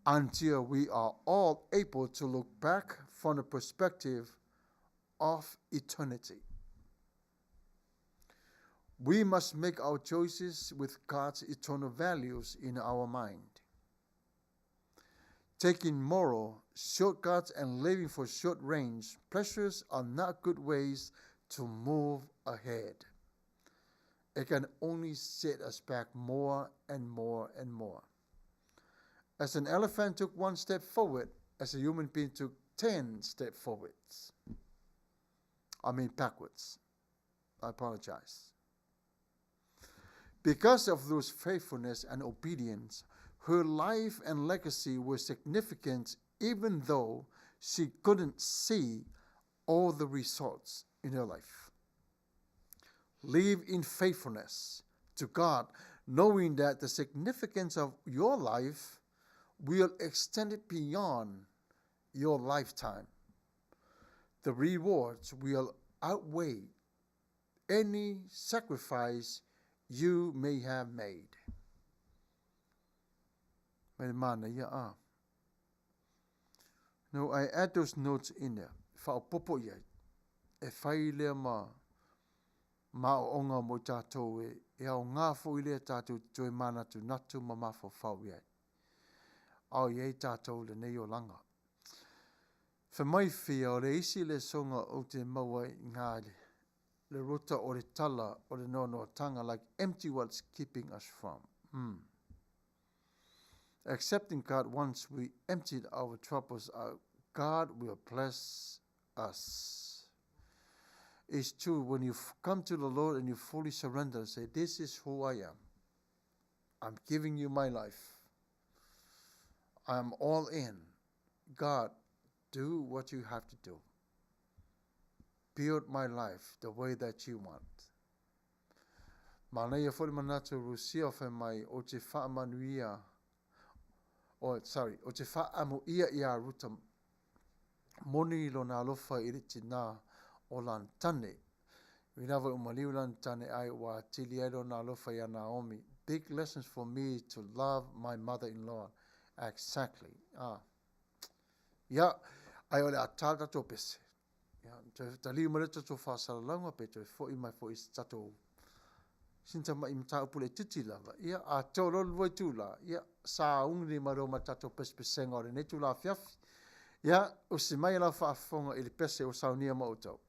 until we are all able to look back from the perspective of eternity. We must make our choices with God's eternal values in our mind. Taking moral shortcuts and living for short-range pleasures are not good ways to move ahead. It can only set us back more and more and more. As an elephant took one step forward, as a human being took 10 steps forwards. Backwards. I apologize. Because of Ruth's faithfulness and obedience, her life and legacy were significant even though she couldn't see all the results in her life. Live in faithfulness to God, knowing that the significance of your life will extend it beyond your lifetime. The rewards will outweigh any sacrifice you may have made. No, I add those notes in there. Whaopopo iai. E whai lea ma o onga mo tātou e au ngā fo i lea tātou toi mana tu natu ma mafo whau iai. Au iei tātou le nei o langa. Whamai whia o le isi le songa o te maua i ngāle. Le rota o le tala o le nono tanga, like empty what's keeping us from. Accepting God once we emptied our troubles out, God will bless us. It's true, when you come to the Lord and you fully surrender and say, this is who I am. I'm giving you my life. I'm all in. God, do what you have to do. Build my life the way that you want. Manuia foli manatu Rusia fe mai o te wha Manuia. O te wha Amuia ia ruta moni lo na alofa i tina o lan tane. Winawa umaliu lan tane ai wa tili ai lo na alofa ia Naomi. Big lessons for me to love my mother-in-law. Exactly. Ai ole a tata to pese. Ta liu mareta to wha salalanga pe to fo i mai fo i tato. Sinta mai mta upule titi lava. Ia a tolo lua tula. Ia sa ungri maro matato pespesenga ore netu la fiafi. Ia usimai la wha afonga ili pese o saunia mautau.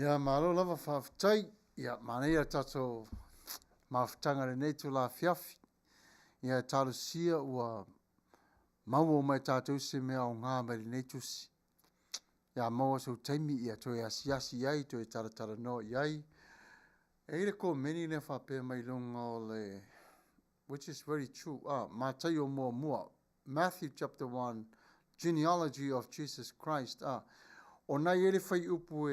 Ia malo lava whaafitai, ia Manuia tato mawhitanga le nei tu la fiafi. Ia talo sia ua maua mai tātou se mea o ngā mai le nei tusi. Ia maua sau taimi ia toi asiasi iai, toi taratara no iai. E ile ko meni le whapea mai longa o le, which is very true. Mātai o mua. Matthew chapter 1, genealogy of Jesus Christ. O nai ele whai upu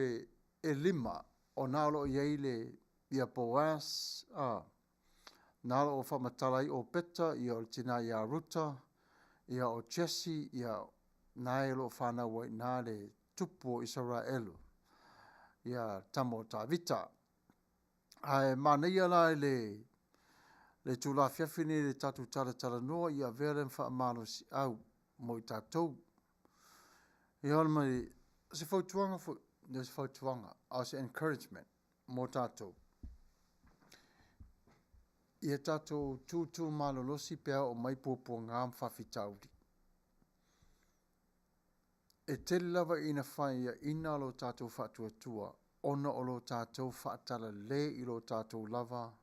e lima, o nalo iai le ia Boaz, nalo o whamatalai o Peta, ia o tina ia Ruta, ia o Jesse, ia nai lo whana wai nā le tupu o Israelu, ia tamo tā vita. Ai Manuia la le tula fiafine le tatu tala noa, ia veren wha amalo si au, mo i tātou. Ia ole mai, se fautuanga fu, there's fautuanga, as encouragement, mo tātou. Ia tātou tūtū malolosi pēa o mai pōpō ngām whawhitauri. E te lava ina whai ia ina lo tātou whatuatua, ona o lo tātou whaatala le i lo tātou lava,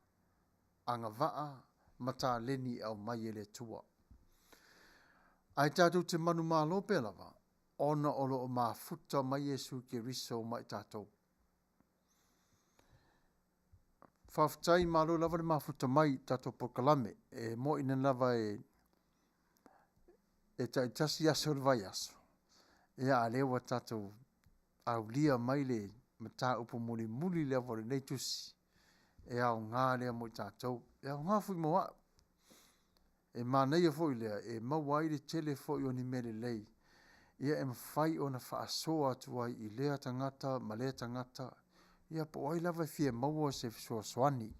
anga waa, mata leni au mai ele tua. Ai tātou te manu mālo pē lava, ona o lo o mafuta mai Jesu ke riso mai tātou. Whawhitai malo lava le mafuta mai tātou pokalame, e mo ina lava e taitasi aso le vai aso. E a lewa tātou au lia mai le mata upo muli lea vore nei tusi. E au ngā lea mo tātou, e au ngā fui moa. E Manuia foi lea, e mawai le tele foi o ni mele lei. Ia e mawhai o na whaasoa tuai i lea tangata, ma lea tangata, ia po ai lava fia maua se fisua soani.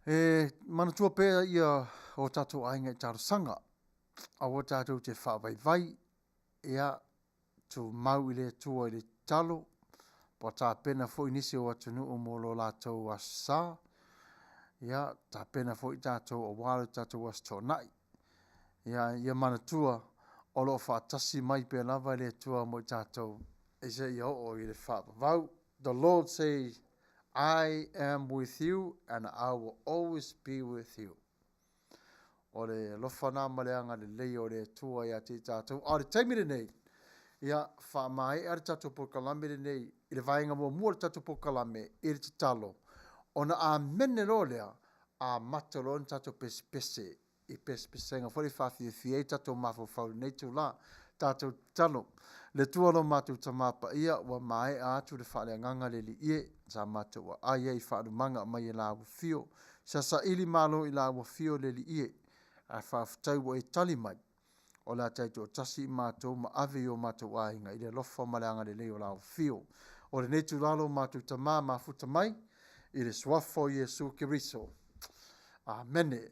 E manatua pēa ia o tātou ainga i tātou sanga. A o tātou te whaavaivai, ia tu mau i le tua i le talo, po tā pena fo inisi o atunu o molo lātou asa, ia tā pena fo i tātou o wālu tātou as tōnai. Ia manatua o lo whaatasi mai pēa lava i le tua mo i tātou. E se ia o i le whaavavau. The Lord says, I am with you and I will always be with you. O le lofana maleanga le lei o le tua ia te tātou. O le taimire nei, ia whaamai ar tātou pokalame le nei, i le vaenga mua le tātou pokalame, i le talo. O na a mene lo lea, a matalo ni tātou pese, i pese-pesenga, fori whawhiawhia i tātou mawhawhau nei tu la, tātou talo. Le tua lo mātou tamapa ia, wa mai atu le whaale nganga le li ie, sa mātou wa aia i whaadu manga mai i la fio, sa ili malo i la fio le li ie, a whaaftau wa e tali mai, o la taito o tasi i mātou ma ave o mātou ainga, i le lofa maleanga le leo la fio, o le netu lalo mātou tamā mafuta mai, i le swafo Jesu Kiriso. Amene.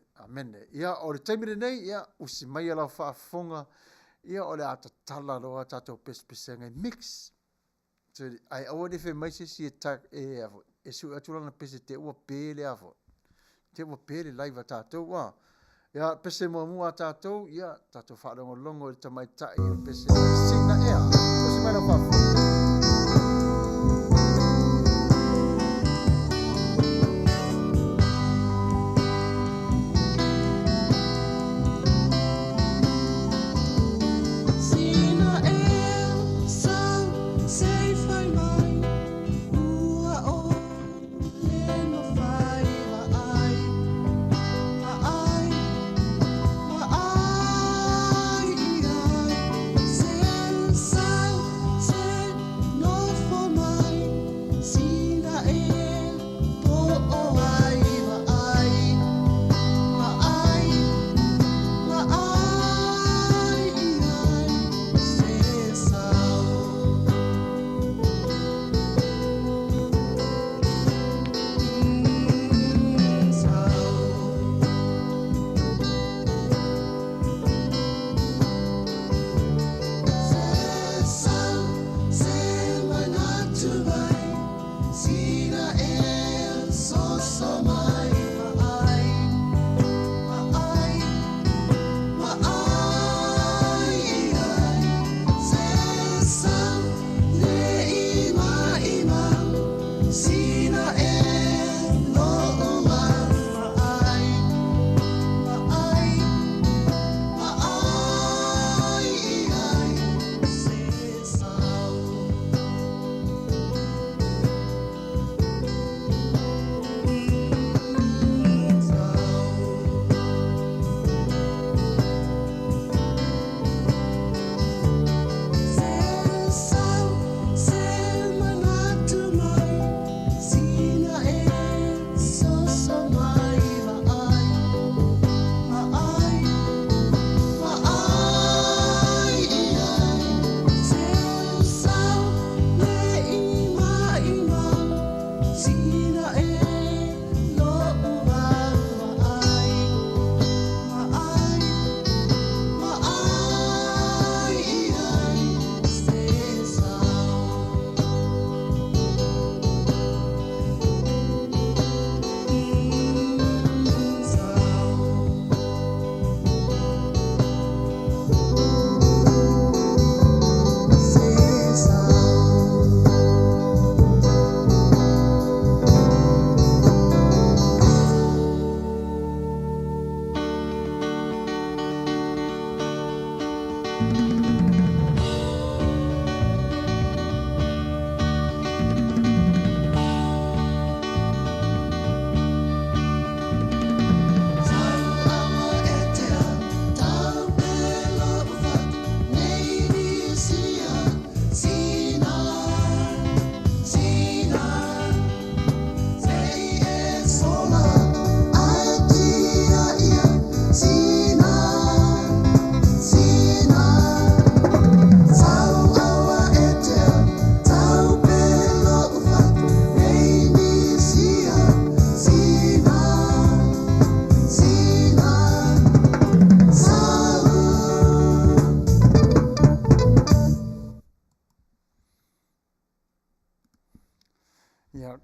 Ia, o le taimire nei, ia, usi mai ala whaafonga, ia o le atatala loa tātou pes-pesenga mix. So, ai awa ne whi maise si e tak e avo. E su atulana pese te ua pēle avo. Te ua pēle laiva tātou wa. Ia pese mua tātou, ia tātou whaadongo longo i tamai tai e pese sina ea. Osi mai na whafu.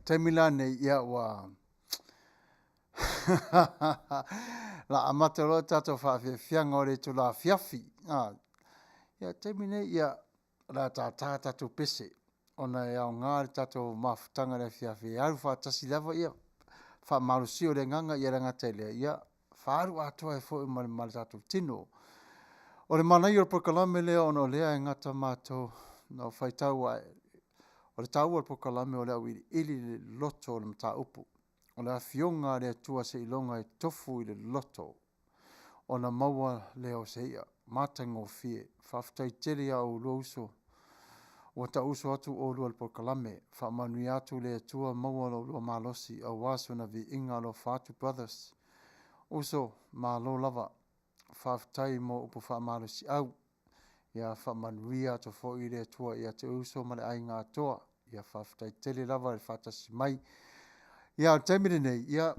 temila nei ia wa la amatero tato fa fianga o le tu la fiafi. Ia temine ia la tata tu pese. Ona ia o ngā tato mafutanga le fiafi. Aru fa tasi lava ia fa marusi o le nganga ia ranga tele. Ia fa aru atua e fo mal tato tino. O le manai o pokalame lea ono lea e ngata mātou na o whaitau ai. O le tau o pokalame o lea wiri ili le loto o le mta upu. O le afionga le tua se ilonga e tofu i le loto. O na maua lea o se ia. Mātango fie. Whaftai tele au lo uso. O ta uso atu o lua le pokalame. Wha Manuia atu lea tua maua lo lua malosi. A waso na vi inga lo Fatu Brothers. Uso ma lo lava. Whaftai mo upu wha malosi au. Ia wha Manuia to fo i lea tua. Ia te uso ma le ainga atoa. Ia whaftai tele lava le whatasi mai. Ia temire nei. Ia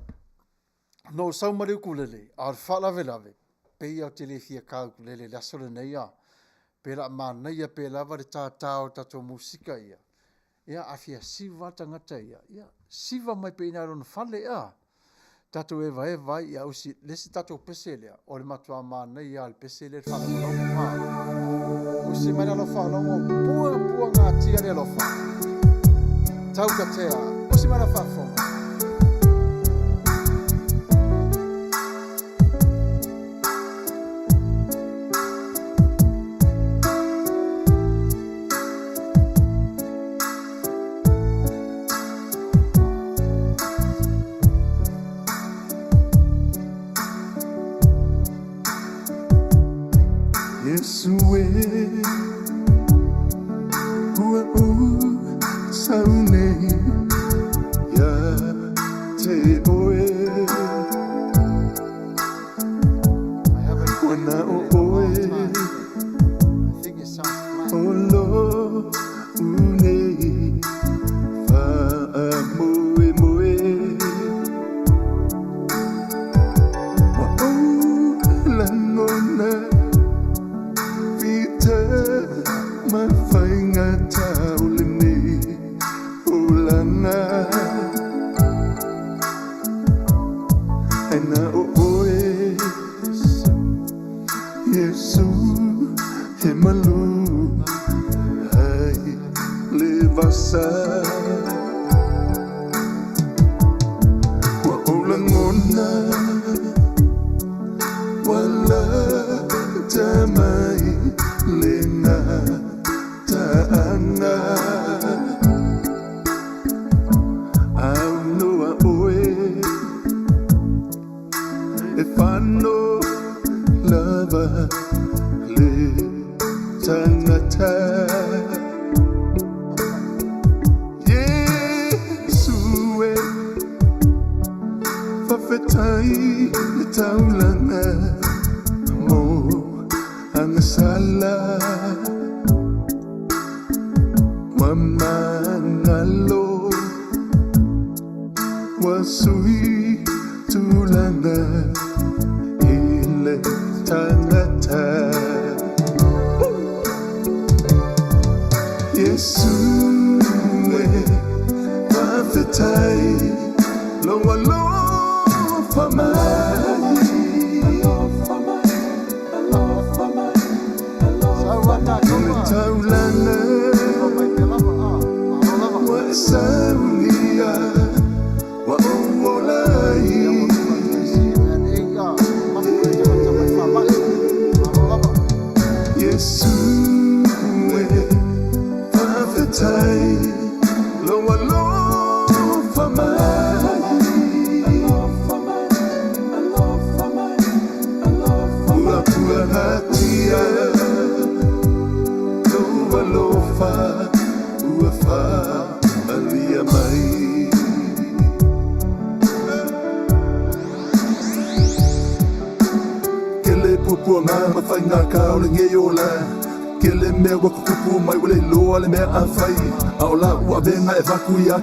no saumari ukulele. Ar whalave lave. Pei au tele fia kau kulele. Lasole nei ia. Pela mana ia pe lava le tātao tato musika ia. Ia afia siva tangata ia. Ia siva mai pe ina rona whale ia. Tato eva ia usi lesi tato peselea. O le matua mana ia al pesele whalongo. Usi mai alo whalongo. Pua ngā tia le alo wha. Tau katea. Usi mai alo whafonga.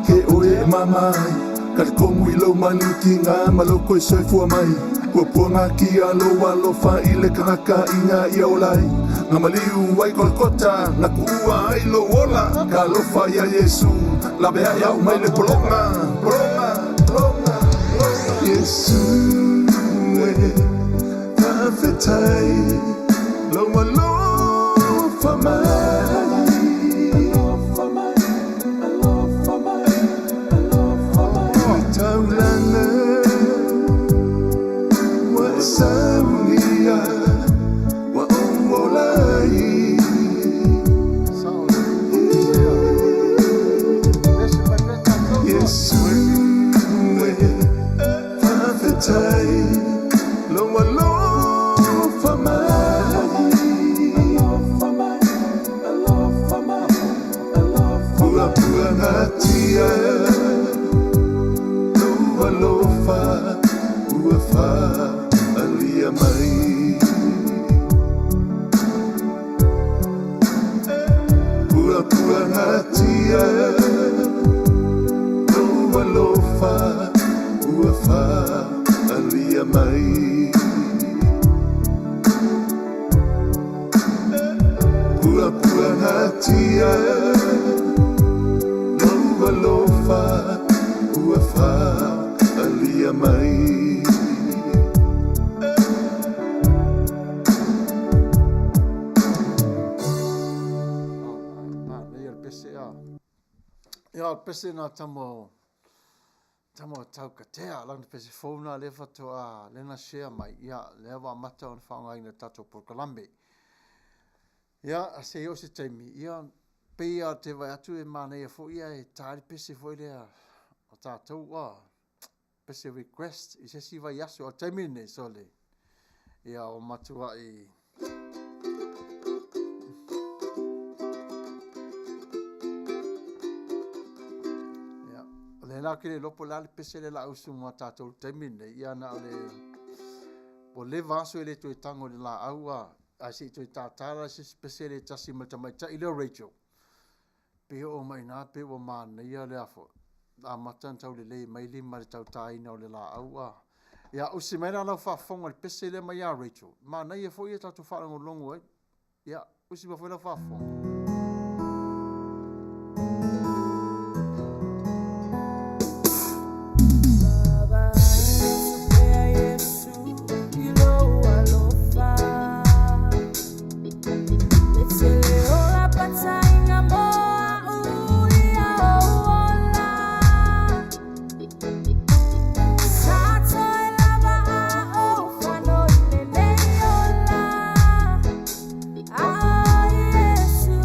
Ke oe e mamai, ka te kongu I lau mani ki ngā maloko e soifua mai. Pupunga ki alo fa ile kanaka inga ia olai. Nga maliu wai kolkota, nga kuua ilo ola. Ka alofa ia Yesu, la bea ia umai le polonga. Yesu e tawhetai, lo alofa mai. Taulana wa saulia wa omolai. Yesu e tawhetai, lo alofa mai. Pua ngatia alofa, uafa, alia mai. Pua ngatia, alofa, uafa, alia mai. Pua ngatia, alofa, uafa, alia mai. Ia pese na tamo tau katea lang pese fona le fato a lena share mai ia le wa mata on fanga ina tato por kalambe. Ia a se o se taimi ia pe ia te vai atu e mana ia fo ia e tari pese fo ia o tatou wa pese request i se si vai aso o taimi ne sole. Ia o matua i na kile lopo la le pese le la usu mo tatou taimine ia na le o le vaso ele to tango le la aua a si to tatara se pese le tasi mo tamai ta ile Rachel pe o mai na pe o man ia le afo a matan tau le mai li mai tau tai na le la aua ia usi mai na fa fonga le pese le mai a Rachel ma na ia fo ia tatu fa longo ia usi ba fo la fa fonga. Yesu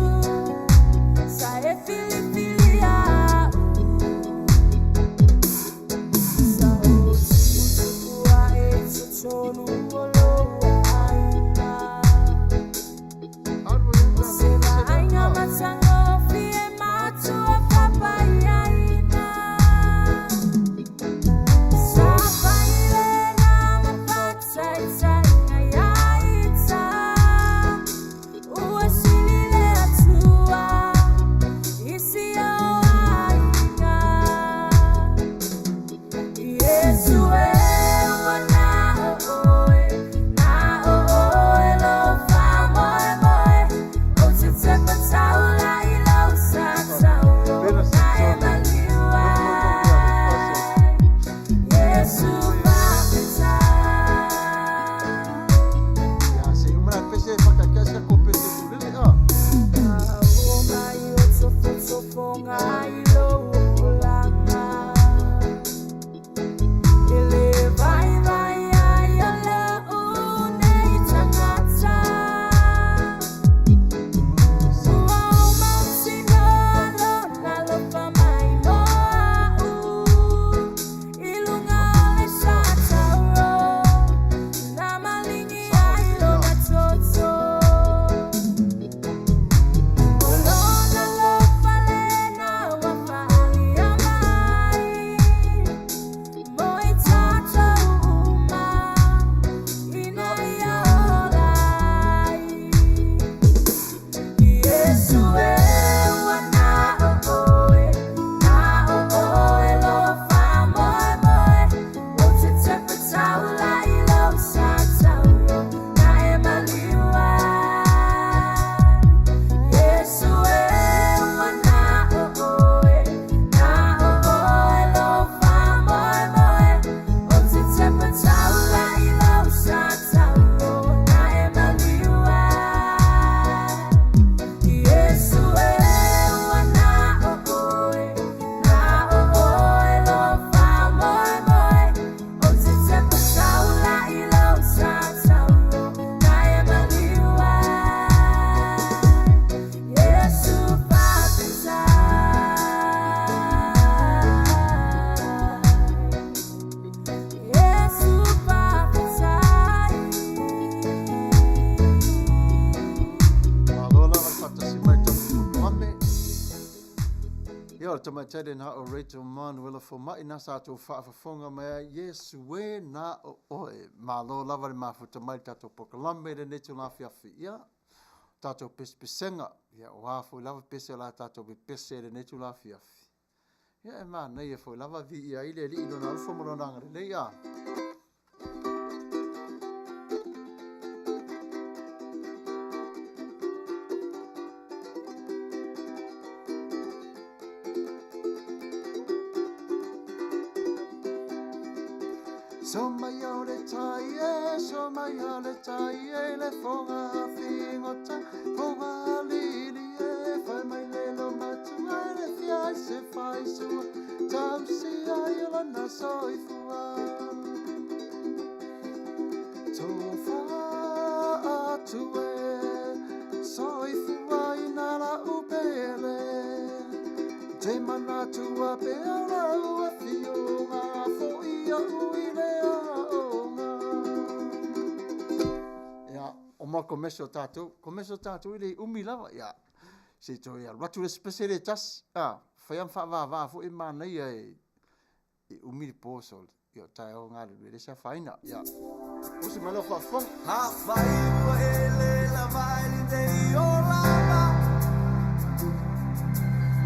tama tele na o Rachel Manuela fo mai na sa to whaafafonga mea Yesu we na o oe ma lo lava le mafuta mai tato pokalame le netu la fiafi ia tato pespesenga ia o hafo lava pese la tato pese le netu la fiafi ia e ma nei e fo lava vi ia ile li ilo na alfa moronanga le ia so mai ale tai e le fonga fingota fonga lili e fai mai le lo matu ai le fiai se fai su tam si ai la na soi fua to fa atu e soi fua ina la upele te mana tua pe ala ua fiunga fo ia uile o ma komeso tatu ile umi lava ya se to ya watu le spesiale tas fayam fa va fu imana ia e umi posol yo tai o ngale le sa faina ya o se malo fa fon ha fai o ele la vai de o lava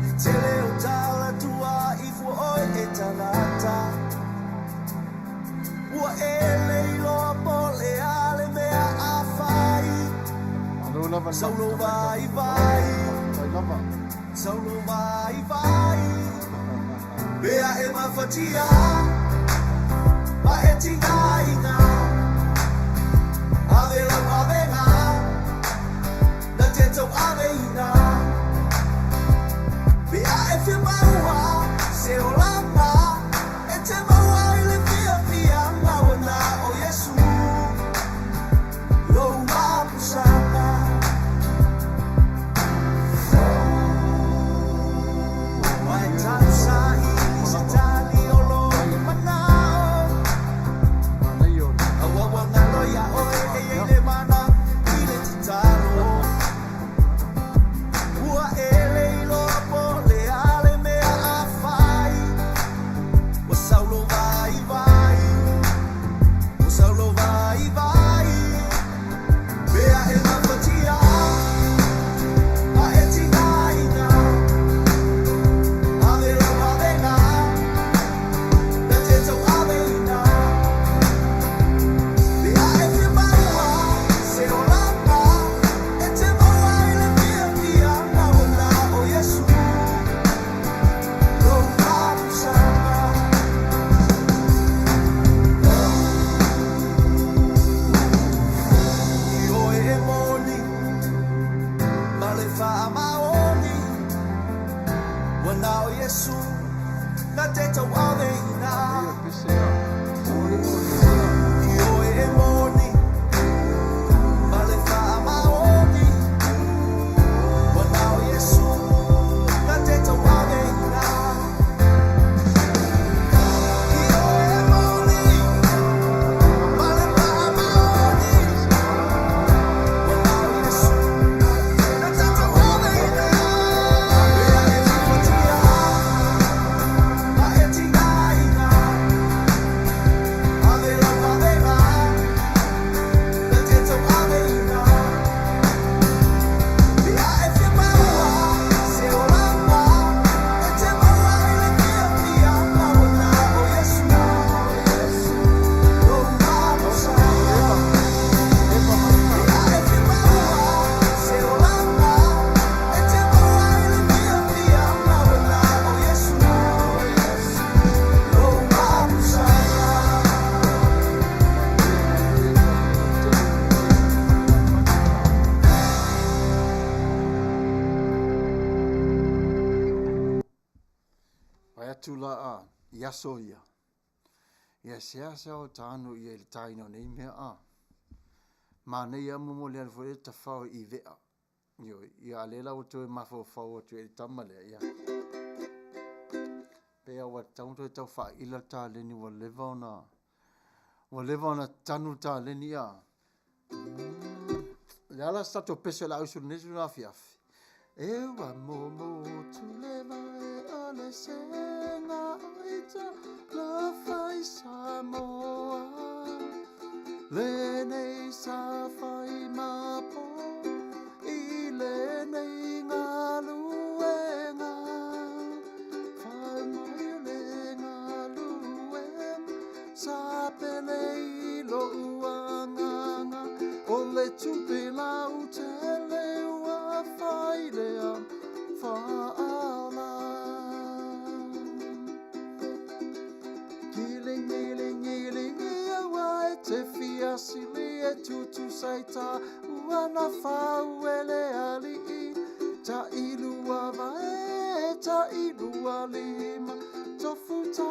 e tele o tala tua i fu o e tanata o ele lo pole ale mea Saulo vai Bea e mafatia Ma e tingainga Avela avena Na te tau aveina Bea e fia maua Se o lama E te maua i le fia fia Mawana o Yesu Lo mapusana Yasoia. Ia o tano ia le taino nei mea Ma nei amumo le alfo e tafao I vea. Ia lela o toe mafo fao o toe tamale ia. Pea wa taunto e tau faa ila ta leni wa leva ona tanu ta leni ia. Le ala sato pese la usu nesu na fiafi. E wa momo tu leva e le senga ita la fai Samoa le nei sa fai mapo I le nei ngaluenga fai mai le ngaluenga sa pele lo uanganga o le tupe lau tele ua fai lea fa'ala Kiling ia wai te fiasili e tutu saita uana fau ele ali ta ilua vae ta ilua lima tofu ta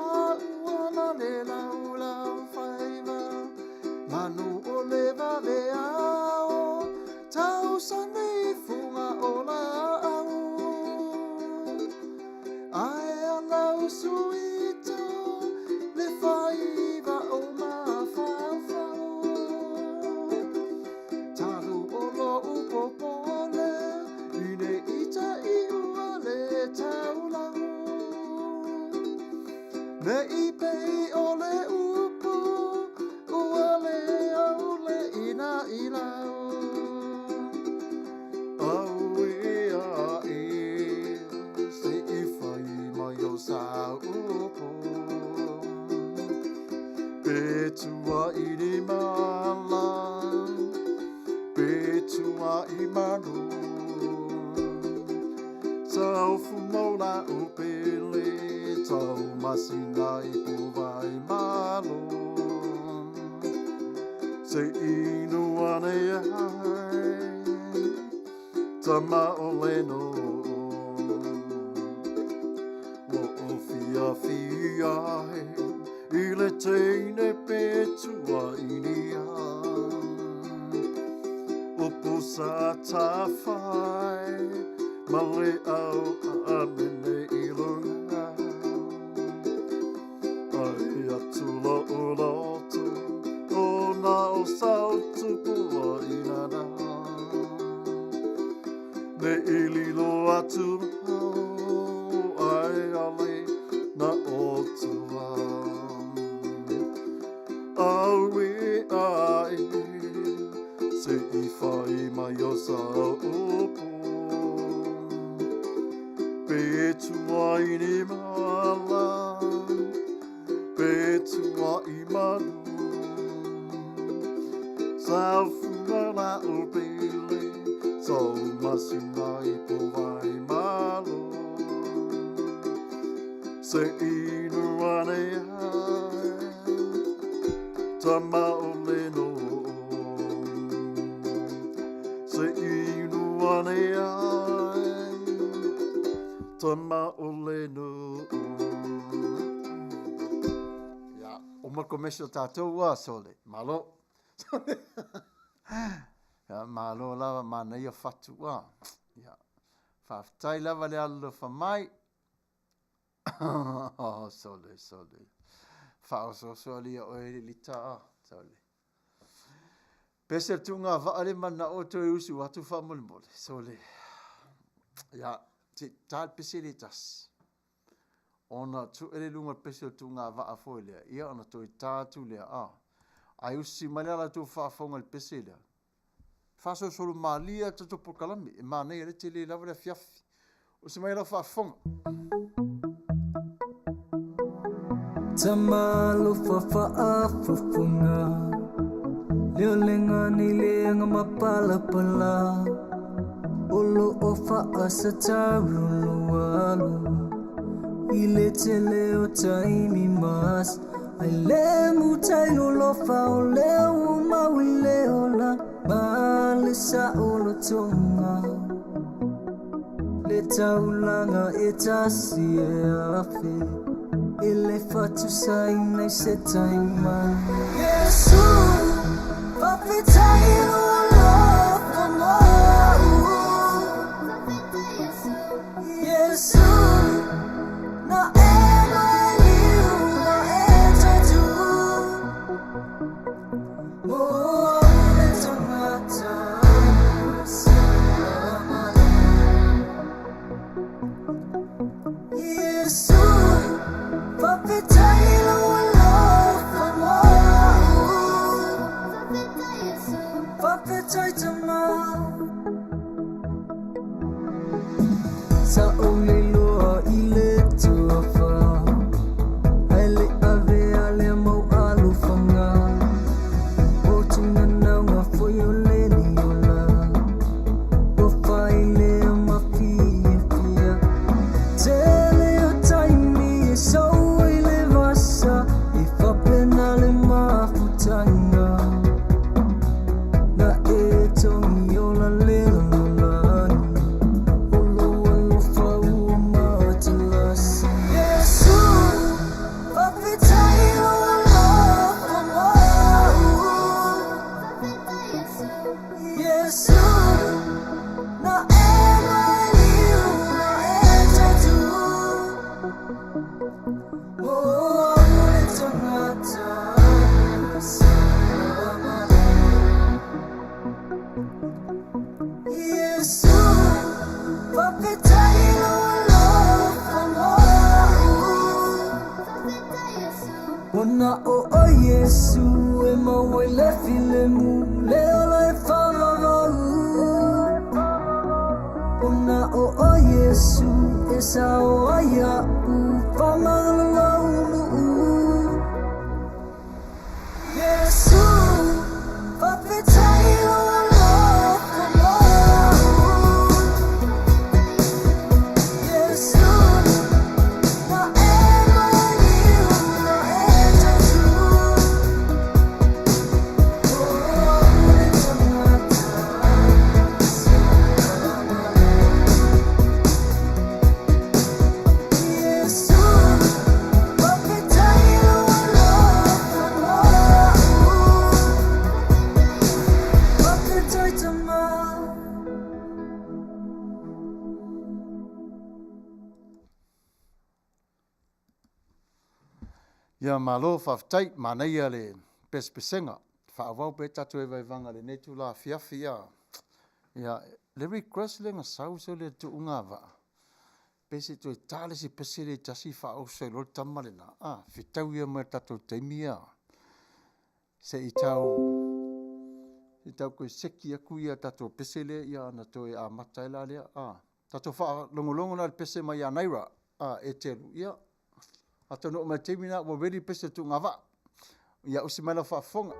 uana le lau faiva manu o le vave ao tau sani funga o la au ai alau suito le faiva o ma fau taru o lo upopole ine ita I ua le tau lau me I pei o le upu ua le au le ina ilau au e se I fai mai o sa upu Petua I ni mala Petua I manu Tau fumola upele Tau masina I puvai malo Se inu ane ai Tama o leno Wo o fia fia I le teine petua I ni O pusa ta fai Ma le au amene I lunga Ai atula o loto O na o sautu pua I nana Ne I lilo atu Ai ale na o tua Aui ai Se I fai mai o sa upu Petua I ni mala Petua I manu Sau fungala upele Sau masina I povai malo Se inu ane ai Tama o leno Se inu ane ai Tama o leno Ya, o makomesho tātou wa sole, malo Ya, malo lava mana ia fatu wa Ya, whaftai lava le alo whamai Oh, sole Whaoso solia o e li taa sole Pese tunga vaale mana o to usu watu whamole sole Ya, te tal pese le tas Ona tu ele lunga pese tunga vaa foilea Ia ona toi tātu lea Ai usi malala tu whaafonga le pese lea Whaso solo malia tato pokalami E manei ele te le lava lea fiafi Usi mai la whaafonga Tamalo fafaafufunga Leo lenga ni lenga mapala pala Olo ofa asataru alu Ile tele o taimi mas Ai lemu tailo lofa o leo mawile ola Male sa olo tonga Le taulanga etasi e afe Ele fatu sai nei se taima Yesu Papi tailo lofa mau Yesu Na ema liu na etatu Oh, le tangata Salama Yesu Yesu, Fagalilo Ona o Yesu e mawe le filemu le ola e whamavau. Ona o Yesu e sa o aia u whamagalau Yesu, Fagalilo Ia malo whaftai Manuia le pespesenga. Whaawau pe tatu e vaivanga le netu la fiafi ia. Ia le request le ngasau so le tu unga wa. Pesi tu e tale si pesi le tasi whaau so lor tamarina. Whitau ia mai tatu teimia. Se i tau koe seki aku ia tatu pesi le ia na to e a mataila lea. Tatu wha longolongo na le pesi mai a naira. E telu ia. Ato no mai temina wa very pese tu ngava. Ia usimala fa fonga.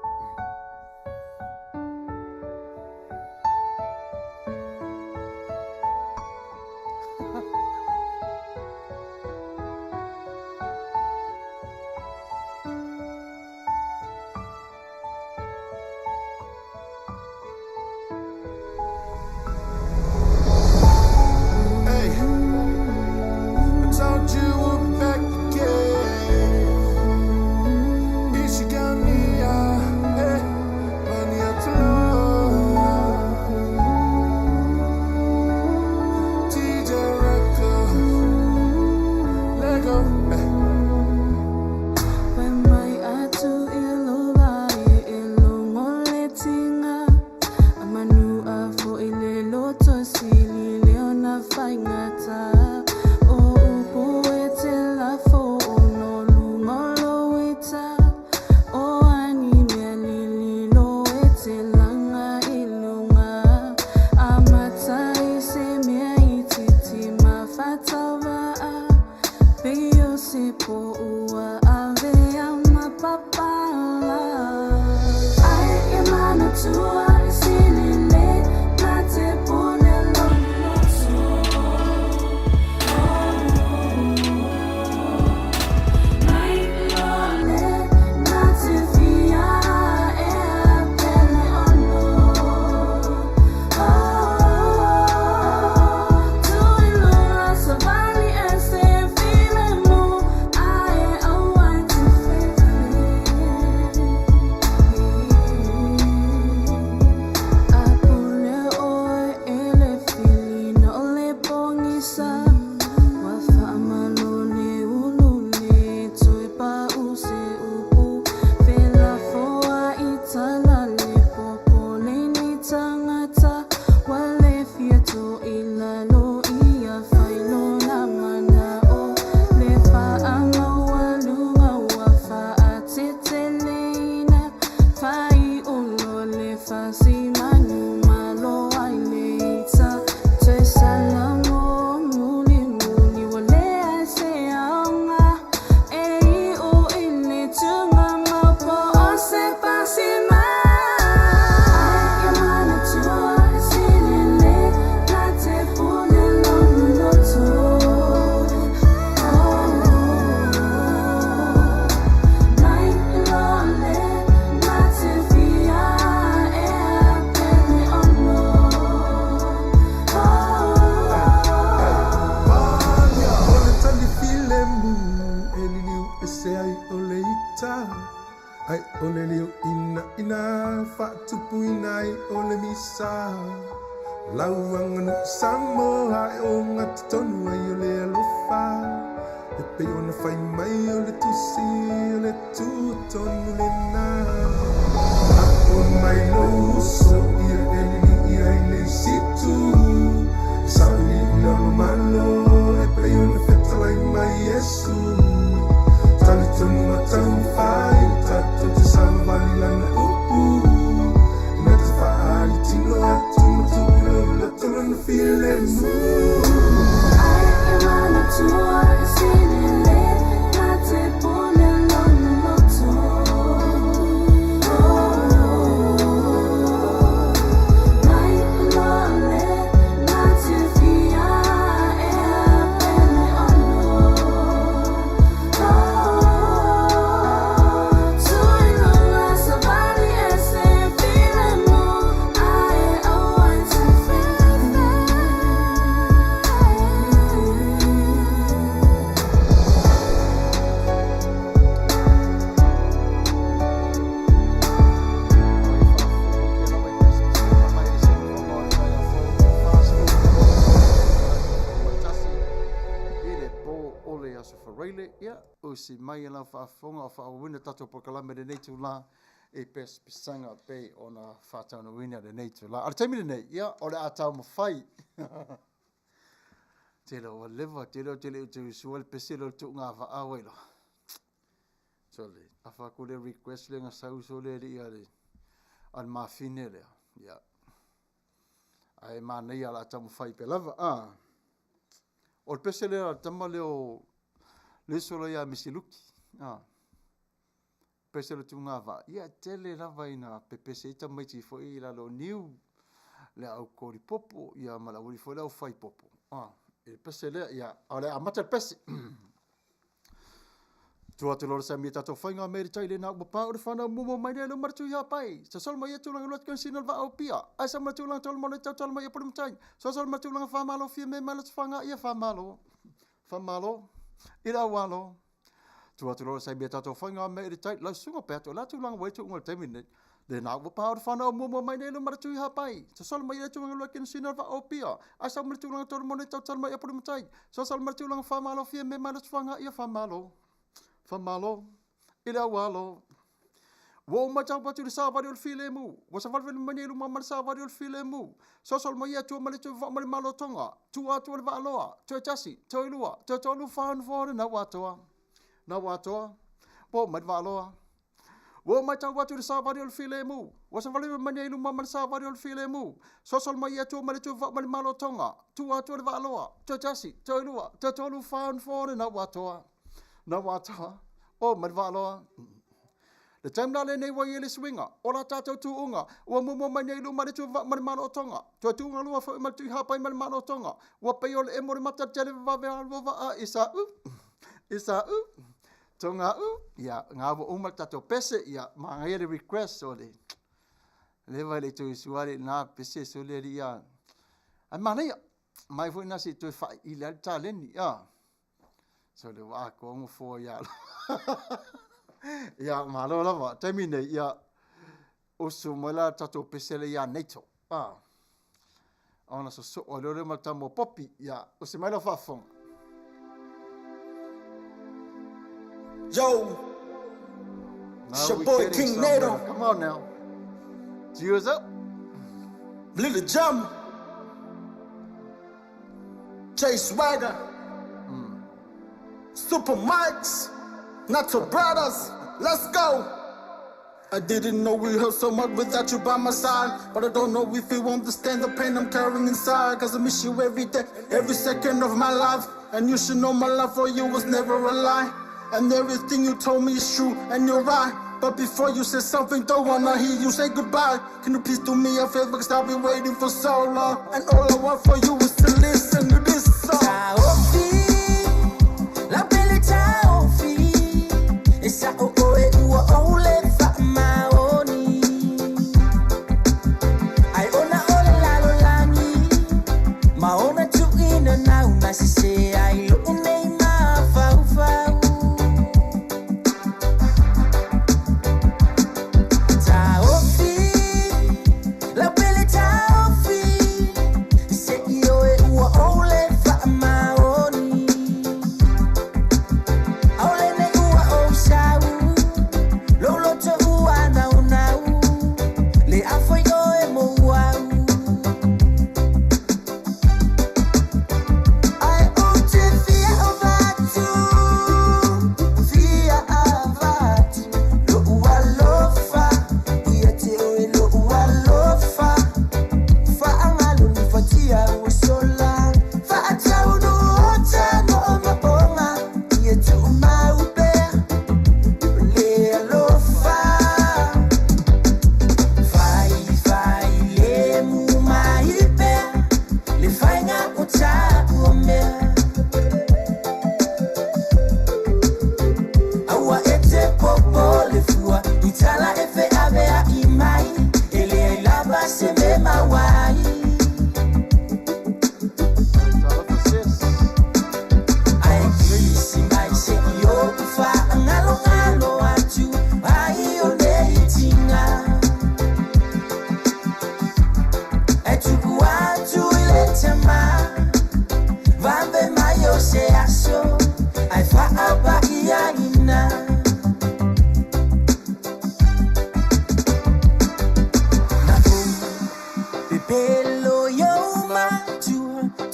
Mai no so ia elini ia ele ia, o si mai la whaafonga o whawina tato pokalame de nei tula e pes pisanga pe o na whatau na wina de nei tula. Ara taimine nei, ia, o le atau mawhai. Te reo wa lewa, te reo te usual peselo tu ngā wha lo. So le, a whakule request le ngā sau so le ri a le, an mawhine lea, ia. Ai mā nei ala atau mawhai pe lava, O le pese lea tama leo le solo ia misiluki. Pese le tunga va. Ia tele lava ina pepese ita maiti fo i la lo niu. Le au kori popo. Ia mala uri fo le au fai popo. E pese lea ia. Ale amata le pese. Tua te lora sa mi tato whainga meri tai le na upapa o le whana mumo mai le maratu ia pai. Sa sol mai etu langa lotkan sinal va au pia. Ai sa maratu langa tol mone tau tol mai epurim tai. Sa sol maratu langa whamalo fia me malat whanga ia whamalo. Whamalo. Ira walo. Tua te lora sa mi tato whainga meri tai. Lau sunga peto. La tu langa waitu ungal temine. Le na upapa o le whana mumo mai le maratu ia pai. Sa sol mai etu langa lotkan sinal va au pia. Ai sa maratu langa tol mone tau tol mai epurim tai. Sa sol maratu langa whamalo fia me malat whanga ia whamalo. Famalo, ila walo. Wo macam patu di savari ol filemu. Wo savari vel manilu mamar savari ol filemu. Sosol maya tu mali tu va mali malo tonga. Tu atu ol valoa. Tu chasi, tu ilua, tu tolu fan for na watoa. Na watoa. Wo mat valoa. Wo macam patu di savari ol filemu. Wo savari vel manilu mamar savari ol filemu. Sosol maya tu mali tu va mali malo tonga. Tu atu ol valoa. Tu chasi, tu ilua, tu tolu fan for na watoa. Na wata, madvaloa. Le time na le nei wa yele swinga, o la tātou tūunga, ua mumo mai nei lu mare tu mano o tonga, tua tūunga lua whai mal tui hapai mano o tonga, ua pei o le e mori mata tele vave alwa a isa tonga ia, ngā wa umal tātou pese, ia, ma ngai le request o le, le vai le tui suare nā pese so le ia, ai mana ia, mai fui nasi tui whai i le tā leni, ia, so le wa ko ngo fo ya. Ya malo lava. Termine ya osu mala tato pesele ya neto. Ona so o le mata mo popi ya osu mala fa fon. Yo. It's your boy King Nato. Come on now. Cheers up. Little Jump. Jay Swagger. Super Mikes, Nato Brothers, let's go. I didn't know we hurt so much without you by my side, but I don't know if you understand the pain I'm carrying inside, cause I miss you every day, every second of my life, and you should know my love for you was never a lie, and everything you told me is true, and you're right, but before you say something, don't wanna hear you say goodbye. Can you please do me a favor, cause I've been waiting for so long, and all I want for you is to listen to this song. La belle taofi, e sa o e ua ole fa maoni. Ai ona ole lalo lani, ma ona tu ina na una si se ai lo nei ma fau fau. Taofi, la belle taofi, se io e ua ole fa maoni. Vambe mayo se aso, ai fa apa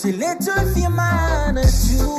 till it if your man is you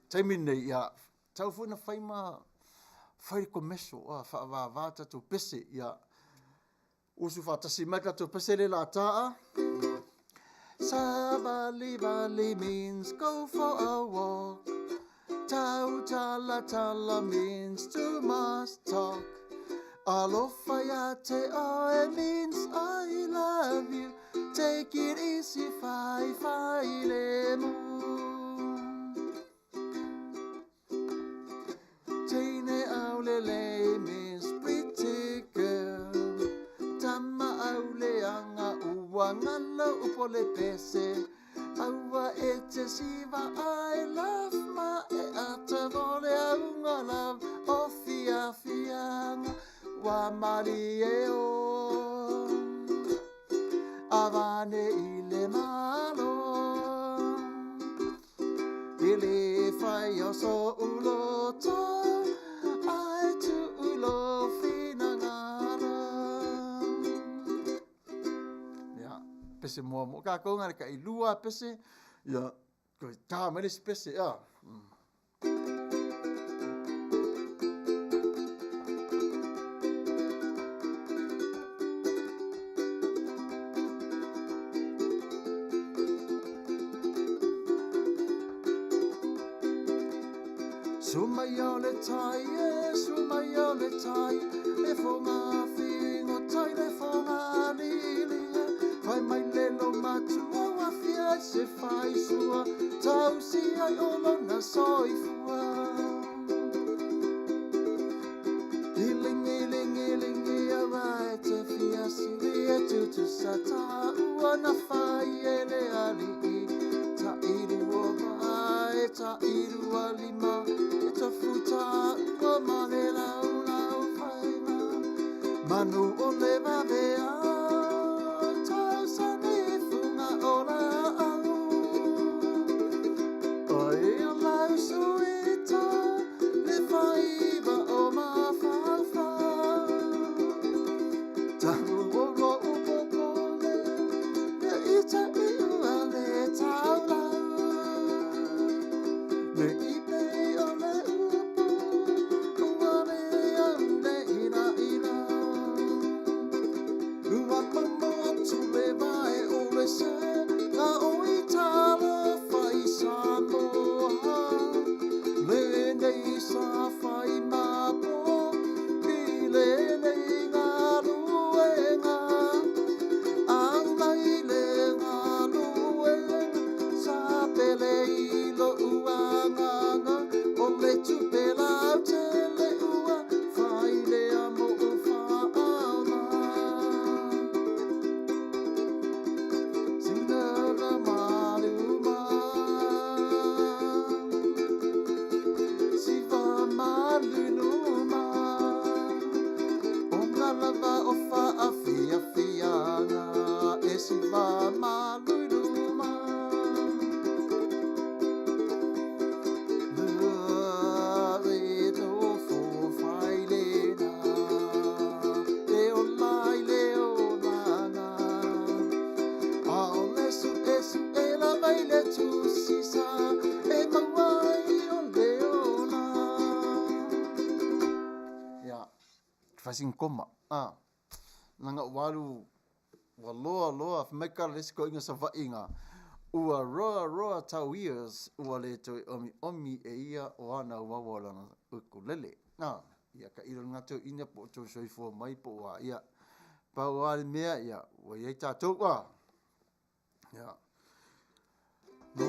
Taimine ia tau fu na fai ko meso fa va tu pese ia usu fa tasi mata tu pese le la taa Sabali means go for a walk. Tau tala means to must talk. Alofayate it means I love you. Take it easy, fai le mo. Tine aulele means pretty girl. Tama aule anga uwangala upole pese. Awa ete siva I love ma e atavole aunga love ofia fianga wa marieo. Avane ile malo. Ile fai so uloto. Pese mo ka ko ngare ka ilua pese ya ko ta mele pese ya Sumayole tai le fonga fingo tai le fonga lili Fai mai lelo matua wa fia se fai sua Tau si ai olo na soifua Ilingi awai te fia si e tutu sata Ua na fai ele ali Ta iru o mai, ta iru alima E ta futa ua male lau fai ma Manu o le mavea fai mapo ile nei ngā luenga ang mai le ngā luenga sa pele ilo uanganga o le tupela te le ua fai le amo o whaana singa maluma siva malunuma o ngalava o whaafia whianga e siva malunuma Fasing koma. Nanga walu waloa whameka lesko inga sa vainga. Ua roa tau ears ua le toi omi e ia o ana wawalana ukulele. Ia ka ilo ngato ina po to soifo mai po wa ia. Pa wale mea ia wa ia tātou wa. Ia. No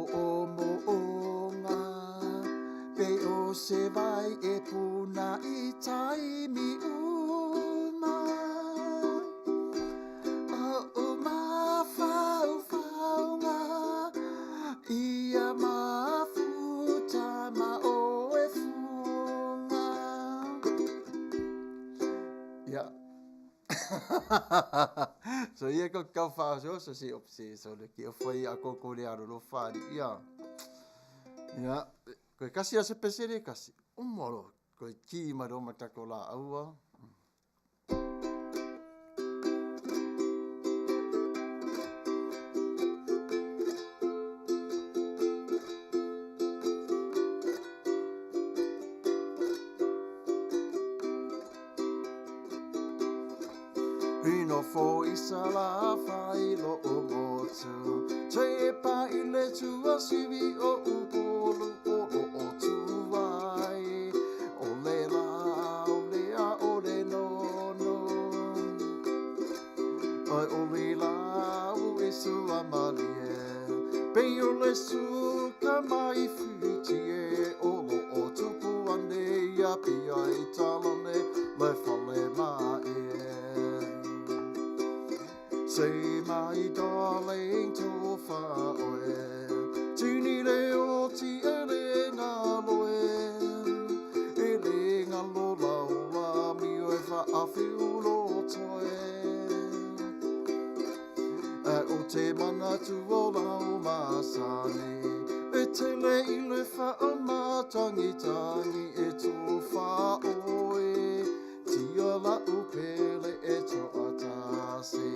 o mo o ngā pe o se vai e puna i tai mi uma. O ma fau ngā ia ma futa ma o e funga. Ia. So ia ko kau whao so si opsi so le ki o whai a koko le aro lo whari ia. Ia. Koe kasi a se pesere kasi. Umoro. Koe ki maro matako la aua. Ino fo isa la fai lo o motu. Te pa ile tua sivi o upolu o tuai. O le la, o le a, o le no. Ai o le la, o e su amalie. Pe o le su ka mai futie. O lo o tupu ane ia pia i talone. Le fale mai Say my darling to far away. Tini le o ti ele ngā loe. Ele ngā lo laua mi o e wha awhiu lo toe. O te mana tu o lau masane. E te le i le wha o matangi e to wha oe. Tia la upele e to atase.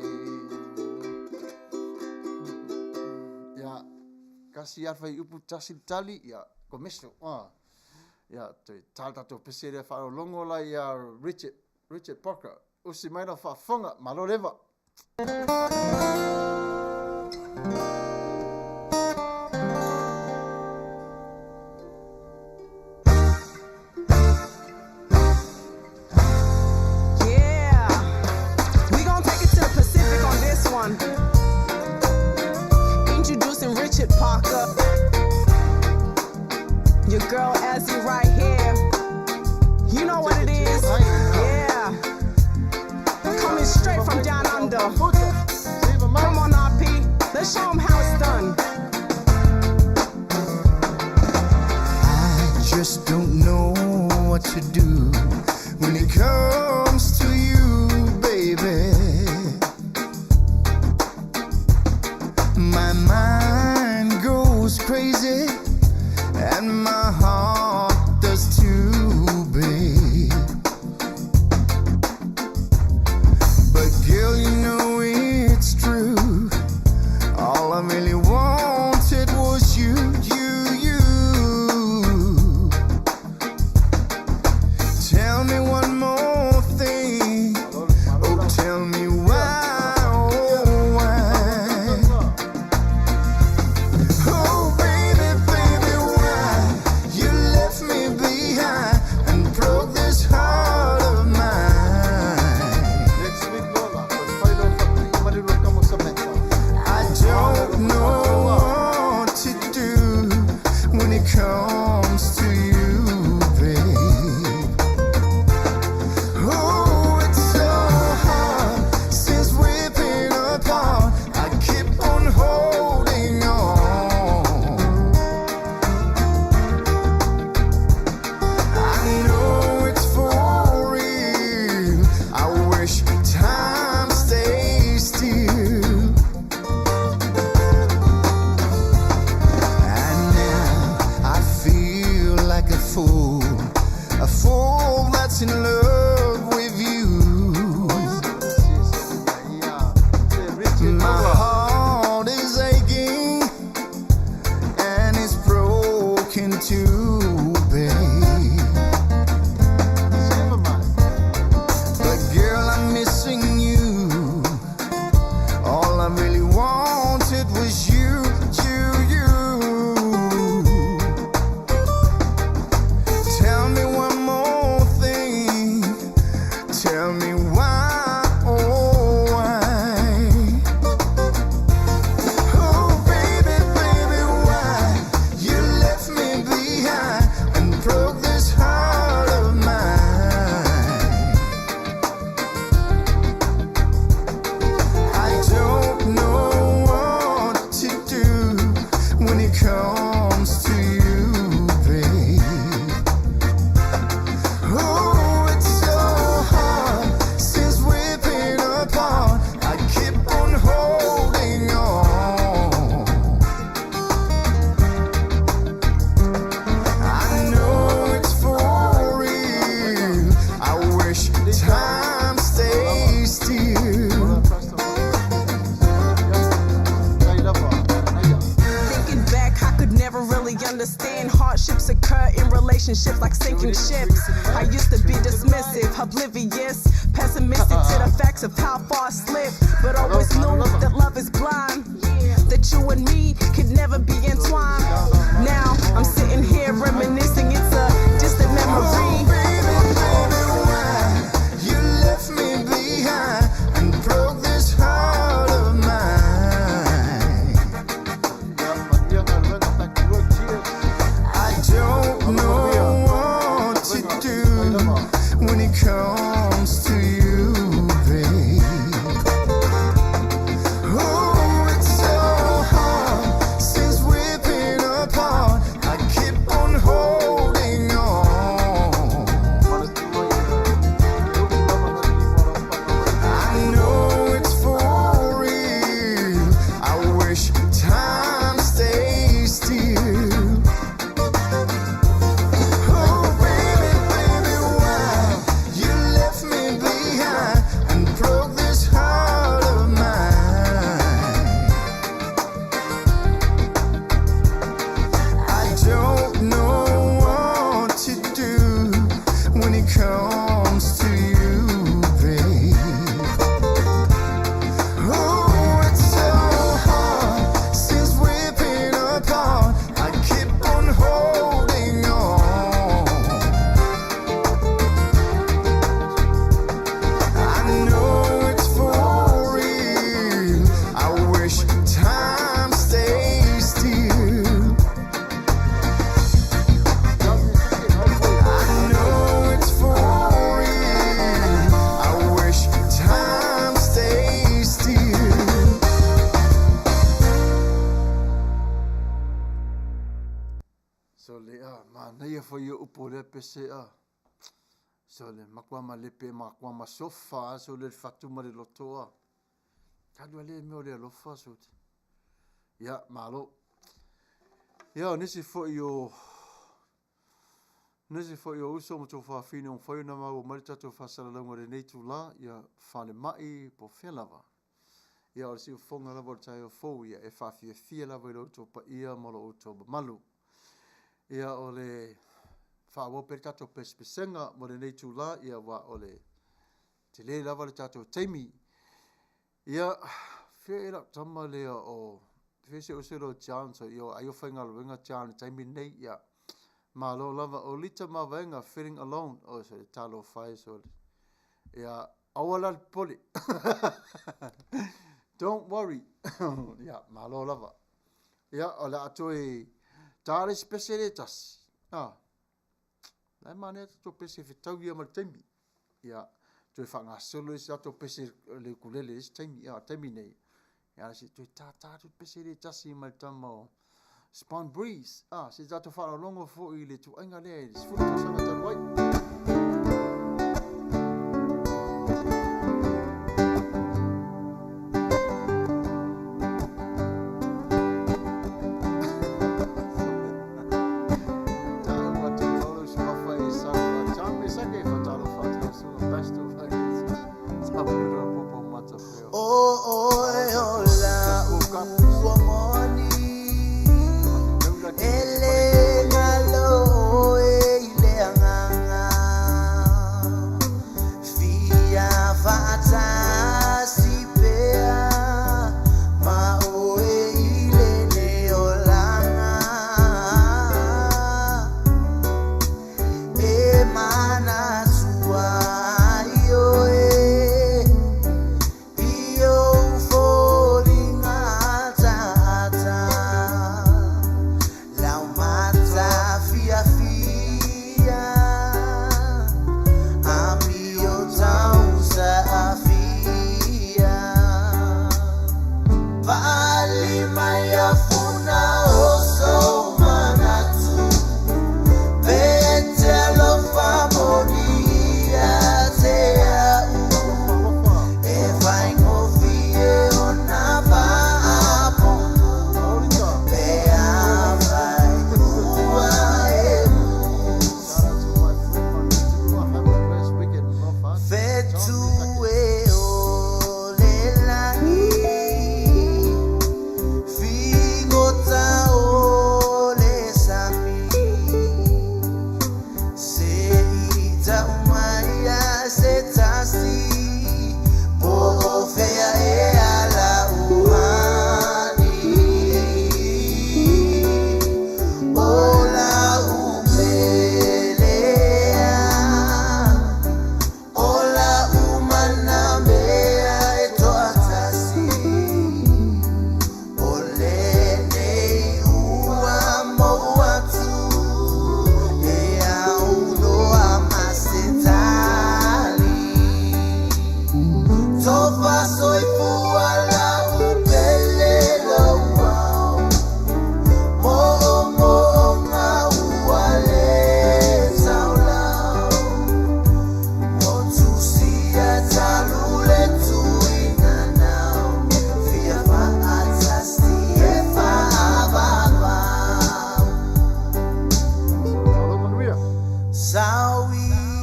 Kasi arwhai upu tasi tali, ia, ko meso, ia, te tātato pesere whao longo la ia Richard Parker, usi maina whafonga, malo rewa. Yeah, we gonna take it to the Pacific on this one. Introducing Richard Parker. Your girl Azzy right here. You know what it is. Yeah. Coming straight from down under. Come on, RP. Let's show them how it's done. I just don't know what to do when it comes to you, baby. My mind goes crazy and my heart does too, babe. But girl, you know it's true. All I really wanted was you. Tell me one more thing. I used to be dismissive, oblivious, pessimistic to the facts of how far I slipped, but always knew that love is blind, that you and me could never be entwined. Now I'm sitting here reminiscing, it's a distant memory. You left me behind and broke this heart of mine. I don't know what to do when it comes to you, babe. Oh, it's so hard since we've been apart. I keep on holding on. I know it's for real. I wish time stays still. Oh, baby, baby, why you left me behind and broke this heart of mine? I don't know what to do when it comes to you, babe. Oh, it's so hard since we've been apart. I keep on holding on. I know it's for real. I wish time stays still. I know it's for real. I wish time stays still. So le mana ia foi o pole pese so le makwa lepe makwa sofa so le fatu ma le lotoa kadu le me le lofa so ya malo ya nisi foi o uso mo tofa fine on foi na ma o marita to fa sala longo le nei tu la ya fale mai po felava ya o si fonga la volta o fo ya e fa fie la vo to pa ia mo lo to malu ia ole fa wo per tato pespesenga mo le nei tu la ia wa ole te le lava le tato teimi ia fe era tama le o fe se o se lo chance io ayo fenga lo venga chance teimi nei ia ma lo lava o lita ma venga feeling alone o se talo fai so ia awala poli don't worry ia ma lo lava ia ole atoi tare specialitas lai mane to pese fitau ia mal temi ia to fanga solo is to pese le kulele is temi ia temi nei ia si to ta to specialitas i mal tamo spawn breeze si to fa longo fo ile to anga le is fu to sanga tan wai Ele ngalo ele anganga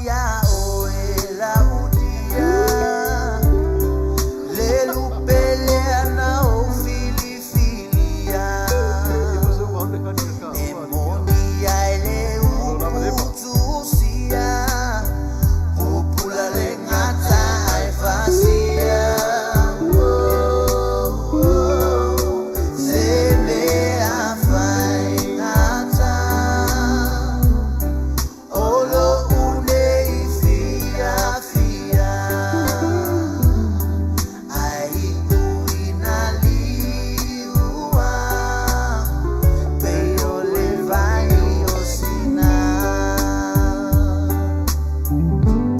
ia o e laudia le lupele ana o Filifilia e monia e le uputusia upula le ngata e fasia se me a fai ngata olo une i fia fia ai uina liua peio le vai o sina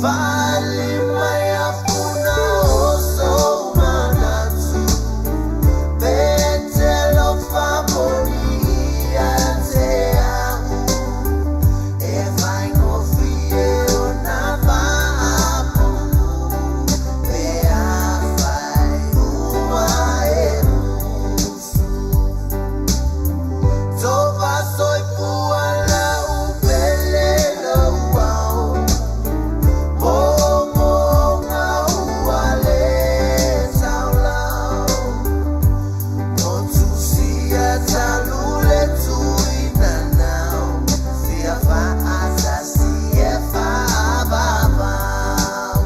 vale mai a puna o so manatu Betelo favoria te amo e vai no fio na vapo pe a fai ua e musu Tova soy puala upelelo wao Bomo nga uale saulau Motusia talule tuinanau Fia fa asasi e fa babau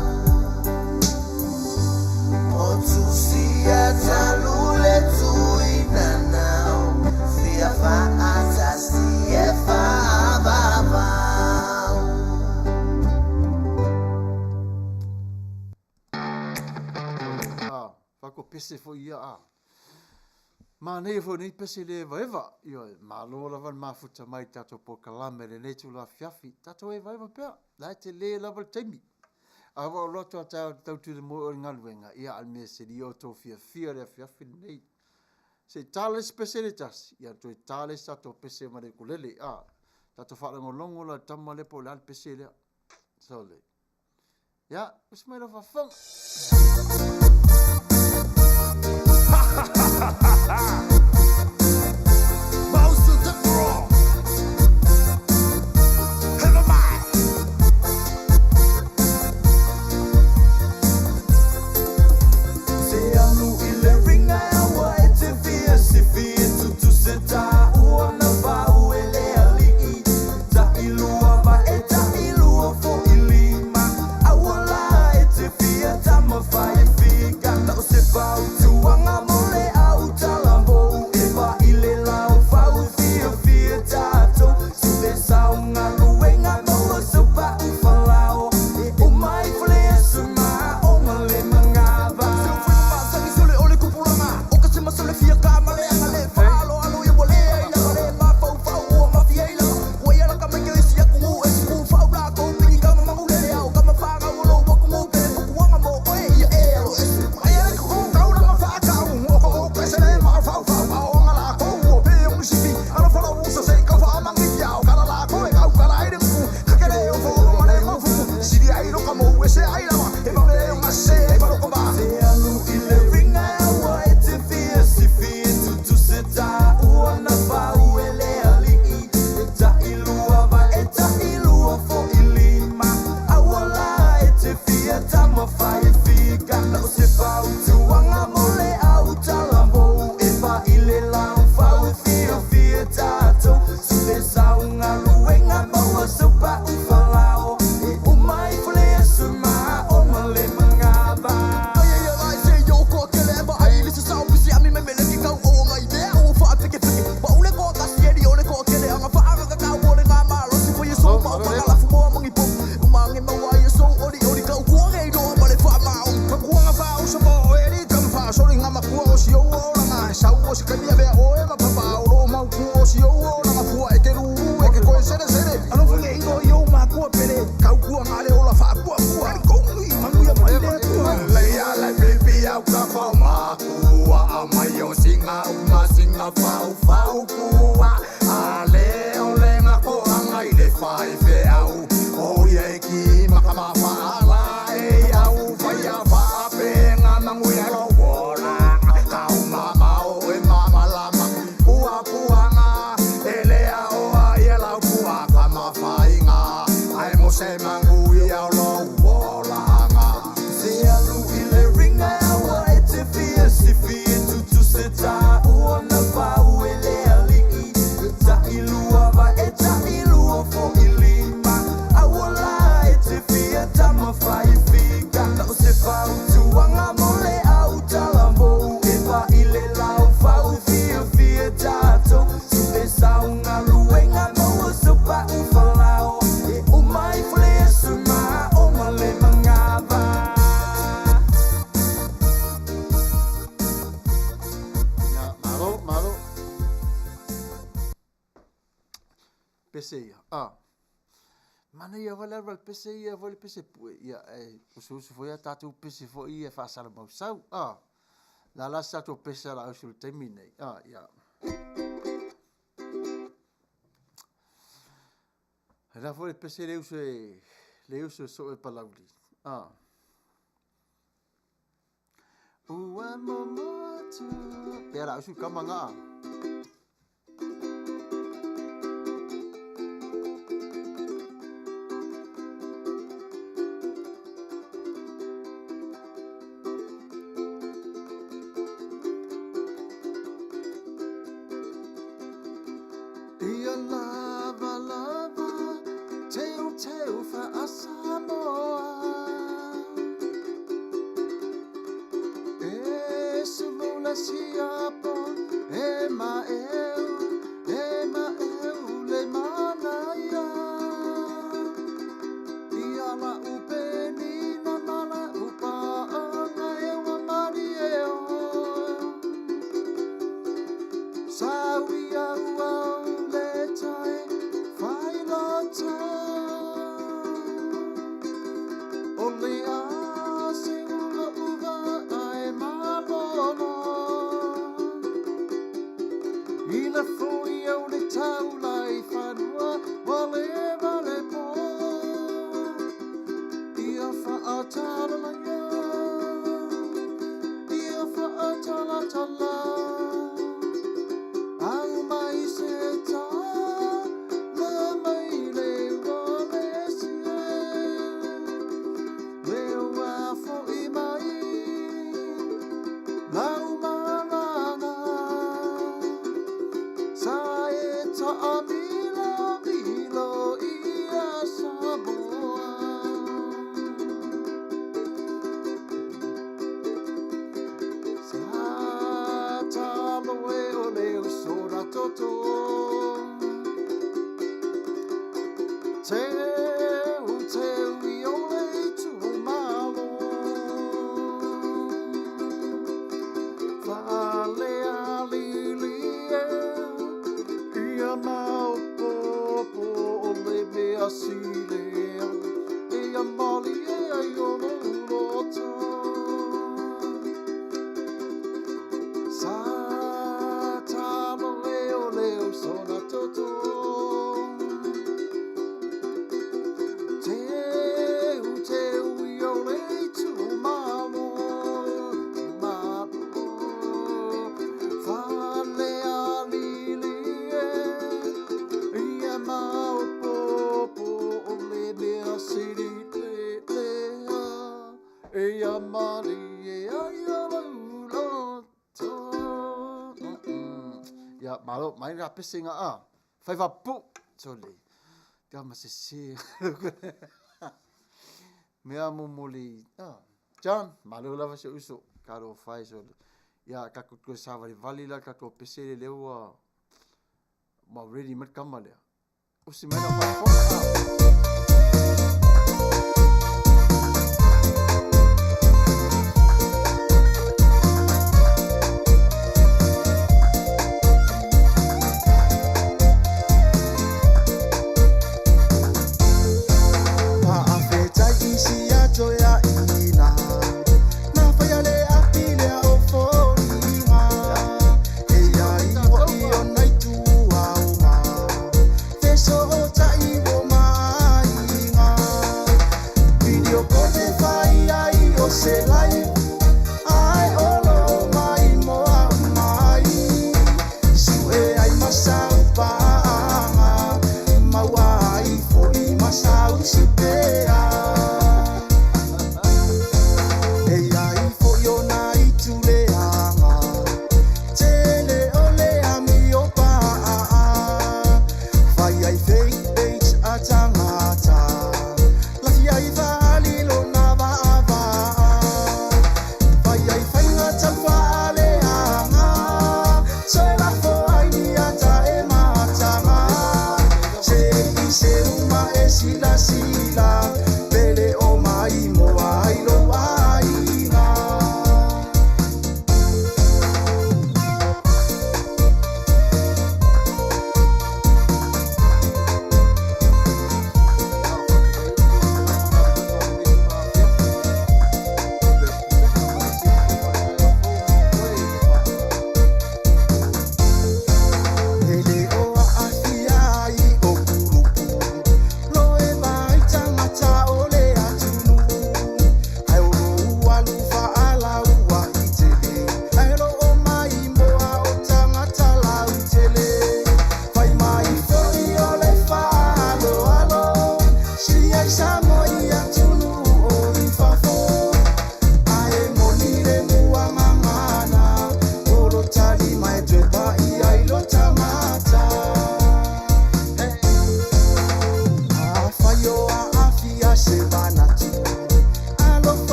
Motusia talule tuinanau Fia fa asasi e fa babau Whako pese fo ia Mā nei fo nei pese le eva. Mā loa lawan mā futa mai tato po kalame le netu la fiafi. Tato eva pea. Lai te le lawa taimi. Awa o loto a tau tu le mo o ngaluenga. Ia alme se li o tō fia le fiafi nei. Se tales pese le tasi. Ia toi tales tato pese ma le kulele. Tato wharango longo la tama le po le al pese le. So le. Ia, usmai la whawhang. Most of the wrong. Never mind. Se anu ile ringa ya wa ete fia si fia tutu seta uona va uele ali ta ilua va eta ilua fo ilima awala ete fia tama fai fika ta se pau tuanga mole au talambo Mana ia wala wala pese ia wala pese pue ia usu foi ia tatu pese foi ia fa sala mau sau la la sa to pese la usu termine ia la foi pese le usu so e palauli ua momatu pera usu kamanga malo mai ra pesinga fai va pu sole kama se me amo moli John malo lava se uso caro fai sole ya kako ko savari valila kako pesele lewa ma ready mat kamale usi mai na So,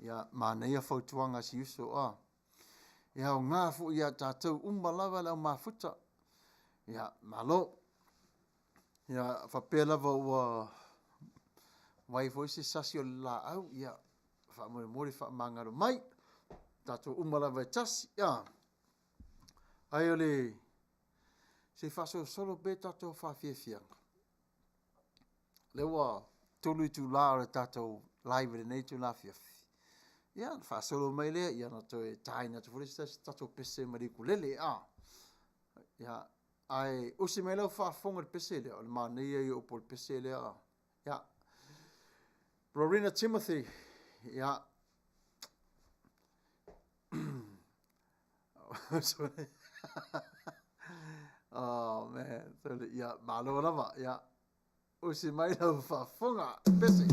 Ia Manuia fautuanga si uso a. Ia o ngā fu ia tātou umalawa lau mafuta. Ia malo. Ia whapea lava ua wai voisi sasi o la au. Ia whamore mori whamangaro mai. Tātou umalawa tasi. Ia. Ai ole se faso solo be tātou whawhiawhianga. Lewa tolu tu la o tātou live le nei tu la whiawhi. Ia, whaasolo mai lea, ia na toi taina tu whurista tatou pese mariku lele, Ia, ai, usi mai lau whaafonga pese lea, o le Manuia i opo le pese lea, Ia. Rowena Timothy, Ia. Sorry. Oh, man. Ia, malo lava, Ia. Usi mai lau whaafonga pese.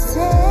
Say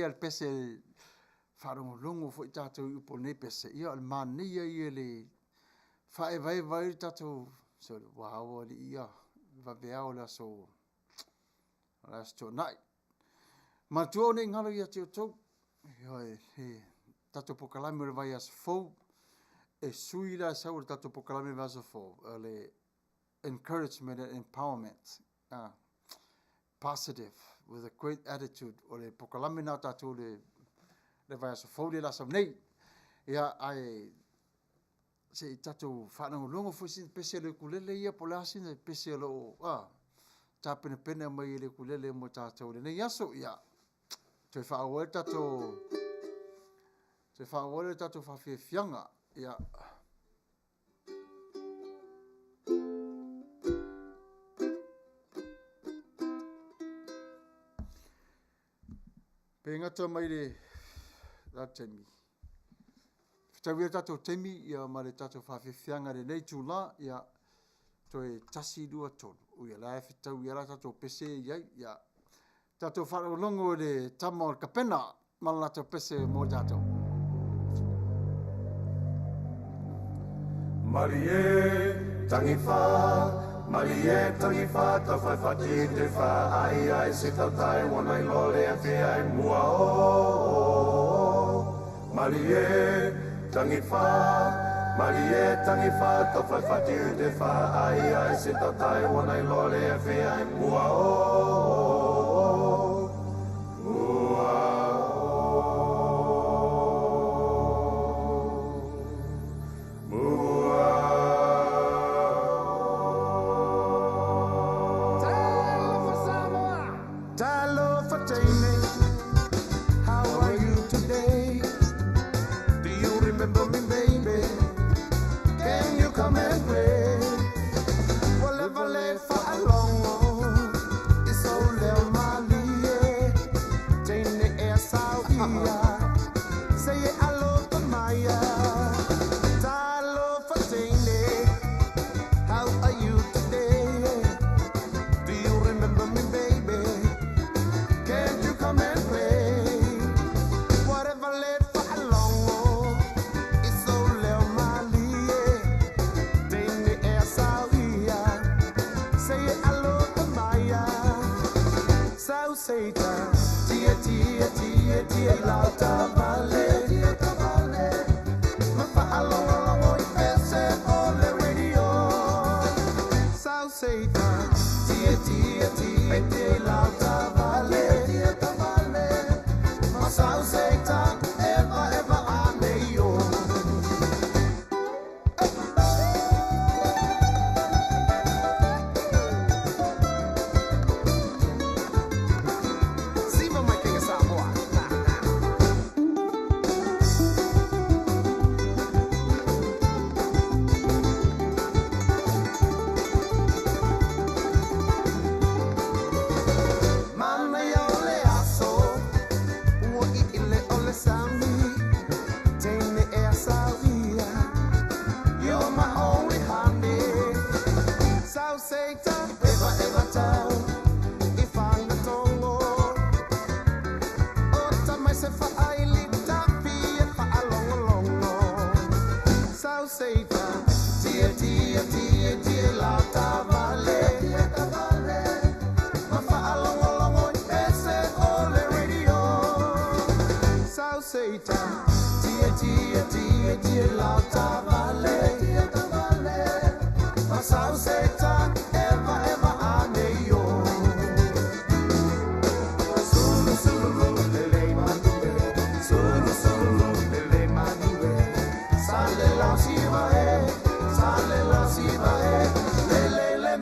ia le pese wharongo fo i tātou i upo nei pese. Ia al mania ia le whae vai tātou. So wow li ia va beao la so. La sto nai. Ma tuo nei ngalo ia teo tau. Ia tātou pokalame le vai as fou. E sui la sa o tātou pokalame vai as fou. Le encouragement and empowerment. Positive, with a great attitude. O le pokalame nā tātou le vai as fou le la sa nei. Ia ai se i tātou whanau longo fuisin pese le kulele ia po lasin pese lo tāpene pene mai le kulele mo tātou le nei aso ia. Te whaawere tātou whawhiawhianga ia. Pe ngata mai le temi. Tawia tātou temi ia ma le tātou whawhiawhianga le nei tūla ia toi tasi dua tonu. Uia lai whitau ia la tātou pese iai ia. Tātou whanau longo le tama o kapena malana tātou pese mō tātou. Marie, tangi wha, tau whai whati te wha, ai, se tau tai, wana I lore a whea I mua o. Marie, tangi wha, tau whai whati te wha, ai, se tau tai, wana I lore a whea I mua o.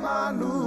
Manu